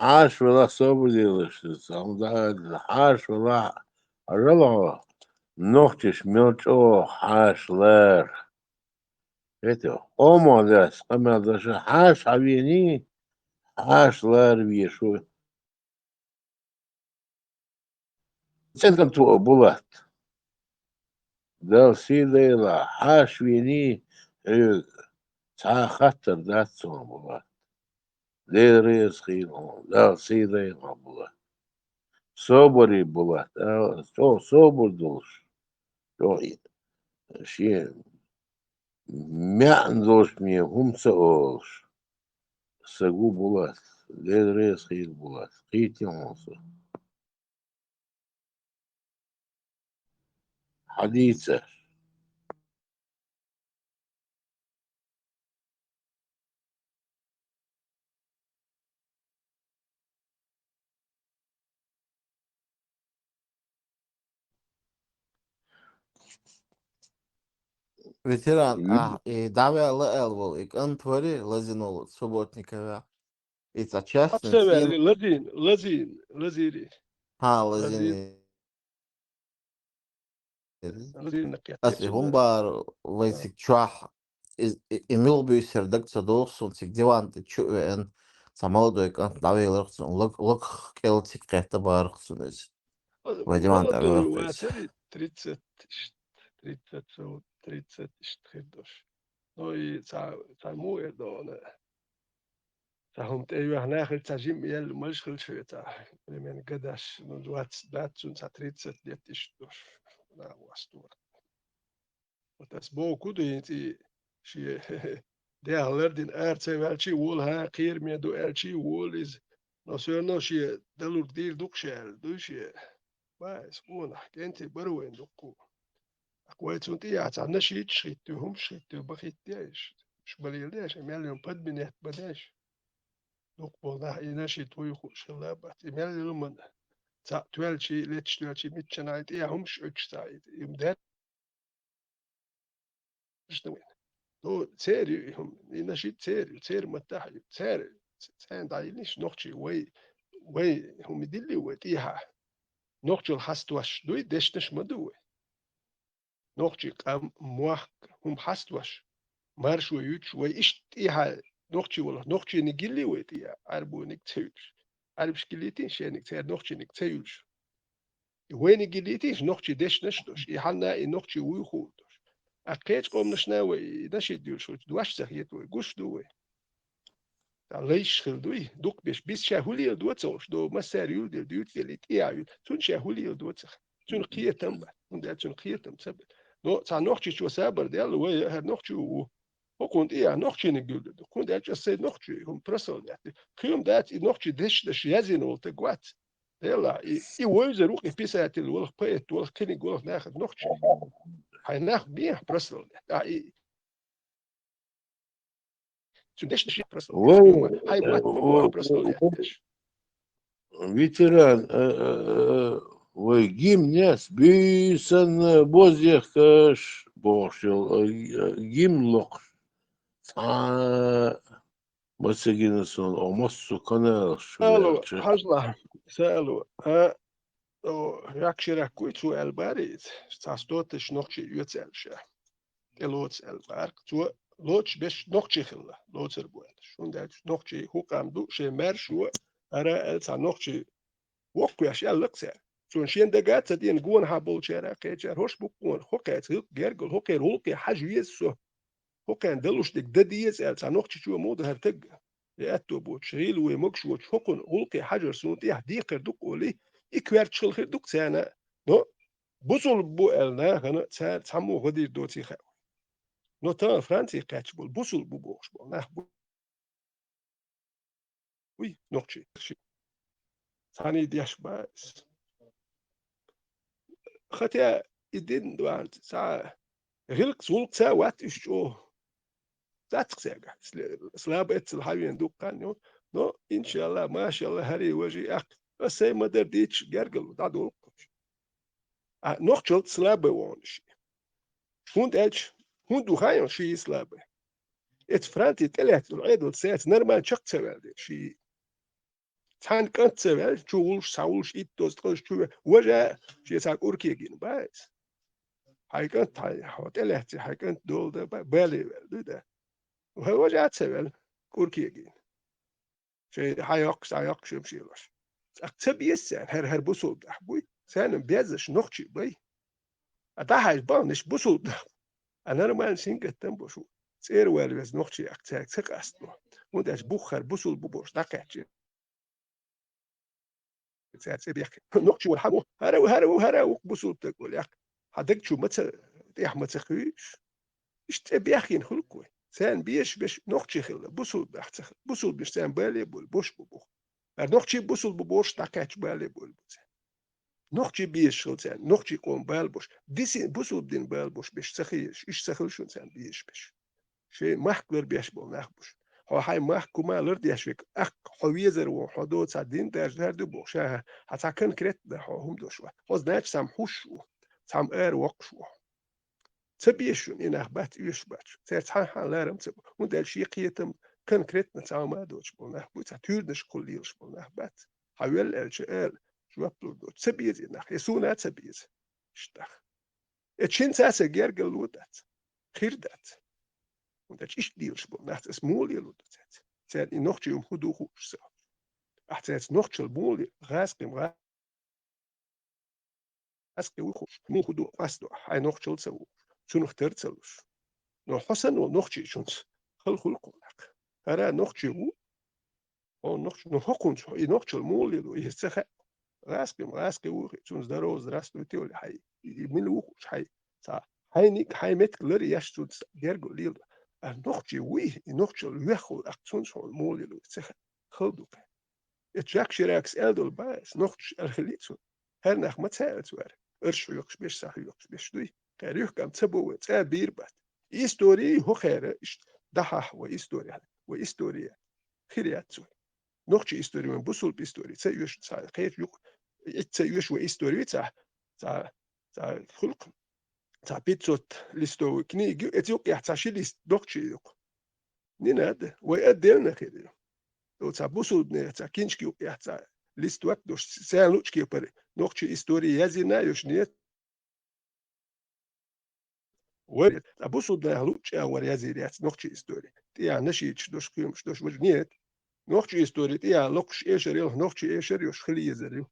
عاش ولا صوب ديلش سامدا عاش ولا رلا نوختش ميلچو عاش لر это омодас амадаш عاش عبيني عاش لر بيشو سنتم تو بولات دل سيدي لا حاشويني تا خطر داتسون بولا دير ريس خينو دل سيدي ما بولا صبري بولا صبر دوش شو شي معنdosh мне humsaosh sagu bulat ledres khil bulat khitimosa حديثة Ветеран, давай лэл, и антвори лазинол, субботникова. И частный سبعي تين, لذيذ лазини. نقيت Asi humbar, vai cik čuah, imil bijis ir degts dos, un cik divanti čuven, samoldoju, ka davai lirks, un luk kel cik kehta barks, un es. Vai divanti والله ar دول lirks. واتري 30 30 30 تخدش نوي تا مو يدون هم تيجي هنا خل تجيم يل مش خل شو تا من قداش من دوات سون تا 30 ديت تشتوش لا واستور وتس بو كودو انتي شي ده هلردين ارتي والشي وول ها قير مي دو ارشي وول از نو سو نو شي دلور ديل دوكشال دوشي باس كون حكينتي بروين دوكو كويس انت يا تعنا شي تشيتهم شيتو بخيتيش مش بليليش مليون بد بنيت بداش دوك بوضع يناشي توي خوش الله بات مليون من تا توالشي ليتش توالشي ميتشنايت يا همش اتشتايت يمدات شنو دو سيري هم يناشي سيري متاحي سيري سان دايليش نوختي وي هم يدلي وتيها نوختي الحستوش دوي دشتش مدوي نوختي قام موخ هم حستوش مارشو يوتش ويش تيها نوختي ولا نوختي نجيلي وتيها عربو نكتيوش عربش كليتين شي نكتير نوختي نكتيوش وين جليتيش نوختي دش نشتوش يحنا نوختي ويخوتوش أكيد قوم نشناوي نشي ديوش دواش سخيت ويقوش دوي ليش خلدوي دوك بيش شاهولي دوتسوش دو مساريو دي ديوت اللي تيايو تون شاهولي دوتسخ تون قيتم تون دا تون قيتم سبب نو تا نوختي شو سابر ديال وي هاد نوختي وكنت نوختي نقول كنت أجسد نوختي هم برسل يعني كيوم دات نوختي دش يزينو تقوات يلا يوزر روح بيسات الولخ بيت والخ كني قولخ ناخذ نوختي هاي ناخذ بيه برسل دش برسل هاي بوات بوخ برسل دش ветеран ويجيم ناس بيسن بوزيخش بوشل جيم لوق مسجينسون او مصو كنال سالو شو حجلا سالو يكشي كويتو الباريت تاستوتش نوختي يوتسالش الوتس البارك تو لوتش بيش نوختي خلا لوتر بوال شون دات نوختي هو قام دو شي مارشو أرا ألتا نوختي وقياش يلقسا شون شين دقات تدين قون هابول شارع كيتشار هوش بقون هوكات هيك جيرجل هوكير هولكي حاج يسو هوكان دلوش دك دديس ألتا نوختي شو مود هرتق يأتو بوت شريل ومكش وش هوكن هولكي حجر سنتي هديقر دوك ولي إكوار تشلخير دوك سانا نو بوصل بو ألنا هنا تسمو غدير دوتي خاو نو تان فرانسي قاتش بول بوصل بو بوش بول ناخ بو وي نوختي ثاني دياش باس خاطر يدين دوان ساعة غلق سولق ساعة وات إشجو ذات ساعة سلاب إتس الحيوان دوك كانيو نو إن شاء الله ما شاء الله هري وجي أك بس هي ما درديتش جرجل دادو نوختل سلاب وونش هوند إتش هوند وخايون شي سلاب إت فرانتي تلات العيد ساعة نرمان شق سوال شي تان كنت سوال شولش ساولش إتوز تقولش شو وجا شي ساق أوركيجين بايس هاي كنت هاي تلاتي هاي كنت دول ده بالي ده وهو جات سوال أوركيجين شي هاي شمشي لش أكتب يسان هر بوسول ده بوي سان بيزش نخشي بي أتاحش بانش بوصل أنا ما نسينك تنبوشو سير والوز نوختي أكتاك تك أستو وداش بوخر بوصل ببوش دقيقتي سير يحكي نوختي والحمو هراو بوصل تقول يا هدك شو متى يح متى خيش إيش بيحكي نخلقوي سان بيش نوختي خلا بوصل بحتخ بوصل بيش سان بالي بول بوش ببوخ نوختي بوصل ببوش دقيقتي بالي بول نوختي بيش خل سان نوختي قوم بالبوش ديسي بوصل بدين بالبوش بيش سخيش إيش سخل شو سان بيش شيء محكلر بيش بول نخبوش هو هاي محكو ما لرد يشويك حويزر وحدود سادين در دو بوشها حتى كان كريت ده هم دوشوا هو ناش سامحوش سام وقشوا تبيشون إن أخبات يشبات سيرتحان حالارم تب ودال شيء قيتم كان كريت نتعاو ما دوش بول نخبو تاتيردش كل يلش بول نخبات حويل الجال شو أبلو دو تبيز إنخ يسونا تبيز اشتخ اتشين ساسا جيرجل ودات خيردات Und das ist die Spur. Nach das Moli und das. Seit in noch zum Hudu so. Ach, jetzt noch zum Moli, Raskem, Raskem, mu Hudu, was du, ein noch zum so. Zu noch Terzelus. Noch Hassan und noch Chichons. Hulkulak. Ara noch zu. Und noch Hokun, noch zum Moli, du ist sicher. Raskem, zu uns daraus, Rastu, Theol, Hai. Milu, Hai. Sa. Hai mit Gler, Yashtu, Gergo, Lil. نوختي ويه نوختي الويخو أكتون شو المولي لو تسخ خلدوك اتجاك شراكس ألدول باس نوختي الخليتون هل نخ ما تساعد سوار أرشو يوكس بيش صح يوكس بيش دوي كاريوك كم تبو تسا بيربات إستوري هو خير دحاح وإستوريا خيريات سوار نوختي إستوري من بوصل بإستوري تسا يوش تسا خير يوك تسا يوش وإستوري تسا خلق تا بيتزوت ليستو كنيجي اتيوك يحتاشي ليست دوكشي يوك نيناد ويأدلنا كده لو تا بوسو بني تا كينشكي يحتا ليست وقت دوش سان لوتشكي بري نوكشي استوري يزينا يوشنيت ورد بوسو بني لوتش اور يزيريات نوكشي استوري تيا نشيتش دوش كيمش دوش مجنيت نوكشي استوري تيا لوكش ايشر يل نوكشي ايشر يوش خلي يزريو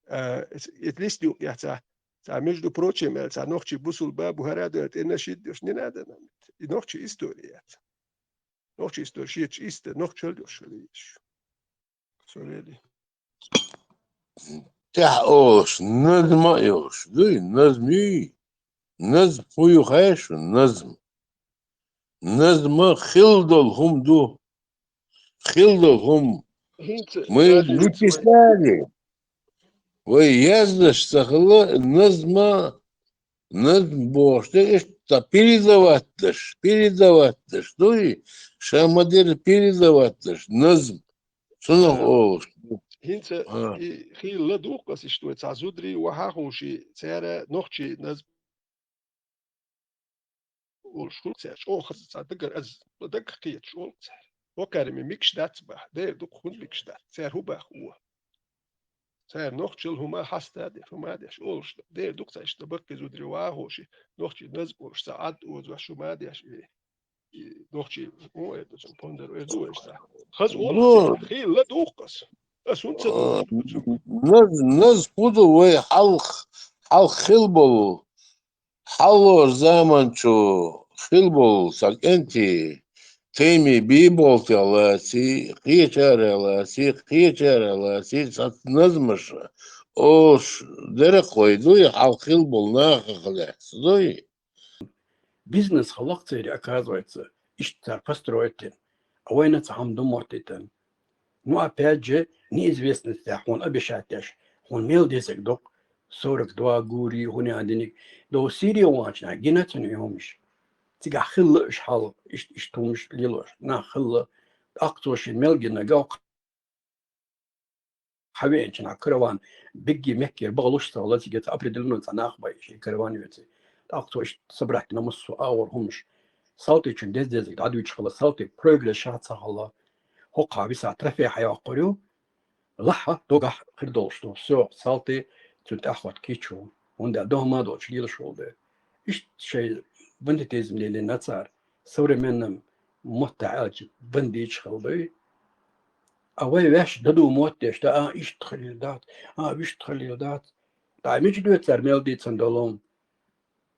اتليست يوك يحتا между прочим, это ночи бусул бабу гораду, это нашидешь не надо нам. И ночи история. Ночи история, чисто, ночи льдешь лишь. Сорели. تحقوش نظم ايوش دوي نظمي نظم هو يخاش نظم خلدل هم دو خلدل هم мы не писали ويازدش سخلا نظم بوش это передаваттыш دوي шамадер передаваттыш نظم صنع اوش Hinze, heel laduk, was ich tue, Zazudri, Wahahushi, Zera, Nochi, Naz, Schulzer, Schulz, Zadagger, as Zadagkiet, Schulzer. Okarimi, Mikstatzbach, der du Hund Mikstadt, Zer Hubach, Zer Nochil, Huma Hastad, Humadisch, Ulst, der du sagst, der Böcke Zudri, Wahushi, Nochi, Nazbur, Saad, Uz, Shumadisch, Nochi, das ein Ponder, du ist da. Has Ulst, heel laduk. ناس بودو وي حل خلبل حلور زمان شو خلبل ساك انتي تيمي بيبول تلاسي قيشار سات نزمش اوش درقوي دوي حل خلبل ناخخلح دوي Бизнес халактери, оказывается, иштар построить. А война цахам домортитен. Ну, опять же, неизвестность, он обещаешь, он мел десек док, 42 гури, он один, до Сирии вачна, генетин يومش. تيجا خلا إيش حال إيش تومش ليلوش نا خلا أقصوش الملجنة جو حويجنا كروان بيجي مكير بغلوش صلاة تيجي تأبرد لنا تناخ بايش كروان يوتي أقصوش صبرك نمص أور همش صوتي شن دز عدو يشخل صوتي بروجل شات صخلا هو قابي ساعة رفيع حياة قريو لحظة دوقح خردوشتو سو صوتي تتأخذ كيتشو وندا دوه ما دوش ليلشول ده إيش شيء بندتيزم اللي نتصار صوري منهم متعاج بنديش خلبي أوي واش ددو موتش دا إيش تخلي دات إيش تخلي دات دا مش دوت سر ميل ديت سندولوم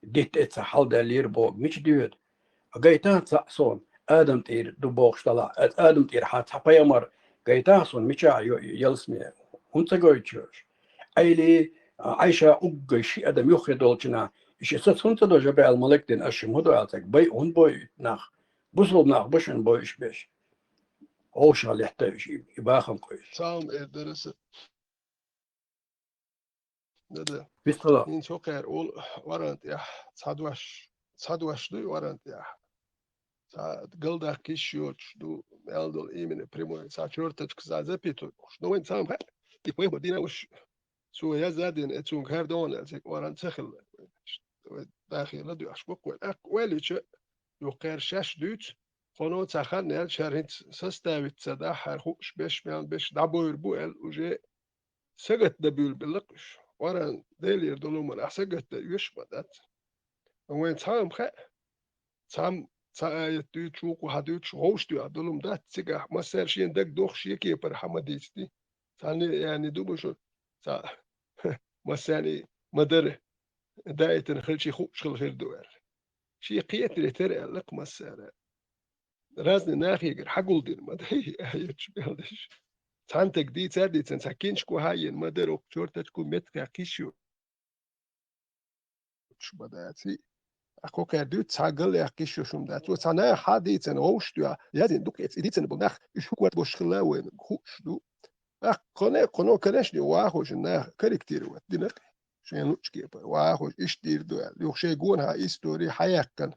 ديت اتس حال دالير بوغ مش دوت قايتان صون ادم تير دو بوغ شتلا ادم تير حات حبايمر قايتان صون ميشا يلسمي هونت غويتشوش ايلي عايشه اوغ شي ادم يخي دولچنا ايش ست هونت دو جبال الملك دين اشم هدو اتك باي هون بوي ناخ بوصل ناخ بشن بويش بيش اوش اللي يحتاج يباخم كويس سام درس نده بيستلا این شوکر اول وارند یا صدوش دوی وارند یا گلده کشیوش دو مالدول ایمن پریمو ساچورتش کزازه پیتو نو این سام هر دیپوی مدینه وش سو یا زادین اتون کردون از وارند سخل داخل دو اشبك ولی چه يقير شاش دوت خونو تاخن نال شرهت سستاويت سدا حرخوش بش ميان بش دابوير بوال وجي سقط دبيل بلقش ورا ديلير دولومن احسقط يش بدات وين تام خ تام تايت دو تشوك وهدوت هوش دو دولوم دات سيغا ما سيرشين دك دوخ شيكي بر حمديستي ثاني يعني دوبشو تا ما ساني مدر دايتن خلشي خوش خير دوار شي قيت لتر لق مساله رازن ناخي غير حقول دين ما ده هيش بيلدش تانتك دي تادي تنسكينش كو هاين ما درو شورتك متك كيشو شو بداتي اكو كادو تاغل يا كيشو شوم داتو تانا حادي تنوش دو يادين دوك اديتن بناخ شو كوات بوش خلاوين خوش دو كونو كلاش دي واخو جنا كاركتير ودينك شنو تشكي واخو ايش دير دو يوخشي جونها استوري حياكن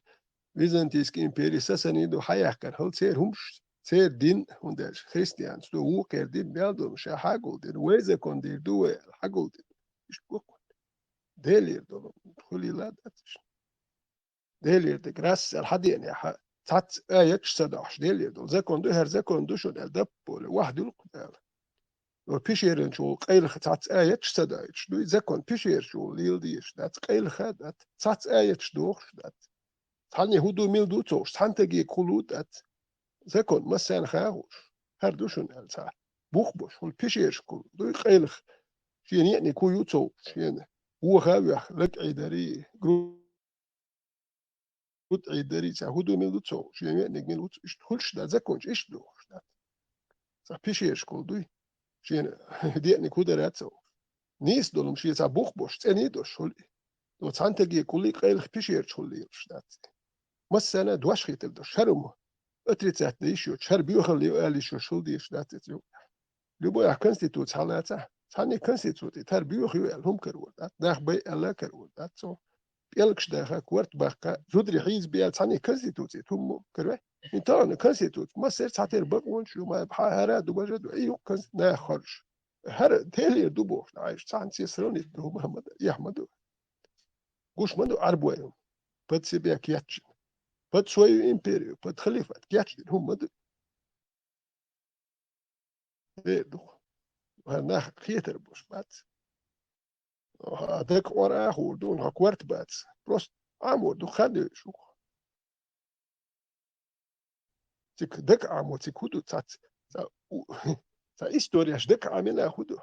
Byzantinsk imperiet Sassanid حيحكن هل سير همش سير دين هندش خريستيان سو هو كردين بيالدو مش حاجول دين ويزا كون دير دو حاجول دين مش بوكو ديلير دو خلي لا داتش ديلير دي جراس الحدين يا تات ايش صداش ديلير دو زا كون دو هر زا كون دو شو دب واحد القدام وبيشيرن شو قيل تات ايش صداش دو زا كون بيشير شو ليل ديش دات قيل خدات تات ايش دوخ دات تاني هدو ميل دو توش تانتجي كلود ات زكون مسان خاوش هر دوشن السا بوخ بوش والبيشيرش كل دو قيلخ شين يعني كو يوتو شين هو خاويخ لك عيداري جروت عيداري سا هدو ميل دو تو شين يعني ميل دو كلش دا زكونش ايش دو سا بيشيرش كل دو شين دي يعني كو دراتو نيس دولم شين سا بوخ بوش تاني دوش هولي دو تانتجي كلي قيلخ بيشيرش هولي شدات مسانا دواش خيتل دو شرم اتريتات ديشو شر بيوخلي الي شو شو ديش داتيو لبو يا كونستيتوت حالاتا ثاني كونستيتوت تر بيوخي هم كرول دات داخ بي الا كرول دات سو بيلكش داخا كورت باقا زودري حيز بيال ثاني كونستيتوت هم كروي انتان كونستيتوت ما سير ساتير بقون شو ما بحا هرا دو بجد ايو كونست نا خرج هر تيلي دوبو عايش ثاني سيسروني دو محمد يحمدو قوش مندو عربويهم بتسي بيك ياتش بد شوي امبيريو بد خليفات كياتشين هم دو دو هناخ خيتر بوش بات هذاك ورا اخو دون هكورت بات بروست عمو دو خدي شو تك دك عمو تكودو تات تا история دك عمنا خدو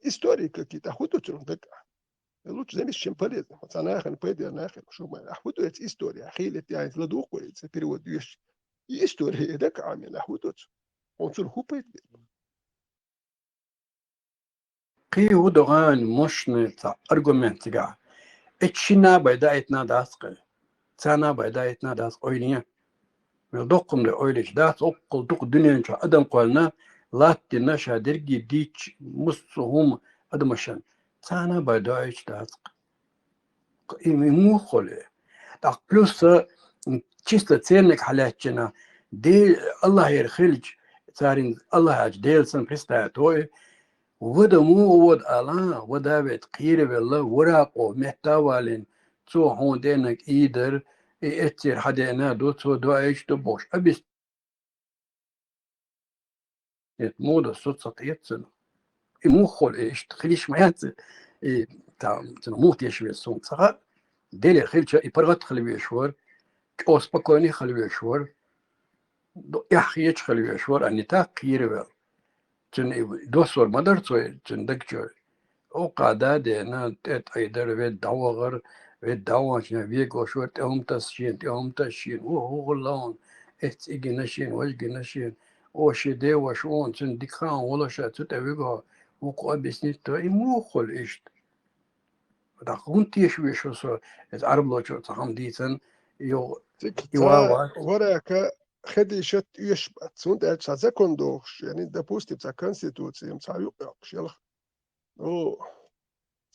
история какие-то خدو ترون دك лучше замес чем полезно пацанахен пойди нахен шо ما اخدو это история خيلت يعني لدوق ولا перевод вещь история دك عمنا خدو он شو هو بيت قي ودغان مشنت ارجومنت جا اتشنا بدايتنا داسق تانا بدايتنا داس اوينيا ملدقم لاويلش داس اوقل دوق دنيا انشا ادم قولنا لاتي نشا درجي ديتش مصهم ادمشان تانا بدايتش داسق مو خله دا بلوس чисто ценник халячина دي الله يرخلج تارين الله عج ديلسن بريستاتوي ودا مو ود الا ودا بيت قير بالله وراقو محتوالين تو هون دينك ايدر اتير حدينا دو تو دو ايش دو بوش ابيس مودا صوت سطيتسن مو خول ايش تخليش ميات تا موت يشوي سون صغا ديل خلج يبرغت خلوي شور كوس بكوني خلوي شور يحيج خلوي شور اني تا قير بال تن دوسور مدر تو تن دكجو وقعدادنا تقدر في الدوغر في الدوغر فيكو شو تهم تشين وهو اللون اتجنشين وجنشين وشدي وشون تندكان ولا شات تبيكو وقع بسنتو يموخل إيش da كنت يشوي شو صار العرب لو شو تهم ديتن يو تا يواوا وراك خدي شت يشبت سوند اتش سكوندوش يعني ده بوست بتاع كونستيتوسيوم تاع يوقش يلا او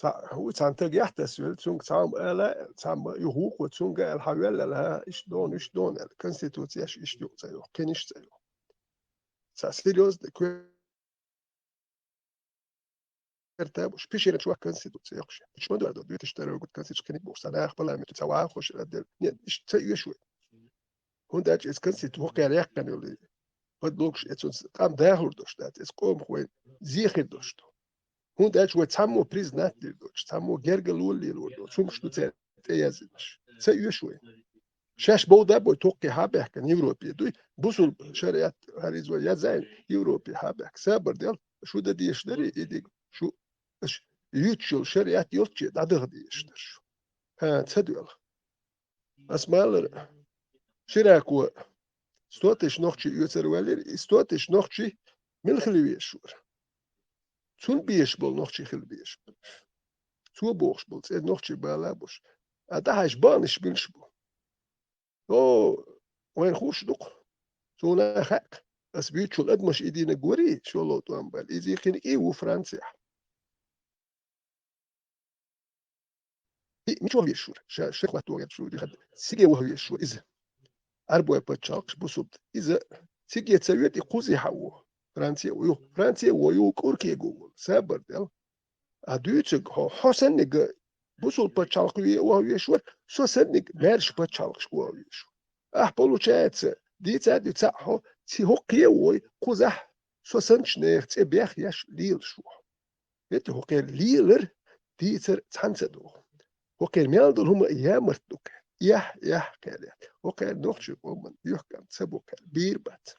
هو تانتج يحتسب سونج تام الا تام يهوق وتسونج الحوال لها ايش دون الكونستيتوسيا ايش دون زي كان ايش زي تا سيريوس دي كرتاب وش بيشير شو كونستيتوسيا يخش مش مدو دو بيتشتري وقت كونستيتوسيا كان بوكس انا اخبل عم تسوا خوش الدل ايش تسوي شو هون ده اس كونستيتوسيا يا كان يقول بدوكش اتس تام داهور دوش دات اس قوم خوين زيخ دوش هون ده شو تسمو بريزنات دوش تسمو جرجلول لي لو شو مش تسال تيازش تسوي شو شاش بودا بوتوكي هابك كان يوروبي دوي بوصل شريعة هاريزو يا زين يوروبي هابك سابر ديال شو ده دي يشتري يدي شو اش يوتشو شريعة يوتشي ده دي يشتر ها تسدول اسمال شراكو ستوتش نوخشي يوتر ولي ستوتش نوخشي من خلوي شور تون بيش بول نوخشي خل بيش تو بوخش بول تسد نوخشي بالا بوش ادا هاش بانش بيلش بو او وين خوش دوق تونا خاك بس بيوتشو الادمش ايدينا جوري شو لو توان بال ايزي خين اي وفرنسا مش هو يشور شيخ واتو يشور دي خد سيجي وهو يشور اذا اربو بتشاكش بوسوت اذا سيجي تسويت يقوزي حو فرنسا ويو كوركي جو سابر ديال ادوتشك هو حسنك بوسول بتشالق وهو يشور سو سنك مارش بتشالق وهو يشور بولو تشات دي تاد تاعو تي هو قيوي قزح سو سنش نير تي بيخ ياش ليل شو يت هو قيل ليلر دي تر تحنسدو هو قيل ميالدول هما يامرتوك يح قال هو قيل نوخش ومن يحكم تسبو قال بيربات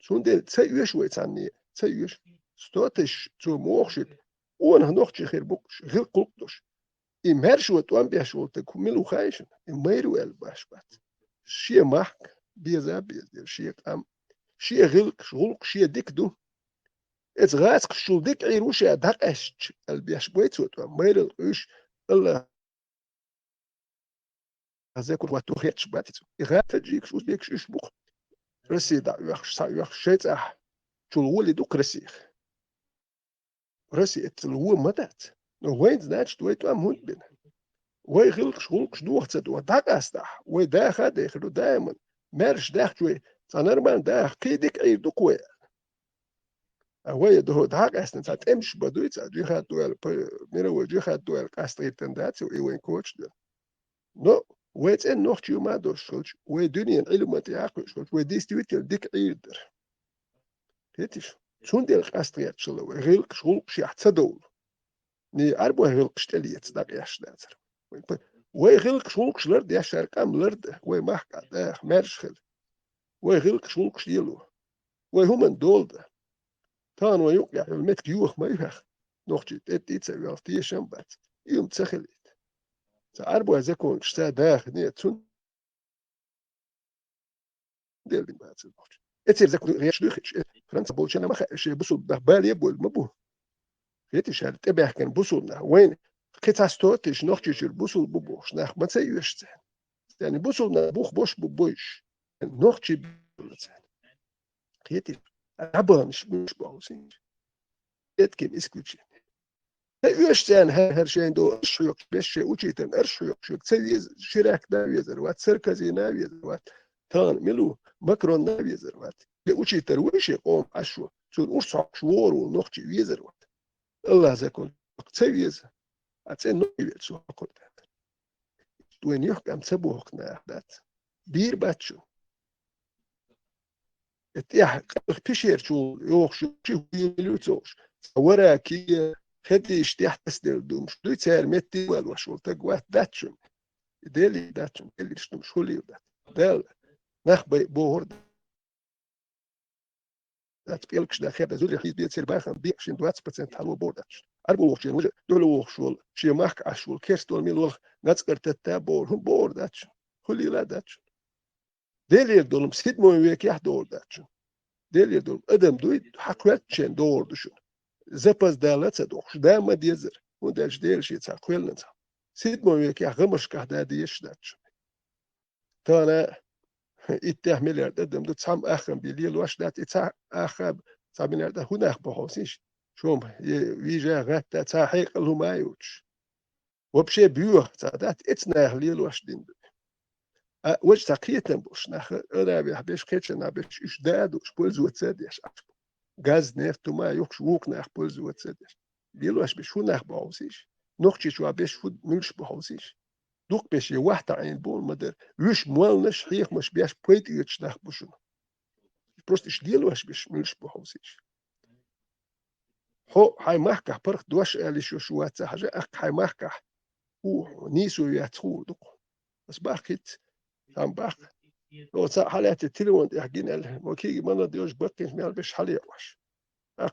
سون ديل تسيوش ويتعني تسيوش ستوتش تو موخشت وانا نوخش خير بوكش غير قلقدوش إمهرش وتوان بيشول تكملو خايشن إميرو الباشبات شيء محك بيزا شيء قام شيء غلق شغلق شيء ديك دو إز غاسق شو ديك عيروش أدهق أشج البيش بويت وتوان مير القيش الله هذاك واتو خيتش باتيتو إغات تجيك شو ديك شيش بوخ رسي دا يخش شيت شو الولي دوك رسيخ رسي اتلو مدات وين زناتش دويتو أم هون بين وي غلق شغلق شدوخ تدو دهق أستح وي داخل داخلو دايما مارش داخل شوي تنرمان داخل قيدك عير دوك وي أوي ده دهق أستن سات أمش بدوي سات جيخات دوال ميرو جيخات دوال كاستري تنداتي وين كوتش ده نو ويت إن نوخ ما دوش شلش وي دنيا علم تياقل شلش وي ديستويت ديك عير در هيتش شون ديال كاستريات شلو غلق شغلق شي حتدول ني أربو غلق شتليت داق ياش داتر وي غلق شغلق شلرد ياش أرقام لرد وي محكا داخ مارش خل وي غلق شغلق شيلو وي هما دول ده تان ويوقع المتك يوخ ما يوخ نوختي تيت سوي في شمبات يوم تسخلت تعربو هذاكون شتا داخ ني تون ديال دي ما تنوختي اتير ذاك غير شلوخش فرنسا بولشنا ما خش بصو بال يبول مبو فيتي شال تبع كان بوصلنا وين كتاستوتش نوختي شير بوصل بوبوش ناخ ما تسيوش يعني بوصلنا بوخ بوش بوبوش نوختي فيتي عبانش مش باوسين يتكن اسكوتشي يشتان هرشين دو ارشيوك بيش وشيتن ارشيوك شو تسوي شراك ناويزر وات سركزي ناويزر وات تان ملو ماكرون ناويزر وات وشيتر ويش يقوم عشو شو ارصع شوور ونوختي ويزر وات الله زكون تسوي اتسن نوي شو قلت وين يحكم سبوه قناعات بير باتشو اتيح بيشير شو يوخ شو يلوتوش وراكي خدي اشتيح تسدل دوم شو يتسير متي والوشول تقوات داتشم ديلي داتشم ديلي شنو شولي دال نخبي بور دات بيلكش دا خير زولي حيز بيتصير باخن بيكشين 20% حلو بور داتش أربو وقتين وجه دول وقشول شيء ماك عشول كيس دول ميلول نتسكرت التابور هم بور داتش كل لا داتش ديل دولم سيد مو ويك يح دور داتش ديل دولم أدم دوي حقوات شين دور دشون زبز دالت دوخش دا ما ديزر ودالش ديل شي تاع كويل نتا سيد مو ويك يح غمش كهدا ديش داتش تانا إتاه مليار أدم دو تسام آخرم بيليل واش دات إتاه آخر تابين هذا هناك بحوسيش شوم ويجا غاتا تا حيق له ما يوتش وبشي بيوه تا دات اتنا ليل واش دين وش تقيتن بوش ناخ انا بيش كيتشنا بيش اش داد وش بولز وتسديش غاز نفط ما يوكش ووك ناخ بولز وتسديش ليل واش بيش هناك بحوسيش نوختي شو بيش فود ملش بحوسيش دوك بيش يوحت عين بول مدر وش مولنش حيق مش بيش بويت يتش ناخ بوشنا بروست اش ليل واش بيش ملش بحوسيش هو هاي محكح برخ دوش اللي شو حاجة أخ هاي محكح هو نيسو ياتخو دق بس باخت سام باخ لو صار حالات التليفون يحكينا الموكي ما نديوش بقي مال بش حاليا واش أخ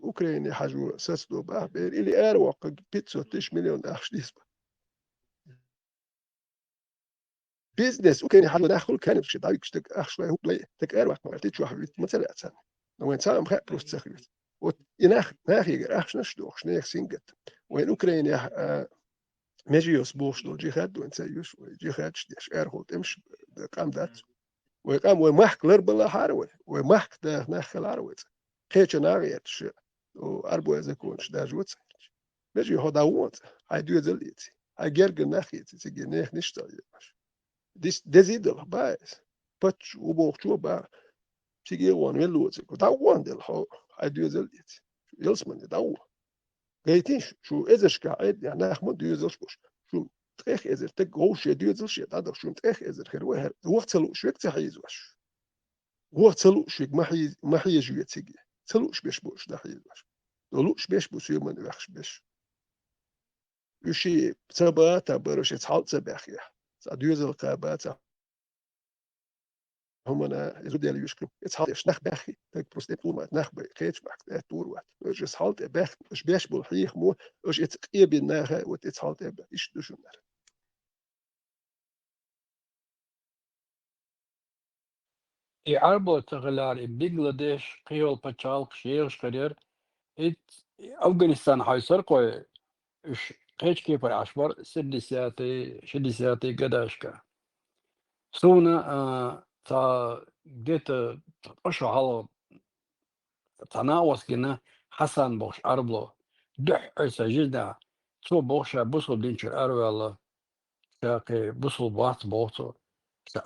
أوكرانيا حاجة ساسدو باه بير إلي أروق بيتسو 10 مليون أخش ديسبا بيزنس أوكرانيا حاجة داخل كان بشي دايك شتك أخ شوي هو بلاي تك أروق ما تيجي واحد مثلا أتسان وين سام خا بروست سخريت ويناخ ناخي أخش نشدوخ نيخ سينجت وين أوكرانيا مجيوس بوش دول جهاد وين سيوش جهاد شديش إرهوت إمش قام دات وقام ومحك لربلا حاروي ومحك ده ناخل عروي خيش ناغيت ش وأربو يزكونش ده جوت مجي هو داوت هاي دو زليتي هاي جرج ناخيتي تيجي نيخ نشتغل ديس دزيدل بايس باتش وبوخ شو با تيجي وان ملوتي وداوان دل هو هاي دو زليتي يلسمن داو جايتين شو إذا قاعد يعني أحمد ديوزلش بوش شو تخ إذا تجوش ديوزلش هذا شو تخ إذا خير وهر وقت سلو شو تحيز واش وقت سلو شو ما هي جو تيجي سلوش بيش بوش ده حيز واش لوش بيش بوش يوم من وخش بيش وشي تبات برش يتحط تباخيه ديوزل قابات هم أنا يزود اللي يشكل يتحط يشنخ باخي تك بروستيت طول ما تنخ بخيتش بحك تور وقت ايش يتحط باخ ايش بيش بالحيخ مو ايش يتقيب بالناخ وتتحط ايش دوشن I arbeidsregler i Bangladesh, Creole Pachal, Sheer, Afghanistan حيسرقوا هيك كيف العشبر سدساتي قداشكا سونا تا جيت أشو على تناوس جنا حسن بوش أربلو دح عيسى جدا تو بوشا بوصل دينشر أروي الله شاقي بوصل بات بوصل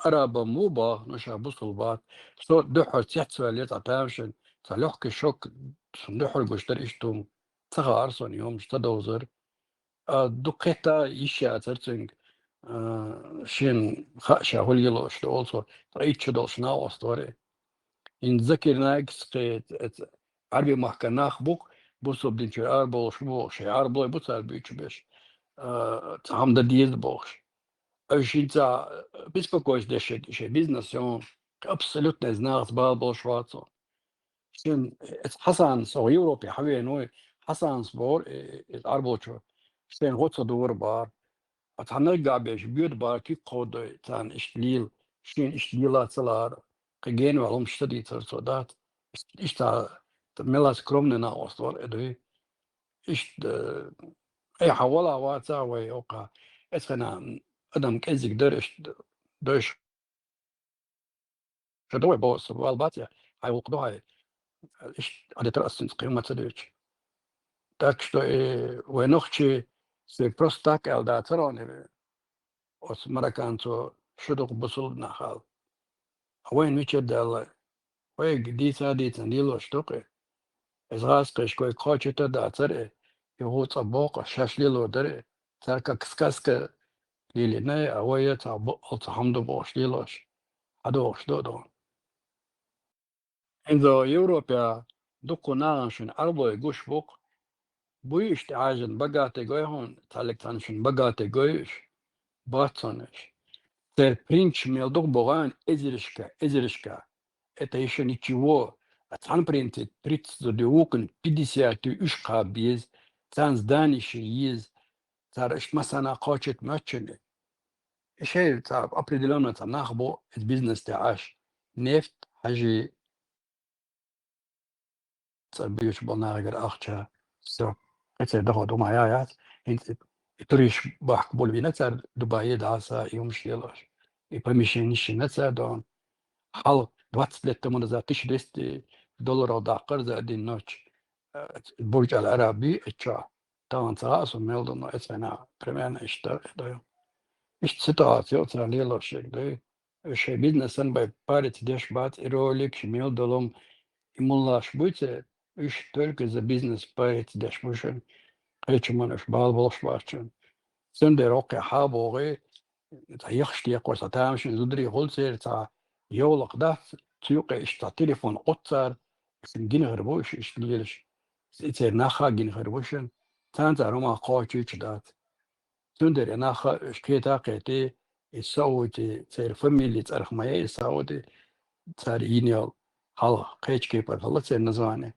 أرابا موبا نشا بوصل بات سو دحر تحت سواليت عطامشن تلوحك شوك دحر قشتر إشتوم تغا أرسون يوم اشتدوزر دقيتا يشيا ترتنج شين خاشا هو يلو شتو ألصو رأيت شدو شناو أستوري إن ذكر ناقص عربي محكناخ بوك بوصل بدينشر أربو شبو شي أربو بوصل بيتش بيش تعم دا ديز بوش أشينتا بيسبوكوش ده شي بيزنس يوم أبسولوت نزناغ بالبو شواتو شين حسن سو يوروبي حبيبي نوي حسن سبور أربوشو شين غوتو دور بار أتحنرجع بيش بيوت بار كي قود تان إشتليل شين إشتليلات سلار قجين وعلوم شتدي ترسودات إشتا ملاس كرومنا وصور إدوي إشت أي حوالا واتا ويوقع إسخنا أدم كيزك درش درش فدوي بوس والباتيا هاي وقدوها إيش على ترأسن قيمة تدريش تاكشتو ونخشي سي بروستاك الداترون os maracanto شدق بصل نخال وين ميشد دال ويك ديتا نيلو شتوقي إزغاز قش كوي قاچتا داتر يهو طبوق شاش ليلو دري تاكا كسكاسكا ليلي ناي أوية تعبق حمدو بوش ليلوش هدوش دودون إنذو يوروبيا دقو ناغنشن أربو يقوش بوق بويش تعاجن بقاتي قويهون تالك تانشن بقاتي قويش باتسونش Der Prinz Мелдок Боган Эзеришка. Это еще ничего. А там принцип 30 до 50 без تانز دانش يز تار إيش مثلا قاچت ماتشني شيء تاع أبريدلونا تاع ناخبو البيزنس تاعش نفط حاجي بيوش بناغر أخشى سو إتى دخل دوما يايات إنت تريش بحق بول بينتر دبي دعسا يمشي يلاش يبمشي نشي نتر دون حال 23 من ذا تشريست دولار أو دقر ذا دي نوتش البرج العربي اتشا طبعا تراس وميلدون اتنا بريمانا اشتر ده إيش سيتواسيون تاع يلاش ده شيء بيزنسن باي بارت ديش بات إيروليك شميل دولم يملاش بوته إيش ترك ذا بيزنس بارت ديش بوشن هيك منش بالبلش باشن سندر اوكي حابوغي يخشتي قوس تامشن زدري هولسير تا يولق ده تيوقع اشتا تليفون قطر جين غربوش اشتليلش سيتر ناخا جين غربوشن تانتا روما قوچيش دات سندر ناخا اشكيتا قيتي يسوتي تير فاميلي تارخ مايا يسوتي تار ينيل حال قيش كيبر هلا تير نزواني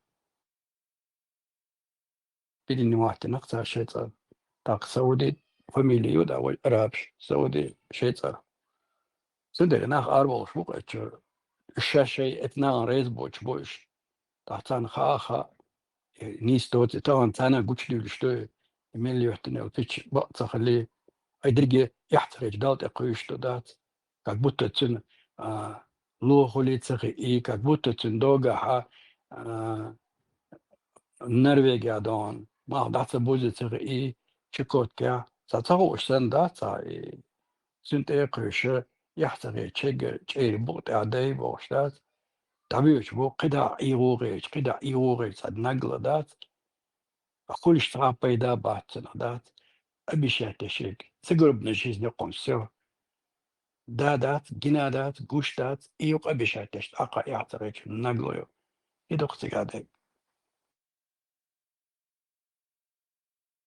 بدي واحد نقطة شيطان تاق سعودي فاميلي يودا والعربش سعودي شيطان سندر ناخ أربع شوق اتشر الشاشة اتنا ريز بوش تحتان خاخا نيس دوت تاون تانا قوتش لشتو ملي يحتنا الفيتش بقى خليه أدرجي يحترج دالت اقويش دات كبوتة تن لو خلي تسخي كبوتة تن دوغا النرويج دون ما دات بوزي تسخي شكوت كا تاتاو اشتن دات سنت اقويش يحترج تشير بوت عدي بوشتات تبيوش بو قدا ايغوغيج صد نقل دات أقول اشتغل بيدا باتنا دات أبي شاتشيك تقرب نجيز نقوم سوا دادات جنادات قوشتات إيوق أبي شاتش أقا يعتريك نقلو يدوق تقادي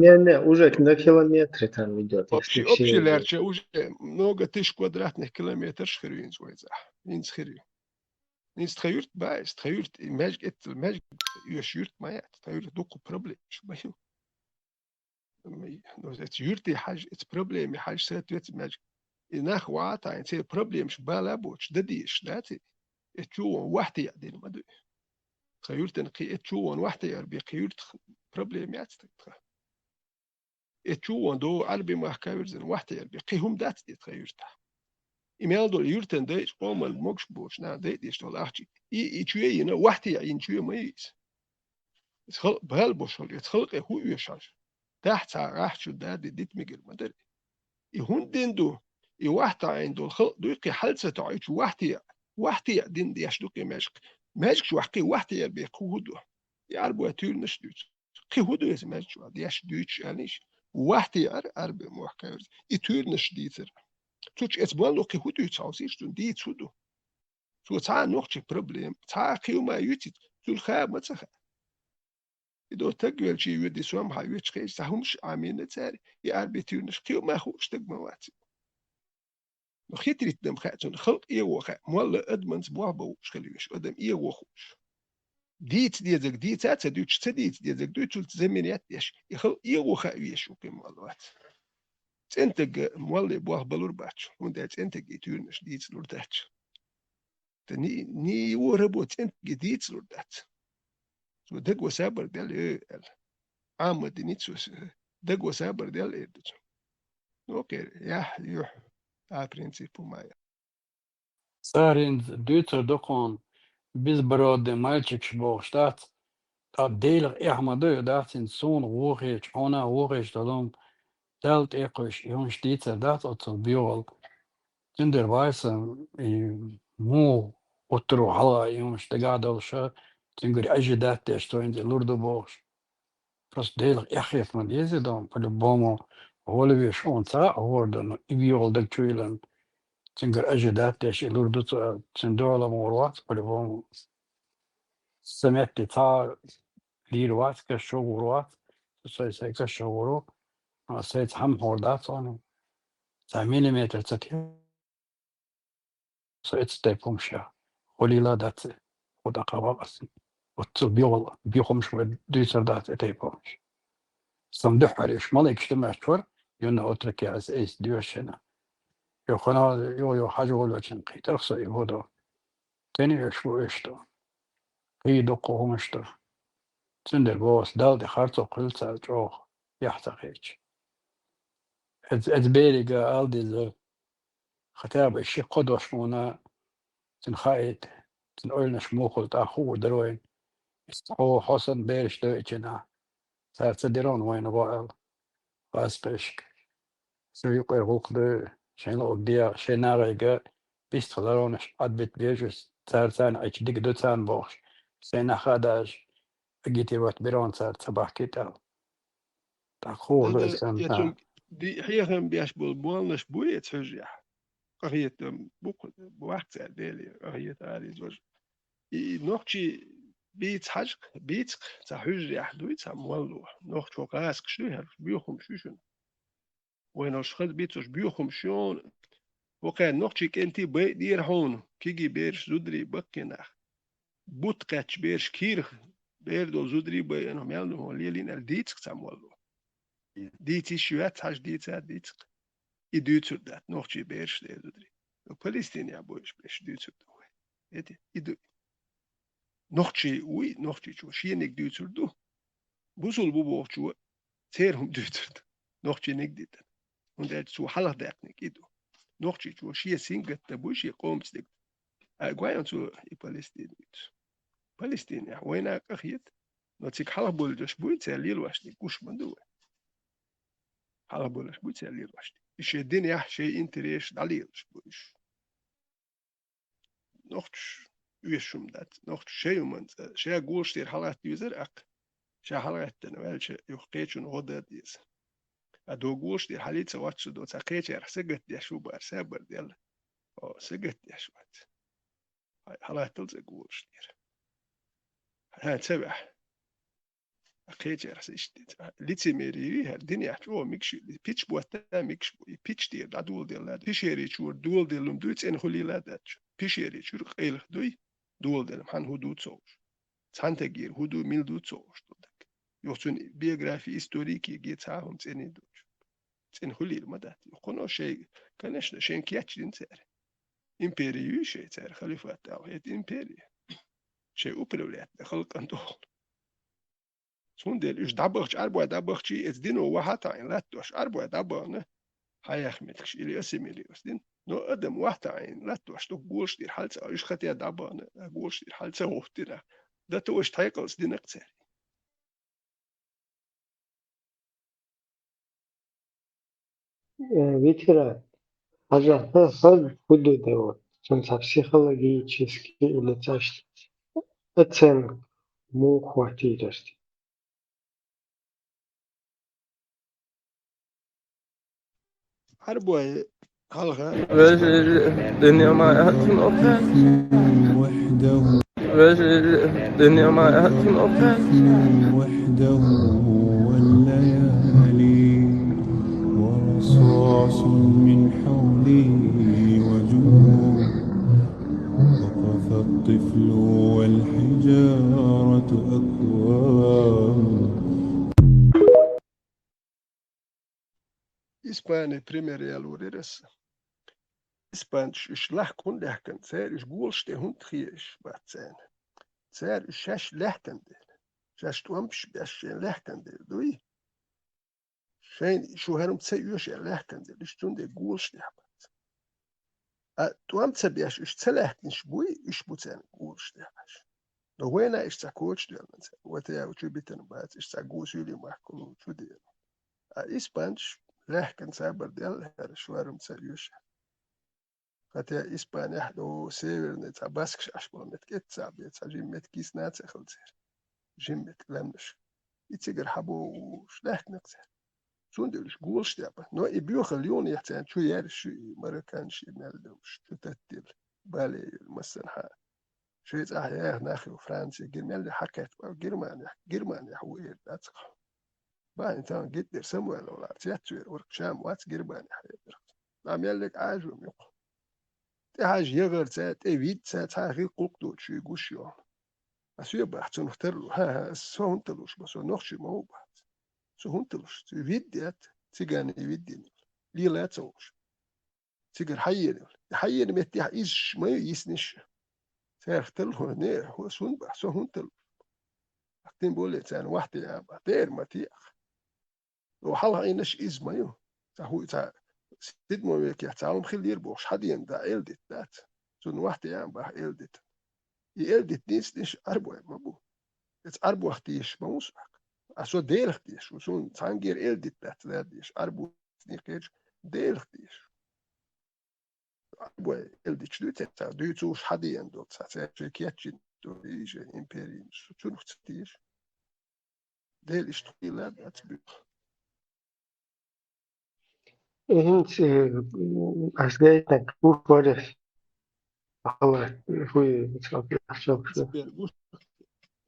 Не, уже на километры там идет, если Общий все идет. лерче уже много тысяч квадратных километров шхирин свойца. Инсхири. Инстхаюрт байс, тхаюрт мяж юшюрт маят, тхаюрт доку проблем. Шбахил. Но это юрты хаж, это проблемы хаж сетвет мяж. И нахвата, это проблем шбала боч, дадиш, дати. اتشو واحد يعدين ما دو خيورت نقي اتشو واحد يربي خيورت بروبليمات اتشو دو عربي ما كاورزن واحد يربي قيهم دات دي خيورتا ايميل دو يورتن دي قوم الموكش بوش نا دي دي شتول احكي اي تشوي ينا واحد يعين تشوي ميز يتخلق بهالبوش يتخلق هو يشاش تحت راح شو دادي ديت ميجر ما دري يهون دين دو اي واحد عين دو الخلق دو يقي حلسة تعيش واحد يعدين دي اشدوكي ماجك شو حقي واحد يربي قهودو يعربوا تير نشدوت قهودو يز ماجك شو دي اشدوتش يعني واحد يعرب موحكا يتير نشديتر توش اتبوان لو قهودو يتعوزيش دون دي تسودو تو تا نوختش بروبليم تا قيو ما يوتيت تو الخاب ما تخا يدو تقويل شي يودي سوام حيوتش خيش تهمش عامين تاري يعربي تير نش قيو ما خوش تقمواتي خيتريت دم خاتون خلق إيه وخا مولا أدمنت بوابو شخليش أدم إيه وخوش ديت ديزك ديتات دوتش تديت ديزك دوتش زمينيات يش يخلق إيه وخا ويش وكي موالوات تنتج مولا بواه بلور باتش وندا تنتج يتورنش ديت لورداتش ني وربو تنتج ديت لوردات سو دق وسابر ديال إيه عام دينيتسوس دق وسابر ديال إيه أوكي يوح برينسيبو مايا سارين دوتر دوكون بيز برود مالتشك شبوشتات ديلغ إحمدو داتين سون ووغيش هنا ووغيش دالوم تالت إيقوش يون شتيتر دات أتل بيول تندر بايسن مو أترو حلا يون شتقادل شا تنقر أجي دات تشتوين دي لوردو بوش بس ديلغ إخيف من يزي دون فلبومو هولي بيشون تا أوردن بيول دك تويلن تنقر أجي دات تشي لوردو تندولا موروات فلبومو سمعت تا ليروات كشوروات سيسي كشورو سيت هم هوردات أنا 9 مليمتر تكي سيت ستيبهم شا وليلا دات ودا قوابس وتو بيول بيخمش دويتر دات تيبهمش صندوق عليش مالك اجتماع شور يونا أترك يا أس ديوشنا يو خنا يو حاجة ولا شنقي ترخص يهودا تاني يشبو إشتو هي دقو همشتو تندر بوس دالدي خارطو قلتا جوخ يحتقيج از بيريغا ألدي زو ختاب الشي قدوش مونا تنخايت تنقلنا شموخل تأخو دروين استحو حسن بيرش دوئجنا صار تديرون وين بقى قاس بيشك سويق الغوق دو شين لو ديا شيناريغا بيستخدرونش أدبت بيجوس صار تان ايش ديك دو تان بوش سينا خاداش اجيتي وقت بيرون صار صباح كيتال تأخو لو هذا اسم يتم دي حيهم بيش بالبوالنش بوية تشجع قرية بوك بوقت ديلي قرية علي زوج نوختي بيت حاج بيت تحجع دويت سامولو نوخت وقاسك شنو بيوخم شوشن وين خد بيتوش بيوخم شون وكان نوختي كنتي بي دير هون كيجي بيرش زودري بكناخ بوت قاتش بيرش كير بير دو زودري بي انهم يالنو ليلين الديتك سامولو ديتي شوات حاج ديتك يدوتر دات نوختي بيرش دي زودري فلسطينيا بوش بيش دوتر دوي ادي يدو نوختي وي نوختي شو شينك دوتر دو بوصل بوبو شو تيرهم دوتر نوختي نقديت وندات سو حلق داقنك يدو نوختي شو شي سينجت تبوشي قوم سدك أقوى شو فلسطينيا وين أخيت نتيك حلق بولجش بوي تسالي واشتي كوش من دو حلق بولجش بوي تسالي واشتي إيش الدنيا شيء انتريش دليلش بوش نوختش ويشوم دات نوختش شيء من شيء أقول شتير حلقات يوزر أق شيء حلقات تنوالش يحقيتشون غدا ديز أدو قولش دي حاليت سواتش دو تاقيتش سقت دي شو بار سابر ديال أو سقت دي شوات حلقات تلزق قولش دير ها تبع أقيتش إشتيت ليتي ميري الدنيا شو ميكش بيتش بوتا ميكش بيتش دير دول ديال لاد بيشيري شو دول ديال دويت إن خلي لادات بيشيري شو قيل دوي دول ديال محن هدوء تصوش تانتجير هدوء ميل دو تصوش دودك يوتون بيوغرافي هيستوريكي جيت ساهم تاني دوش تاني خلي المدات يقولون شيء كانش شيء كياتش دينتر إمبيريو شيء تار خليفة تاوهيت إمبيري شيء أوبرولات خلق أنتو سون ديل إيش دابغش أربعة دابغشي إتدينو واحد عين لا توش أربعة دابغنا هاي أخمتكش إلي أسميلي أسدين نو أدم واحد عين لا توش تو قولش دير حالة إيش خطيا دابغنا قولش دير حالة وفتنا ده توش تايقل سدين أكتر Ветеран, пожалуйста, буду давать. Сонца психологически или цашти. Оценок му хватит. أربعة خلقها باش الدنيا معها تنقطع باش الدنيا معها تنقطع وحده والليالي ورصاص من حولي وجوه وقف الطفل والحجارة أكوام إسبانيا بريمير لوريرس إسبانش إش لحكون لحكن سير إش قولش ده هون تخيش بعد سين سير إش شاش لحكن ده شاش توامش بيش لحكن ده دوي شين شو هرم تسيوش لحكن ده إش تون ده قولش ده بعد توام تسبيش إش تلحكن شبوي إش بوتين قولش ده باش لو وين إش تاكوش ده من سين وتيا وشو بيتن بعد إش تاقوش يلي محكون شو ده إسبانش لحكن سابر ديال شو هرم تسيوش خاطر إسبانيا دو سيفرني تا باسكش أشبه متكت سابي تا جيم متكيس ناتس خلصير جيم متكلمش يتسجر حبو شلحت نقصر شون دلش قولش دابا نو يبيو خليون يحتاج شو يعرف شو مركانش ينالدوش شو تتل بالي مثلا شو يتأحياه ناخي وفرنسي جرمانيا حكيت جرمانيا حوير داتق با انت جيت سمويل ولا تياتوير وركشام واتس جرمانيا حيدر عم يلك عاجبهم يقول تحاج يغر سات ايفيت سات حاجي قلقدو شي يقوشيو اسيو بحث نختار له ها سو انتلوش بس نخشي ما هو بحث Så huntelus, viddiat, tsigan i viddin. Lila etsoos. Tsigar hayyen. Hayyen met ja is ma isnish. Särtel ho ne ho sunba so huntel. Aktin bolet san wahti ya bater mati. وحالها إنش إز مايو تهو تا سيد مو يك يتعلم خلير بوش حدين دا إلدت دات سون واحد يام باه إلدت إلدت نيش أربو ما بو إتس أربو اختيش ما موسك أسو ديل اختيش وسون تانجير إلدت دات ديش أربو نيكيش ديل اختيش أربو إلدت شدو تتا دو توش حدين دوت ساتي كياتشين دو إيجي إمبيرين سون اختيش ديل إشتغيلا دات بيخ انت أصدقائك كيف كويس الله هو بتشوف شوف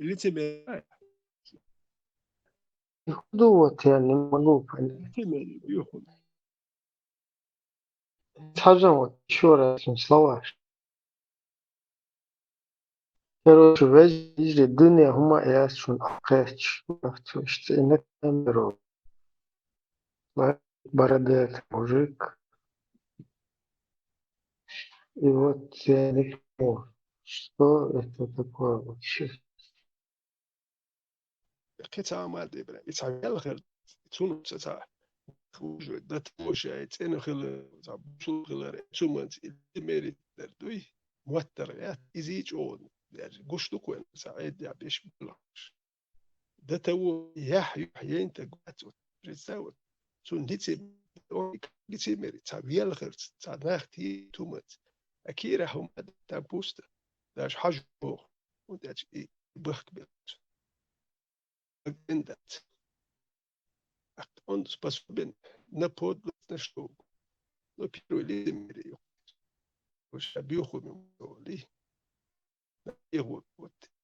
اللي تبي دوت يعني مقوف يعني تمل بياخذ حاجة مشهورة اسمه سلاواش короче весь الدنيا هما يعيشون أقاش عرفت إنك تمرو бородатый мужик и вот я не понимаю, что это такое вообще. قطعة ما دبر يتعمل خير تون تسع خوش ده توش يتين خير شو خير شو ما تمري تردوي موتر يا يزيج أون قش دكوين سعيد يا بيش بلاش ده تو يحيى أنت قعدت رزاوت شو نتي نتي مري تعمل خير تعناختي تومت أكيد هم تبوست داش حاجة بوخ وداش بخك بيت Inderdaad. Ons pas ben na pod na sto. No piro ele meio. O sabio como ali. Eu vou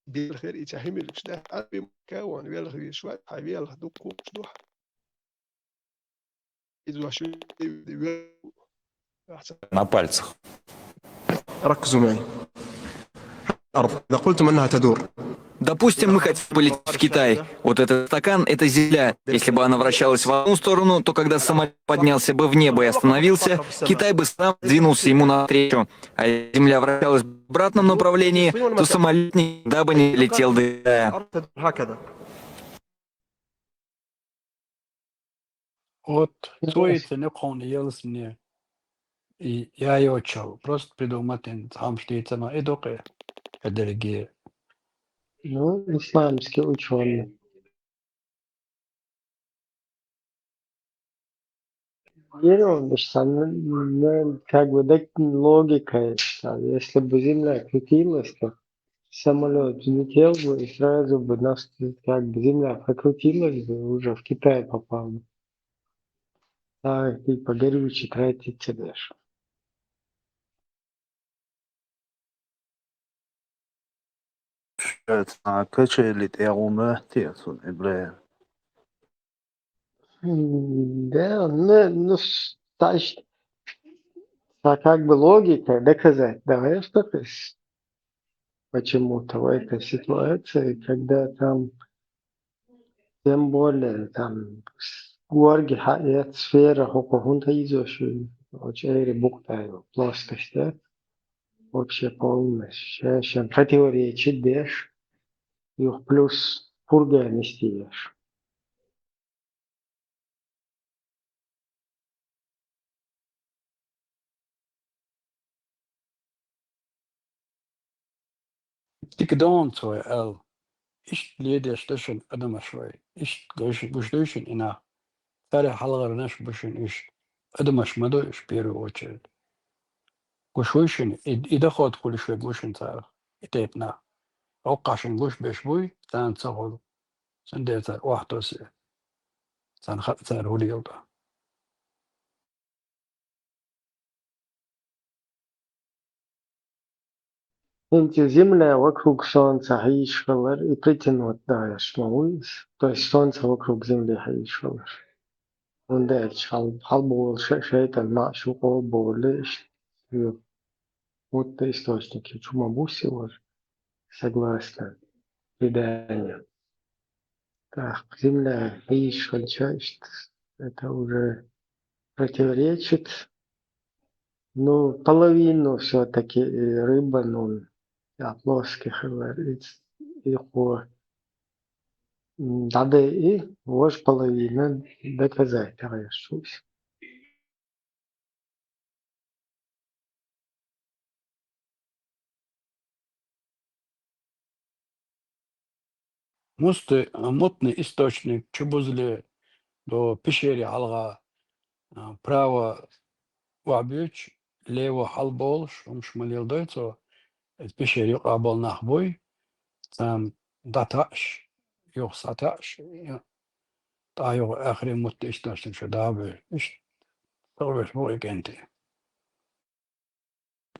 bir خير يتحمل ده أبي مكون ويلغي شوية حبي يلغي دوكو دوح. إذا شو на пальцах. ركزوا معي. الأرض إذا قلتم أنها تدور. Допустим, мы хотим полететь в Китай. Вот этот стакан — это Земля. Если бы она вращалась в одну сторону, то когда самолет поднялся бы в небо и остановился, Китай бы сам двинулся ему навстречу. А если Земля вращалась в обратном направлении, то самолет никогда бы не летел до Китая. Вот стоит не конъелс не и я ее чел. Просто придумать там что на эдоке дорогие. Ну, исламские ученые. Веришься, как бы так логика есть. Если бы Земля крутилась, то самолет взлетел бы и сразу бы нас, как бы Земля прокрутилась бы, уже в Китай попал бы. Так, типа горючий тратить тебе. كشيء تقومه تيسون إبراهيم. Да, ну, значит, как бы логика доказать. Давай что почему-то в этой ситуации, когда там, тем более, там, горги, сфера, хокохунта изоши, очень бухтаю, плоскость, да, вообще полностью. Сейчас противоречит, дешь, и плюс пурга нестиешь. Ik dan zo el. Ich lede station adama شوي. Ich гуштующин ина. Тare халгар наш бушин ich адамаш мадо ich первую очередь. Гуштующин и доход كل شوي гушин цар. إتيتنا. أوقعشن гуш بشبوي تان تصغل. سنديتا واحد وسي. تان خط تان هولي يلقى. Эти Земля вокруг Солнца хаишвалар и притянуть даешь, мауис. То есть Солнце вокруг Земли хаишвалар. Он дальше халбол шейтан машу болеш. Вот источники чумабусилар. Согласно преданию. Так, земля еще часть. Это уже противоречит. Ну, половину все-таки рыба, ну, плоских говорит. Его надо и вот половину доказать, решусь. Мутный источник Чебузли до пещеры Алга право вабюч, лево халболш, шмалил дойцо, пещере Абол Нахбой, там даташ, юх саташ, та юх ахри мутный источник шадабы, طول فوقك انت.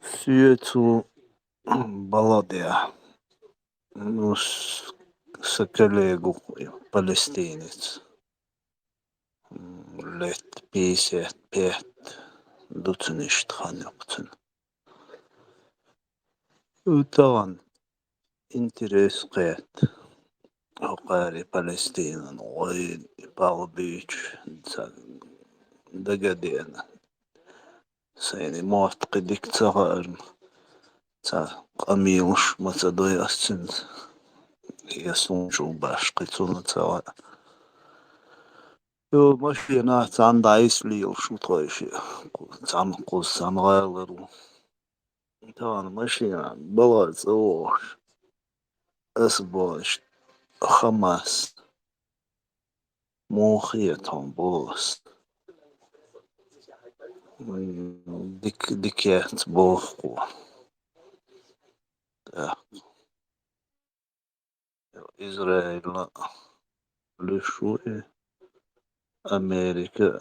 Сиецу баладия. Ну, с коллегу палестинец. Лет 55. Дуцништ ханёктен. Утаван интерес кэт. Окари Палестина, ой, Пал-Бич, дагадена. Сейни мост кедик цагарм. Камилш мацадой асцин. Ясун шубаш кицуна цава. Yo машина цандайс лил шутойши. Цам кус самгайлеру. Тан машина была цош. Асбош. Хамас. Мохиятон бос. Дикет бохку. Израиль лишуи. Америка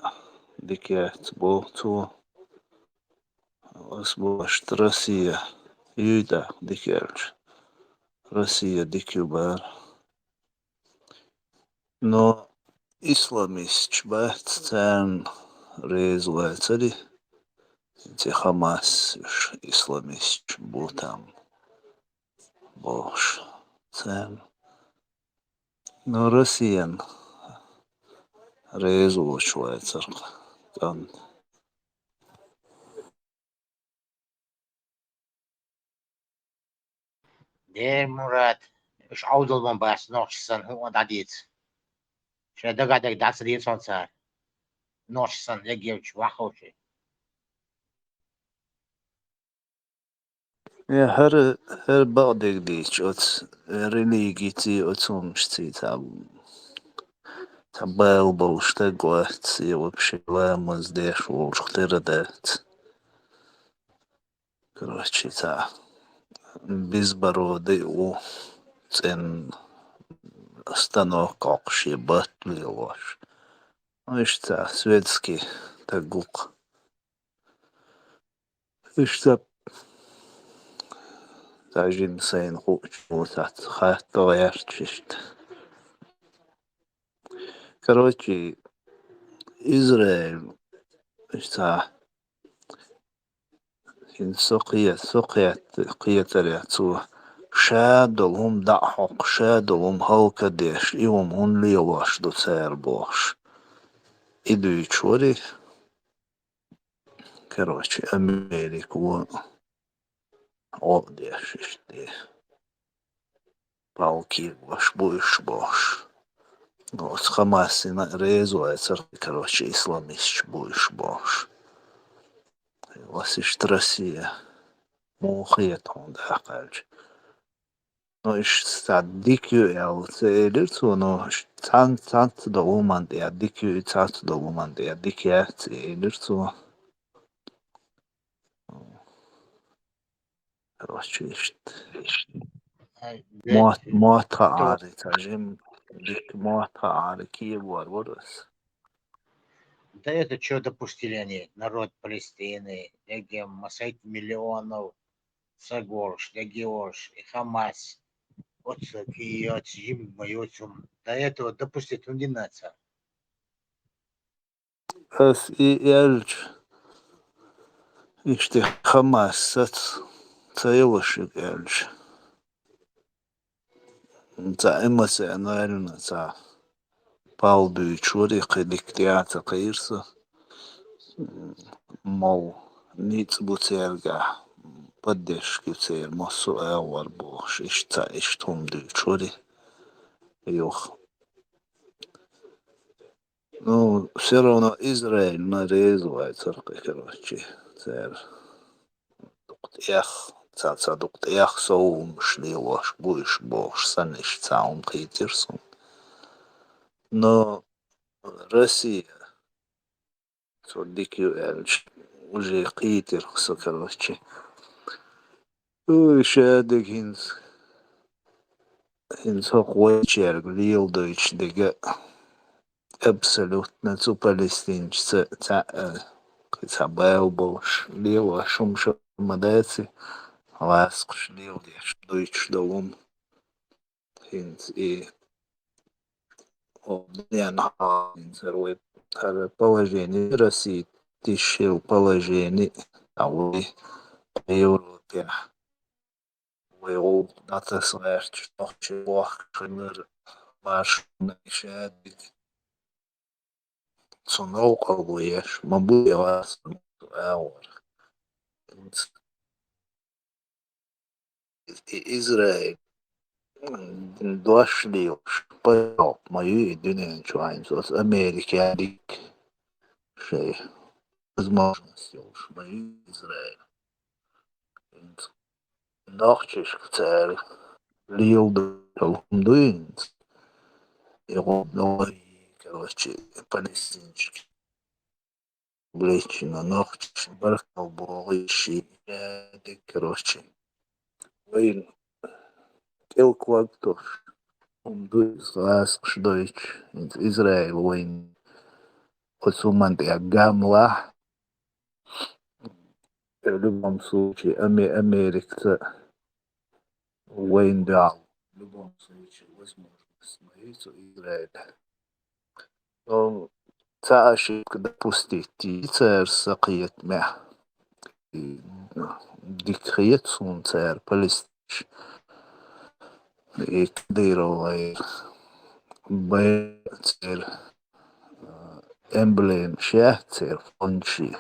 дикет бохту. Асбош Россия. Юда дикерч. Россия дикюбар. Но исламист бэт цен резуэцари. Те Хамас исламист бутам бош цен. Но Россиян резу швейцар. Там دير مراد إيش عود البن بس نوش سن هو داديت شو دقا دق داس ديت سون سار نوش سن يجيوش واخوشي Ja, her badig dič od religiji ti odsumšci ta Bible štegoet je вообще лема здесь волш хтердет. Короче, та безбородый у цен станок акши батли ваш. Ну и что, светский тагук. И что تاجين سين خوش وسات خاطر يرتشت كروتشي إسرائيل إشتا إن سقيت رياتو شادلهم دعحق شادلهم هالك ديش إيهم هن ليواش دو سير بوش إدو يشوري كروتشي أمريكا Обдеш ишти. Палки ваш будешь бош. Но с Хамаси резуется, короче, исламист будешь бош. Вас ишт Россия. Мухиет он да кальч. Но иш саддикю ял целирцу, но цант да уманды, я дикю цант да уманды, я дикя целирцу. Короче, ишт. مواتها عاري ترجم ديك مواتها عاري كيف ورس Да это что допустили они, народ Палестины, деги масайт миллионов, Сагорш, Дегиош и Хамас, вот и от Жим Майотсум, до этого допустить не нация. بس يرج يشتي خمس تيوش يرج تا إما سينويرنا تا paldu чури диктиата кайрса мол ниц буцерга поддержки цер массу авар бош ишта иштум ду чури юх. Ну, все равно Израиль нарезывает церковь, короче, цер. Эх, дук эх соум шли ваш будешь бож саниш цаум китерсун. Но Россия, дикий уже китерса, короче. Шадик хинс хохуечер глил дойч дега абсолютно цу палестинец цабел бош лила шумша мадаци ласкш лил деш дойч долум хинс и обняна хинс рой положение России тишил положение ауи Европе ويقول لا تصغر تشتوخ خنر ماش نشادك صنوق أبويش مبوي واس أول إسرائيل دوش ليوش بيوب ما يدنين شوين سوس أمريكا ديك شيء возможность уж ما إسرائيل ناخشش كتير ليل دوين يقول نوعي короче палестинчики Блечина нахчиш бархал боғиши короче вейн келквактор дуйс ласкш дойч Израиль вейн Осумант я гамла в любом случае Америка вейн дал в любом случае возможность моей Израиль. Та ошибка допустить царь сақиет мя дикхиет сун царь палестинч и кдировай бай царь эмблем шах царь фончи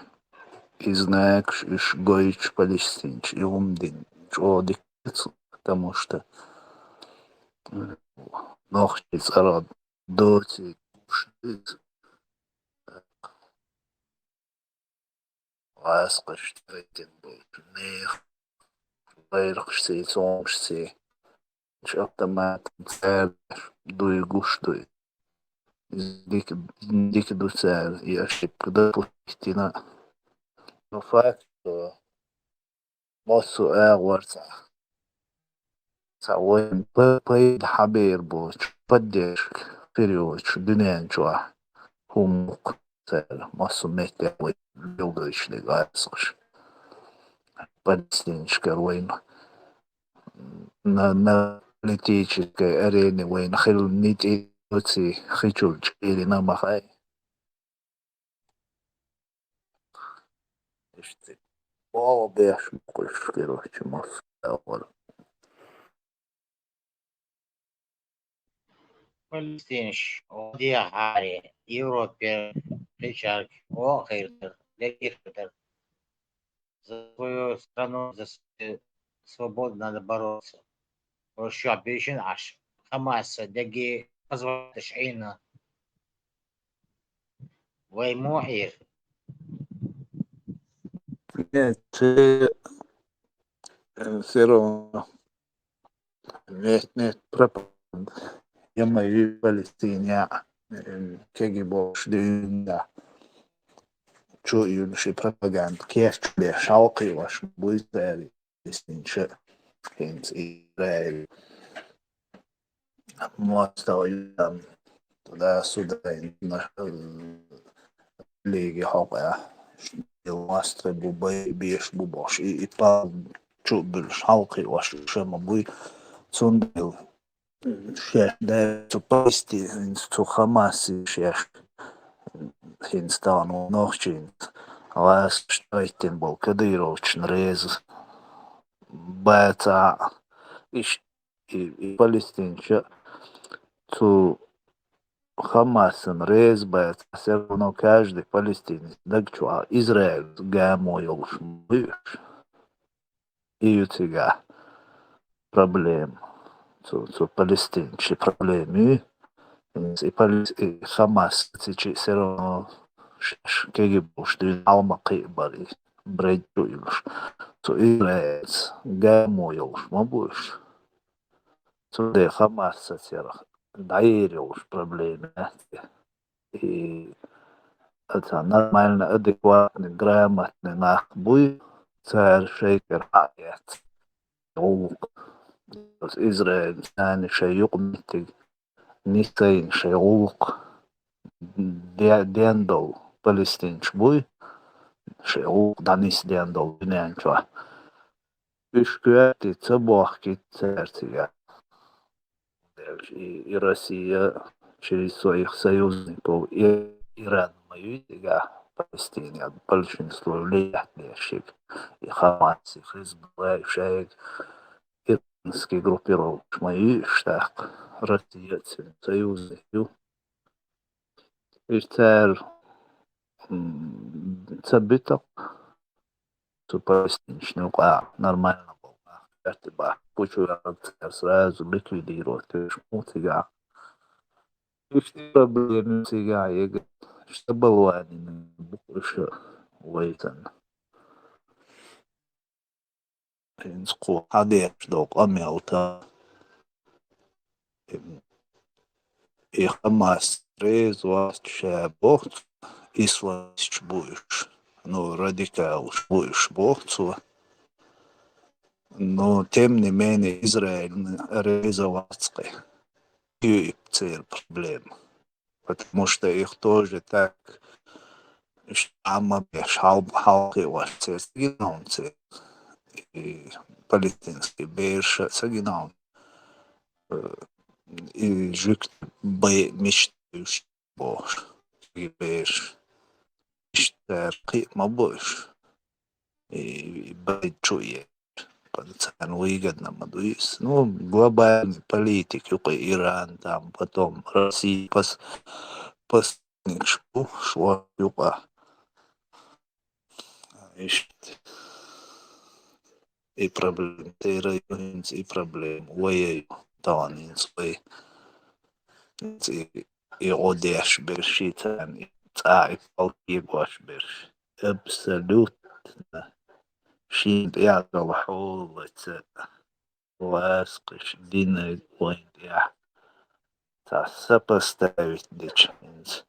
и знаешь иш гойч палестинч и умдин чо дикхиет сун потому что нохти царад доти واسقش تريتن نيخ غيرقشتي صومشتي شقت ما تنسال دوي قوش دوي ديك دو سال ياشب كده بوشتنا نفاك موسو ورسا سوين بيد حبير بوش بديش كريوش دنيان جوا هم سال موسو ميكا وين يوغيش لغايسقش палестинчика войн на политической арене войн хил нити оци хичулч или на махай işte o beş kuruş короче мос Палестинш ودي حاري Европе Ричард о хейтер легитер за свою страну за свободу надо бороться. والشعب ينعش حماس دقي أزرق تشعينا ويموعير нет все равно нет пропаганда я мою Палестине كجبوش دينا شو ينشي propaganda كيف تبي شوقي وش بويتاري استنشاء كنت إسرائيل مستوى لا سودان ليجي حقا الواسطة بوبي بيش بوباش إيطال شو بالشوقي وش شما بوي تندل شيخ ده تباستي تو خماسي شيخ Hindistan nošķīnt lēst štaitiem bol kadīročn reiz bēcā i palestinča tu Хамас un Резбет, все равно каждый палестинец, так что Израиль гамоил шмыш, и у тебя проблем, цу палестинчи проблемы, и Хамас, все равно كيجيبوش دين عمق يقبل بريدو يلوش تو إيرانز قاموا يلوش ما بوش تو دي خماسة سيرا دعير يلوش проблемات и это нормально адекватный грамотный нахбуй царь шейкер хаят Израиль يعني شيء يقمتي نيتين شيء غوق ديندو Palestin شبوي شيء دانيس ديندو بنيان شو بشكواتي تبوح كي تسارتي и Россия через своих союзников и Иран воюет, Палестине, большинство влиятельнейших и Хамас, и Хизбалла, и Шейх, иранские группировки мои, так, Россия, союзники, и царь ثبتك Палестиночный нормально был. Типа, кучу сразу ликвидировать, шмутига. И что проблемы сега, что было они больше вейтен. Инску хадеш док амелта. И Хамас резус шабот исландич будешь. Ну, радикал будешь богцу. Но, тем не менее, Израиль резоватский. И цель проблем. Потому что их тоже так ама халки варце сгинаунцы и палестинский бейша сгинаун и жик бей мечтающий бож и бейш мечтающий мабош и бей чует. Пацан выгодно мадуис. Ну, глобальный политик, Иран, там, потом Россия, последних шло, и проблем, и проблем, ой, тонин свой, и одеш бершитан, и цай, полки гош берш. Абсолютно. Шин яgal холлице ласкиш динный point я. Сопоставить дичинс.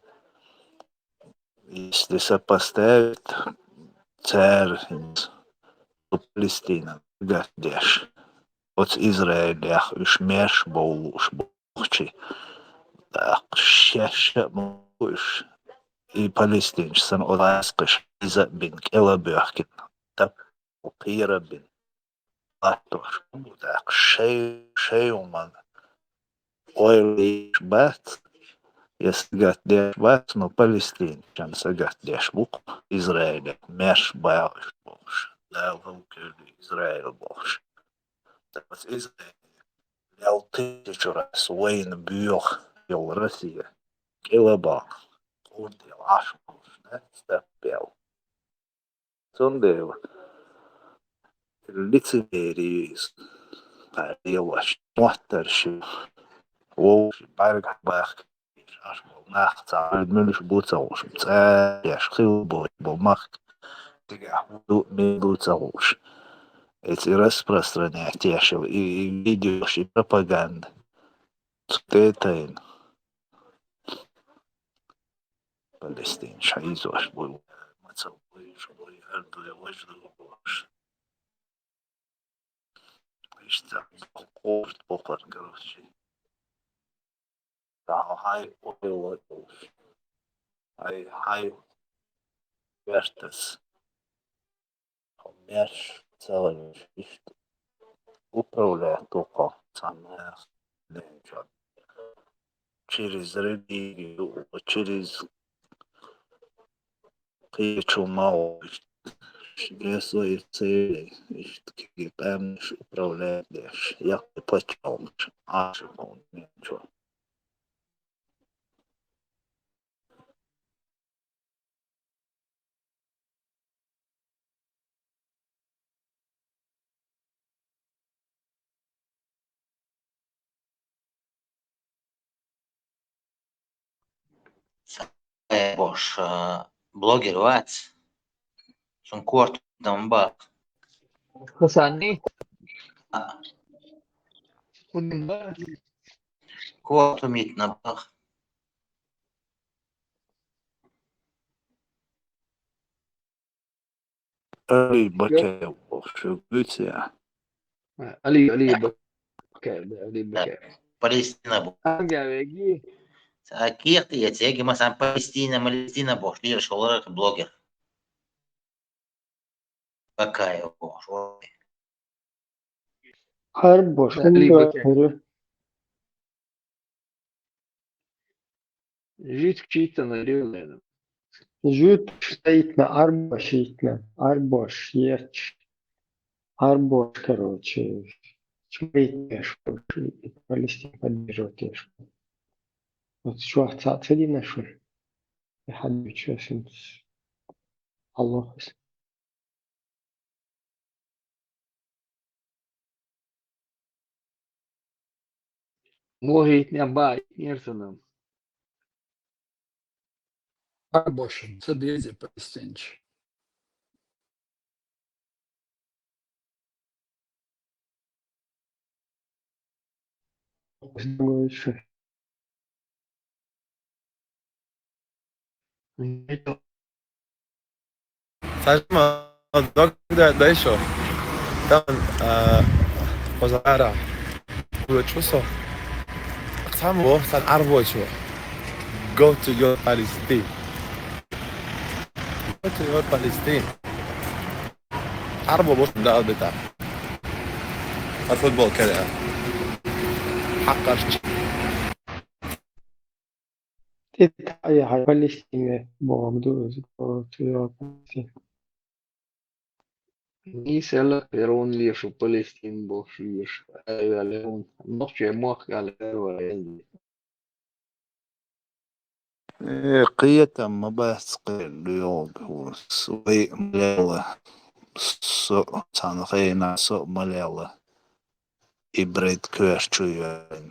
Если сопоставить царь Палестина, гадеш. Вот Израиля шмеш болуш бухчи. Так, щеша муш. И палестинцам ласкиш за бин келабехкин. Так. وقيرة بن أطوش وداك شيء ومن ويليش بات يسقط ديش بات نو فلسطين كان سقط ديش بوق إسرائيل مش باوش بوش لا هو كل إسرائيل بوش بس إسرائيل لو تيجرس وين بيوخ يو روسيا كلا با ودي العشق نستقبل سنديو лицемерие, делаешь, محترشي وش بعرق باخ аж нахца мülш буцауш цаеш хилбой бумах тига буцауш эти распространять тешев и видео и пропаганда цтетайн Палестин шайзош был мацал бой арду вожду işte kokar короче. Да, high oil high vertes. Коммерш целый işte управляет только самое через религию, через тысячу мало для своих целей, и там управляешь, я почему, а ничего. Boş blogger vats. Sun kort tam bak. Hasanni, Ah, kudin ba? Kort mitna bak. أي بكى شو قلت يا علي بكى علي بكى Palestina boş. Anga vegi. Akir ya tegi masan Palestina boş. Liş olarak blogger. Bakaya boş. Har boş. علي Hunda بكى hırı. جيت كيتنا اليوم Jüt стоитна арбош итна. Арбош ерч. Арбош, короче. Чмейтеш. Палестин поддерживаешь. Вот что отца нашел. Я хочу честно. Аллах. موهيت نباي نيرتنا أربوش صديزي بالستنش Sajma, da išao. Tam pozara. Čuso. Samo sad arvočo. Go to your Palestine. Go to your Palestine. عربه بص ده بتاع الفوتبول كده حقر Детали, Палестине. Богду. نيسلا بيرون ليش وبالستين بوشيش أيوة لون نقطة موخ على ولا قية ما بسقي اليوم هو سوي مليلة سو تانخينا سو مليلة إبريد كويرشو يعني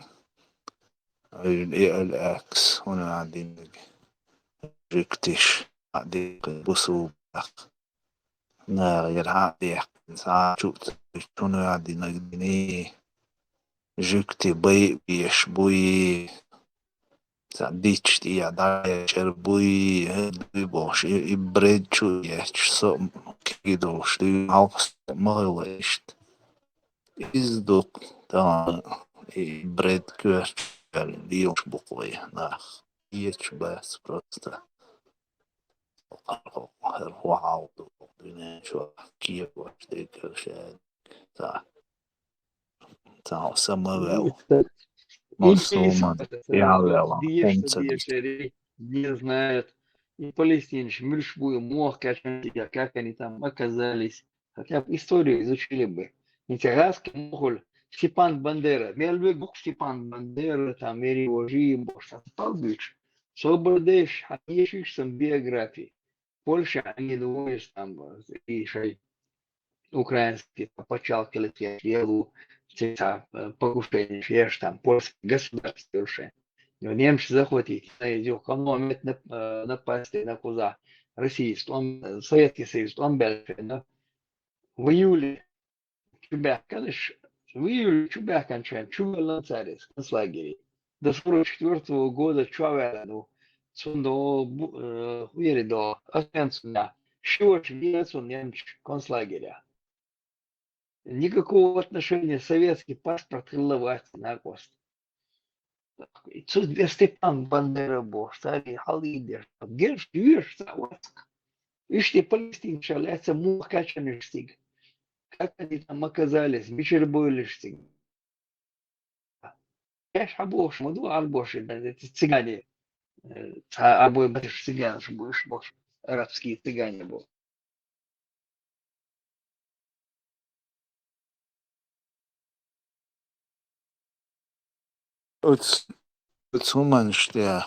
الأكس هنا عندي ريكتش عندي بوسو نار يلعب ساعة شوت شنو عندي نقدني جوكتي بي بيش بوي ديتش دي عدايا شربوي هدوي بوش إبريد شو يحش سو كيدوش دي عوص مغلشت إزدوك تا إبريد كوش ديوش بقوي ناخ يتش بس بروستا هو عوضو بنا شو كيف وش دي كرشاد تا سموه مصوما يعلى دي не знает. И палестинцы миршбу мох качанти, как они там оказались. Хотя бы историю изучили бы. Интересно, мохоль Степан Бандера. Мелбек бух Степан Бандера, там Мери Ожи, Бошта Палбич. Собордеш, ищешь сам биографии. Польша, они думаешь там, и шей украинский почалки летят, елу, погушение, шеш там, польское государство уже. Но немцы захватить, экономить напасть на куза. Россия, Советский Союз, он бельфен, в июле Чубяк, конечно, в июле Чубяк кончаем, Чубяк Ланцарис, концлагерей. До 44 года Чувавяну, до вери до Освенцима, Щуш, Венецун, немец, концлагеря. Никакого отношения советский паспорт к власти на кост. Тут где Степан Бандера был, старый халидер, герш, юрш, заводск. Ишь, палестинцы, ляться мухкачаны стиг. Как они там оказались, вечер были стиг. Я шабош, моду арбош, эти цыгане. Обои батыш цыган, будешь бош, арабские цыгане был. It's human, yeah.